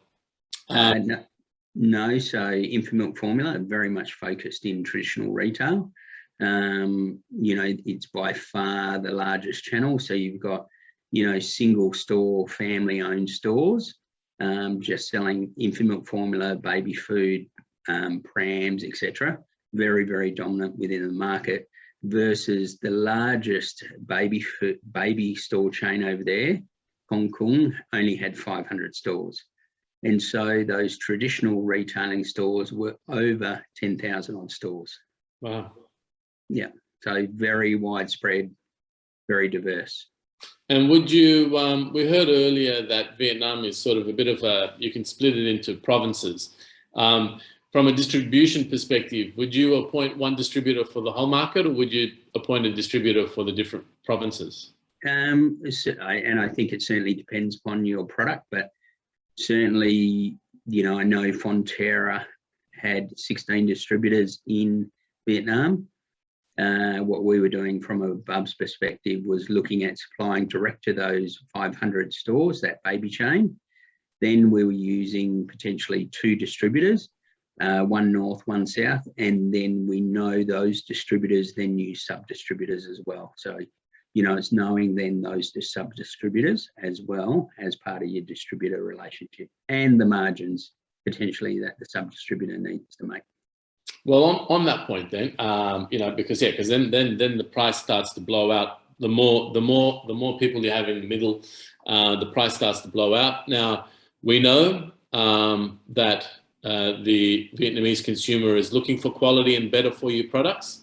No, so infant milk formula are very much focused in traditional retail. It's by far the largest channel. So you've got, single store, family owned stores, just selling infant milk formula, baby food, prams, etc. Very, very dominant within the market, versus the largest baby store chain over there, Hong Kong, only had 500 stores. And so those traditional retailing stores were over 10,000 odd stores. Wow. Yeah, so very widespread, very diverse. And would you, we heard earlier that Vietnam is sort of a bit of you can split it into provinces. From a distribution perspective, would you appoint one distributor for the whole market, or would you appoint a distributor for the different provinces? And I think it certainly depends upon your product, but certainly, I know Fonterra had 16 distributors in Vietnam. What we were doing from a Bubs perspective was looking at supplying direct to those 500 stores, that baby chain. Then we were using potentially 2 distributors, one north, one south, and then we know those distributors then use sub-distributors as well. So, it's knowing then those sub-distributors as well as part of your distributor relationship, and the margins potentially that the sub-distributor needs to make. Well, on that point then, because then the price starts to blow out. The more people you have in the middle, the price starts to blow out. Now, we know that the Vietnamese consumer is looking for quality and better for you products.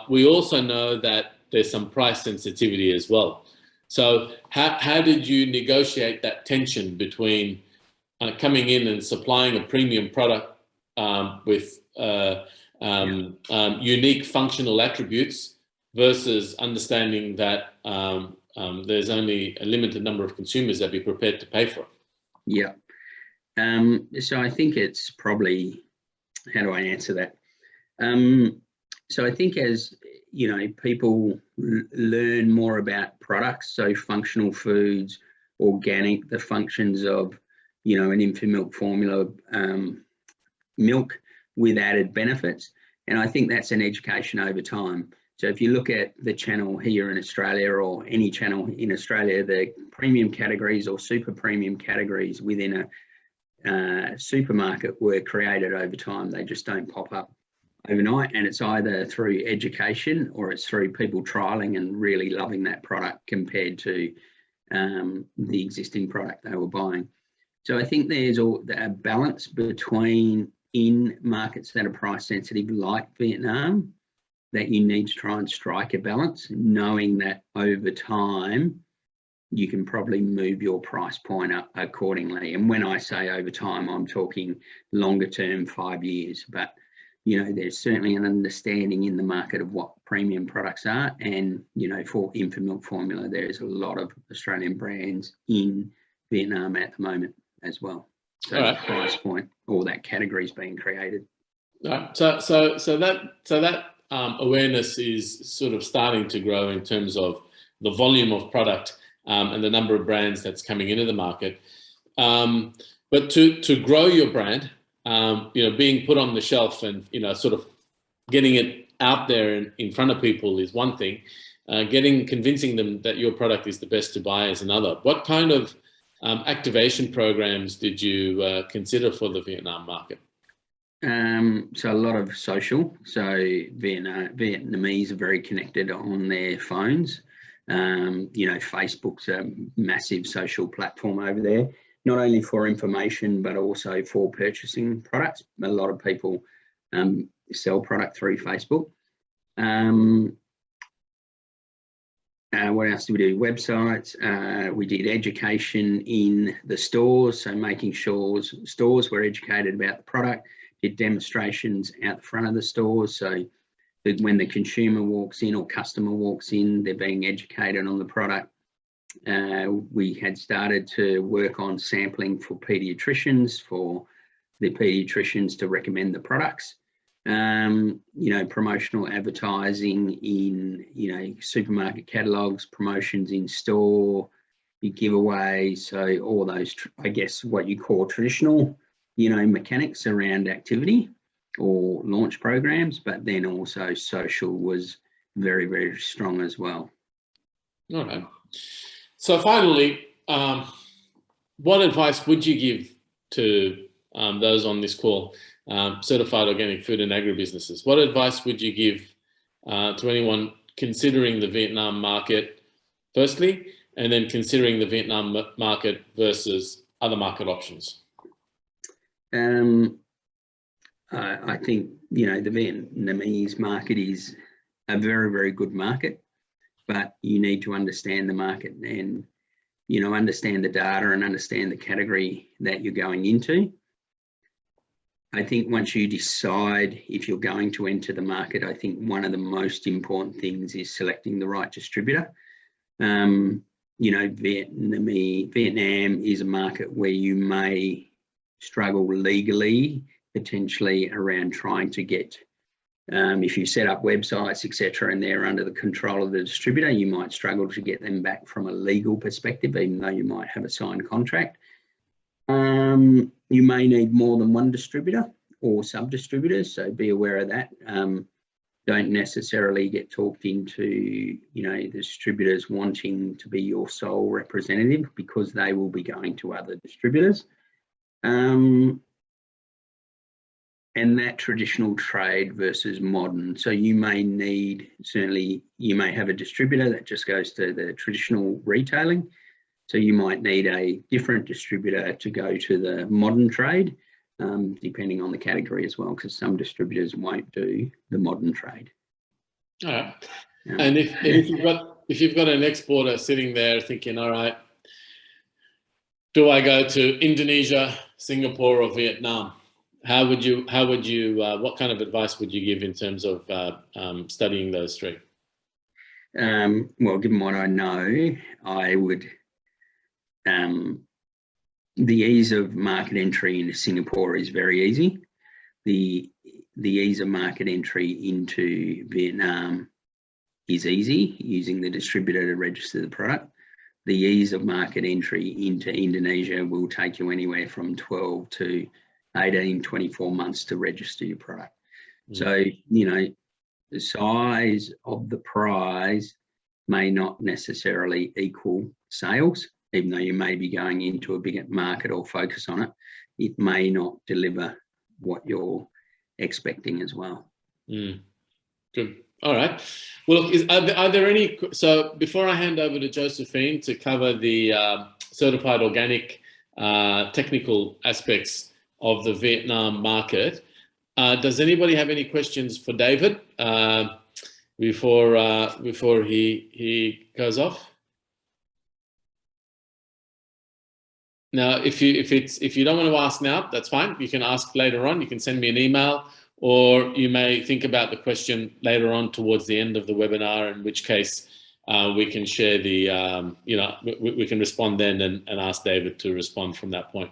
We also know that there's some price sensitivity as well. So how did you negotiate that tension between coming in and supplying a premium product with unique functional attributes versus understanding that there's only a limited number of consumers that be prepared to pay for it? Yeah. So I think it's probably, how do I answer that? So I think as you know, people learn more about products, so functional foods, organic, the functions of, you know, an infant milk formula, milk with added benefits. And I think that's an education over time. So if you look at the channel here in Australia, or any channel in Australia, the premium categories or super premium categories within a supermarket were created over time. They just don't pop up overnight, and it's either through education or it's through people trialing and really loving that product compared to the existing product they were buying. So I think there's a balance between, in markets that are price sensitive like Vietnam, that you need to try and strike a balance, knowing that over time you can probably move your price point up accordingly. And when I say over time, I'm talking longer term, 5 years. But you know, there's certainly an understanding in the market of what premium products are. And, you know, for infant milk formula, there's a lot of Australian brands in Vietnam at the moment as well. So the price point or that category is being created. Right. So that awareness is sort of starting to grow in terms of the volume of product and the number of brands that's coming into the market. But to grow your brand, you know, being put on the shelf and, you know, sort of getting it out there in front of people is one thing. Convincing them that your product is the best to buy is another. What kind of activation programs did you consider for the Vietnam market? So a lot of social. So Vietnamese are very connected on their phones. You know, Facebook's a massive social platform over there, not only for information, but also for purchasing products. A lot of people sell product through Facebook. What else did we do? Websites. We did education in the stores, so making sure stores were educated about the product. Did demonstrations out the front of the stores, so that when the consumer walks in or customer walks in, they're being educated on the product. We had started to work on sampling for paediatricians, for the paediatricians to recommend the products. You know, promotional advertising in, you know, supermarket catalogs, promotions in store, giveaways. So all those, I guess, what you call traditional, you know, mechanics around activity or launch programs, but then also social was very, very strong as well. All right. So finally, what advice would you give to those on this call, certified organic food and agribusinesses? What advice would you give to anyone considering the Vietnam market, firstly, and then considering the Vietnam market versus other market options? I think, you know, the Vietnamese market is a very, very good market, but you need to understand the market and, you know, understand the data and understand the category that you're going into. I think once you decide if you're going to enter the market, I think one of the most important things is selecting the right distributor. You know, Vietnam is a market where you may struggle legally, potentially around trying to get, if you set up websites, etc., and they're under the control of the distributor, you might struggle to get them back from a legal perspective, even though you might have a signed contract. You may need more than one distributor or sub-distributors, so be aware of that. Don't necessarily get talked into, you know, the distributors wanting to be your sole representative, because they will be going to other distributors. And that traditional trade versus modern. So you may need, certainly you may have a distributor that just goes to the traditional retailing. So you might need a different distributor to go to the modern trade, depending on the category as well, because some distributors won't do the modern trade. All right. And if you've got an exporter sitting there thinking, all right, do I go to Indonesia, Singapore, or Vietnam? What kind of advice would you give in terms of studying those three? Well, given what I know, I would, the ease of market entry into Singapore is very easy. The ease of market entry into Vietnam is easy, using the distributor to register the product. The ease of market entry into Indonesia will take you anywhere from 12 to 18, 24 months to register your product. So, you know, the size of the prize may not necessarily equal sales, even though you may be going into a bigger market or focus on it. It may not deliver what you're expecting as well. Good. All right. Well, look, are there any, so before I hand over to Josephine to cover the certified organic technical aspects of the Vietnam market, does anybody have any questions for David before he goes off? Now, if you don't want to ask now, that's fine. You can ask later on. You can send me an email, or you may think about the question later on towards the end of the webinar, in which case we can share the, we can respond then and ask David to respond from that point.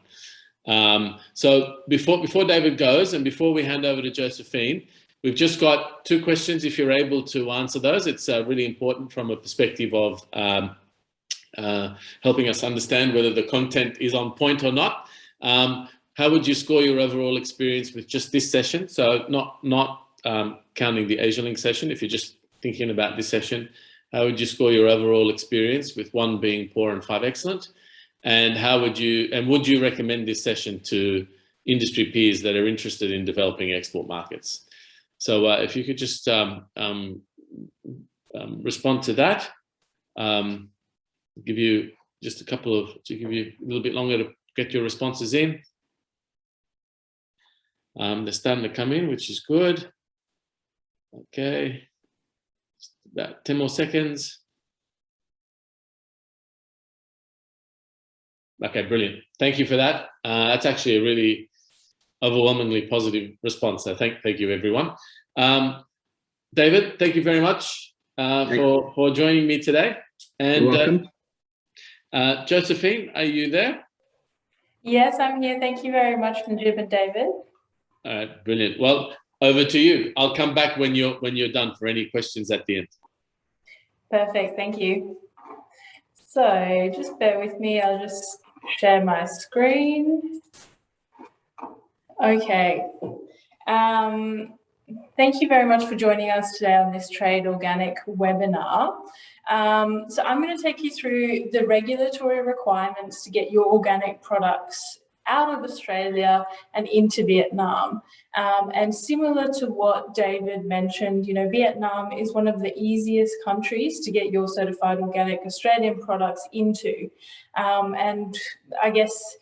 So before David goes and before we hand over to Josephine, we've just got 2 questions. If you're able to answer those, it's really important from a perspective of helping us understand whether the content is on point or not. How would you score your overall experience with just this session? So not counting the Asialink session. If you're just thinking about this session, how would you score your overall experience, with 1 being poor and 5 excellent? And would you recommend this session to industry peers that are interested in developing export markets? So if you could just respond to that, give you just a little bit longer to get your responses in. They're starting to come in, which is good. Okay, just about 10 more seconds. Okay, brilliant. Thank you for that. That's actually a really overwhelmingly positive response. So thank you, everyone. David, thank you very much for joining me today. And you're welcome. Josephine, are you there? Yes, I'm here. Thank you very much, Najib and David. All right, brilliant. Well, over to you. I'll come back when you're done for any questions at the end. Perfect. Thank you. So just bear with me. I'll just share my screen. Okay. Thank you very much for joining us today on this Trade Organic webinar. So I'm going to take you through the regulatory requirements to get your organic products out of Australia and into Vietnam. And similar to what David mentioned, you know, Vietnam is one of the easiest countries to get your certified organic Australian products into. And I guess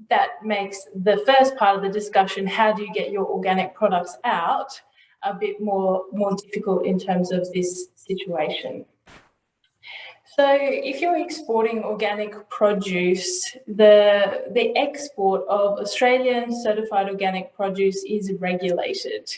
that makes the first part of the discussion, how do you get your organic products out, a bit more difficult in terms of this situation. So if you're exporting organic produce, the export of Australian certified organic produce is regulated.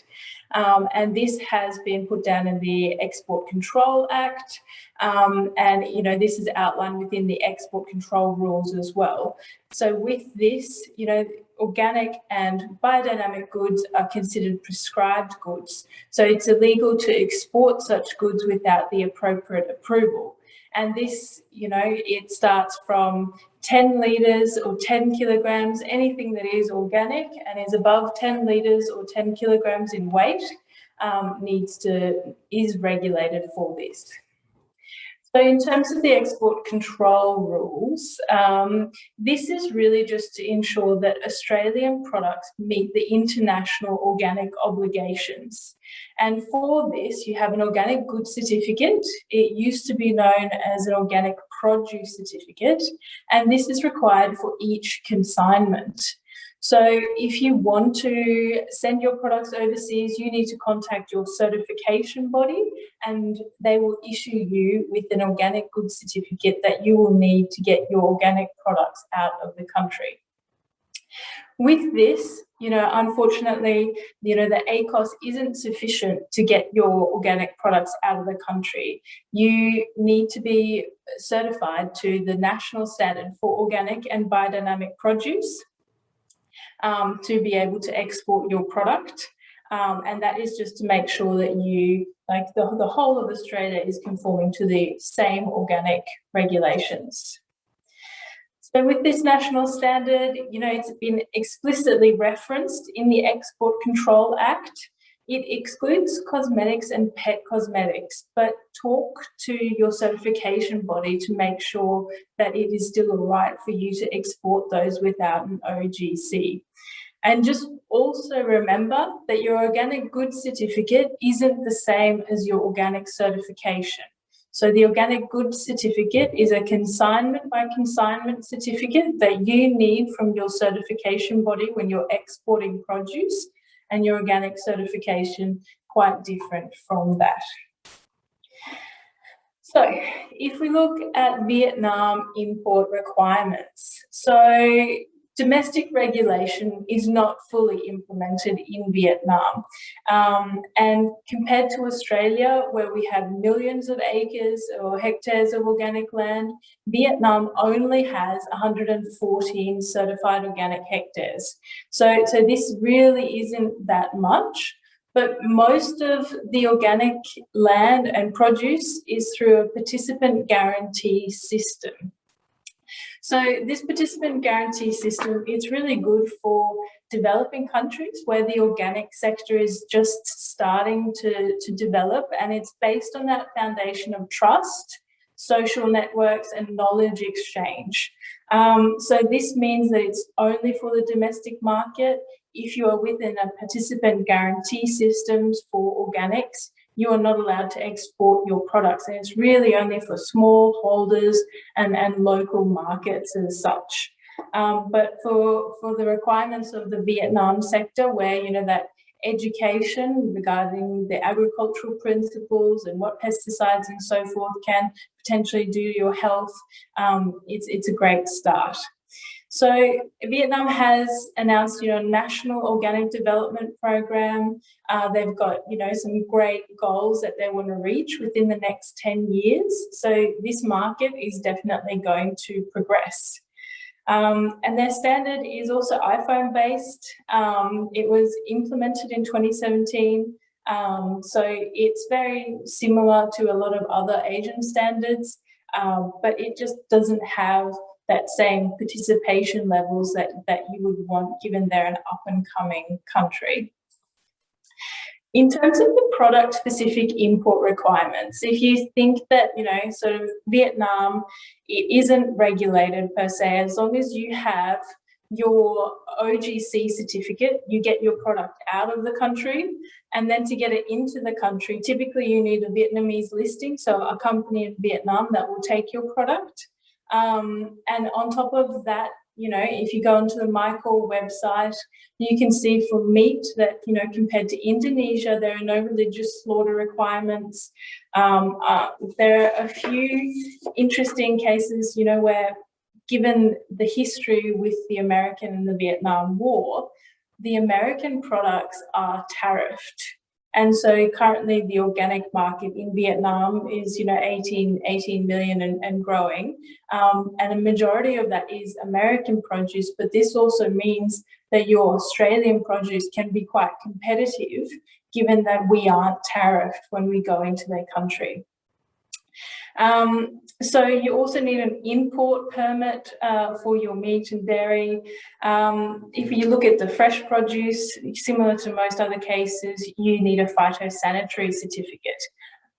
And this has been put down in the Export Control Act. And, you know, this is outlined within the export control rules as well. So with this, you know, organic and biodynamic goods are considered prescribed goods. So it's illegal to export such goods without the appropriate approval. And this, you know, it starts from 10 litres or 10 kilograms, anything that is organic and is above 10 litres or 10 kilograms in weight is regulated for this. So in terms of the export control rules, this is really just to ensure that Australian products meet the international organic obligations. And for this, you have an organic goods certificate. It used to be known as an organic produce certificate, and this is required for each consignment. So if you want to send your products overseas, you need to contact your certification body and they will issue you with an organic goods certificate that you will need to get your organic products out of the country. With this, you know, unfortunately, you know, the ACOS isn't sufficient to get your organic products out of the country. You need to be certified to the national standard for organic and biodynamic produce to be able to export your product. And that is just to make sure that you, like the whole of Australia, is conforming to the same organic regulations. So with this national standard, you know, it's been explicitly referenced in the Export Control Act. It excludes cosmetics and pet cosmetics, but talk to your certification body to make sure that it is still all right for you to export those without an OGC. And just also remember that your organic goods certificate isn't the same as your organic certification. So the organic goods certificate is a consignment by consignment certificate that you need from your certification body when you're exporting produce, and your organic certification quite different from that. So if we look at Vietnam import requirements, so domestic regulation is not fully implemented in Vietnam. And compared to Australia, where we have millions of acres or hectares of organic land, Vietnam only has 114 certified organic hectares. So this really isn't that much. But most of the organic land and produce is through a participant guarantee system. So this participant guarantee system is really good for developing countries where the organic sector is just starting to develop, and it's based on that foundation of trust, social networks and knowledge exchange. So this means that it's only for the domestic market. If you are within a participant guarantee systems for organics, you are not allowed to export your products, and it's really only for small holders and local markets as such. But for the requirements of the Vietnam sector, where, you know, that education regarding the agricultural principles and what pesticides and so forth can potentially do to your health, it's a great start. So Vietnam has announced, you know, national organic development program. They've got, you know, some great goals that they want to reach within the next 10 years. So this market is definitely going to progress. And their standard is also iPhone based. It was implemented in 2017. So it's very similar to a lot of other Asian standards, but it just doesn't have that same participation levels that you would want, given they're an up and coming country. In terms of the product specific import requirements, if you think that, you know, sort of Vietnam, it isn't regulated per se, as long as you have your OGC certificate, you get your product out of the country, and then to get it into the country, typically you need a Vietnamese listing, so a company in Vietnam that will take your product. And on top of that, you know, if you go onto the MyCall website, you can see for meat that, you know, compared to Indonesia, there are no religious slaughter requirements. There are a few interesting cases, you know, where, given the history with the American and the Vietnam War, the American products are tariffed. And so currently the organic market in Vietnam is, you know, 18 million and growing. And a majority of that is American produce, but this also means that your Australian produce can be quite competitive, given that we aren't tariffed when we go into their country. So you also need an import permit for your meat and dairy. If you look at the fresh produce, similar to most other cases, you need a phytosanitary certificate.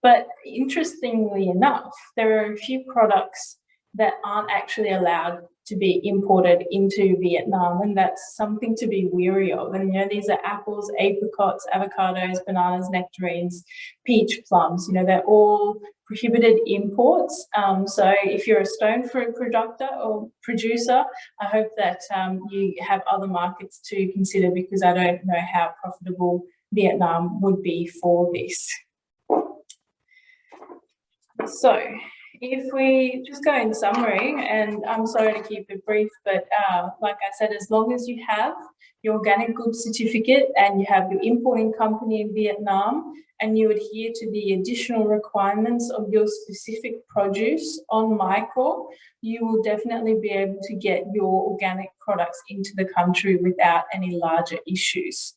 But interestingly enough, there are a few products that aren't actually allowed to be imported into Vietnam, and that's something to be wary of. And, you know, these are apples, apricots, avocados, bananas, nectarines, peach, plums. You know, they're all prohibited imports. So if you're a stone fruit producer, I hope that you have other markets to consider, because I don't know how profitable Vietnam would be for this. So if we just go in summary, and I'm sorry to keep it brief, but like I said, as long as you have your organic goods certificate, and you have your importing company in Vietnam, and you adhere to the additional requirements of your specific produce on MyCore, you will definitely be able to get your organic products into the country without any larger issues.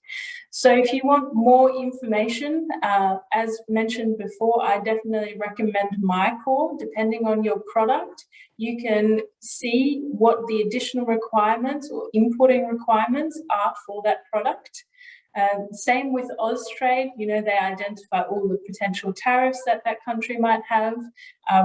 So if you want more information, as mentioned before, I definitely recommend MyCore. Depending on your product, you can see what the additional requirements or importing requirements are for that product. Same with Austrade, you know, they identify all the potential tariffs that that country might have,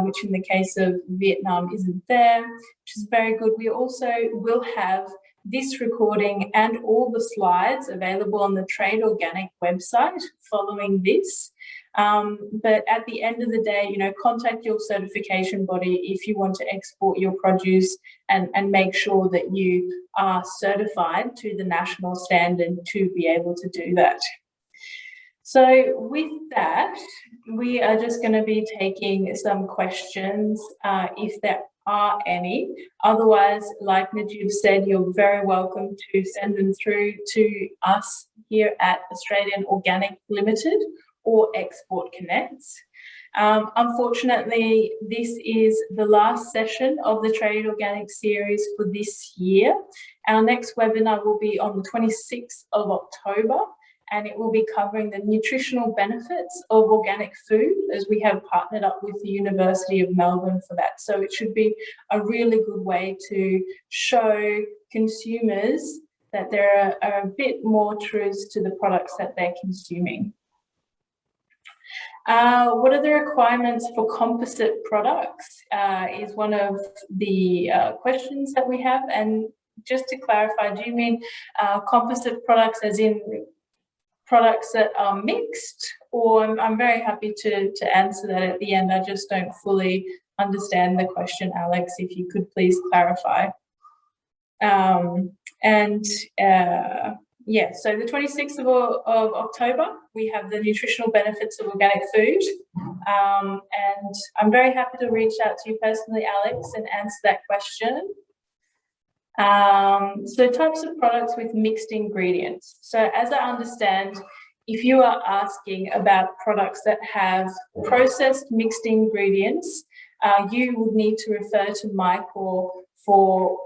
which in the case of Vietnam isn't there, which is very good. We also will have this recording and all the slides available on the Trade Organic website following this. But at the end of the day, you know, contact your certification body if you want to export your produce and make sure that you are certified to the national standard to be able to do that. So with that, we are just going to be taking some questions if there are any. Otherwise, like Najib said, you're very welcome to send them through to us here at Australian Organic Ltd or Export Connect. Unfortunately, this is the last session of the Trade Organic series for this year. Our next webinar will be on the 26th of October, and it will be covering the nutritional benefits of organic food, as we have partnered up with the University of Melbourne for that. So it should be a really good way to show consumers that there are a bit more truths to the products that they're consuming. What are the requirements for composite products is one of the questions that we have. And just to clarify, do you mean composite products as in products that are mixed? Or I'm very happy to answer that at the end. I just don't fully understand the question, Alex, if you could please clarify. Yeah, so the 26th of October, we have the nutritional benefits of organic food. And I'm very happy to reach out to you personally, Alex, and answer that question. So types of products with mixed ingredients. So as I understand, if you are asking about products that have processed mixed ingredients, you would need to refer to MyCore for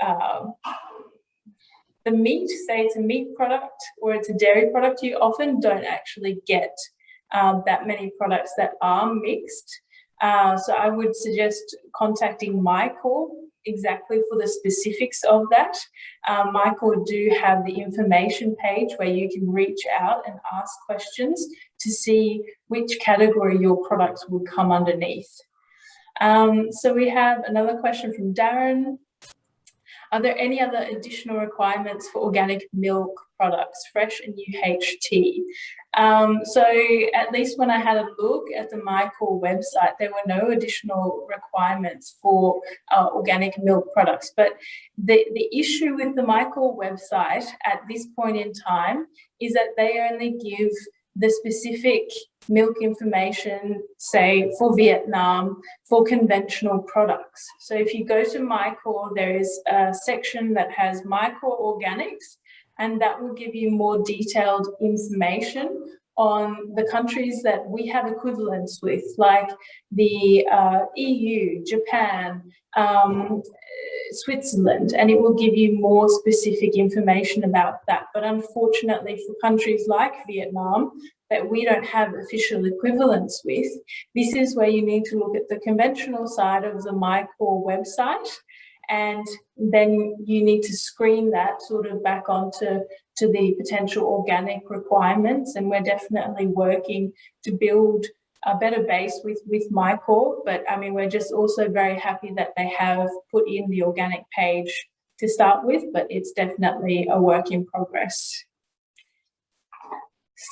the meat. Say it's a meat product or it's a dairy product, you often don't actually get that many products that are mixed. So I would suggest contacting MyCore exactly for the specifics of that. MyCore do have the information page where you can reach out and ask questions to see which category your products would come underneath. So we have another question from Darren. Are there any other additional requirements for organic milk products, fresh and UHT? So at least when I had a look at the MyCore website, there were no additional requirements for organic milk products. But the issue with the MyCore website at this point in time is that they only give the specific milk information, say for Vietnam, for conventional products. So if you go to MyCore, there is a section that has MyCore Organics, and that will give you more detailed information on the countries that we have equivalents with, like the EU, Japan, Switzerland, and it will give you more specific information about that. But unfortunately, for countries like Vietnam, that we don't have official equivalents with, this is where you need to look at the conventional side of the MyCore website, and then you need to screen that sort of back onto the potential organic requirements. And we're definitely working to build a better base with MyCore. But I mean, we're just also very happy that they have put in the organic page to start with, but it's definitely a work in progress.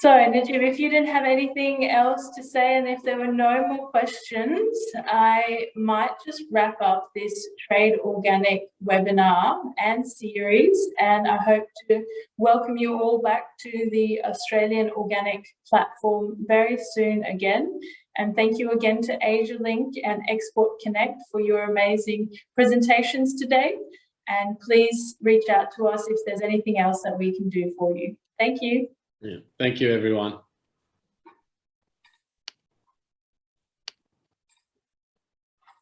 So, Najib, if you didn't have anything else to say, and if there were no more questions, I might just wrap up this Trade Organic webinar and series, and I hope to welcome you all back to the Australian Organic platform very soon again. And thank you again to Asialink and Export Connect for your amazing presentations today. and please reach out to us if there's anything else that we can do for you. Thank you. Yeah. Thank you, everyone.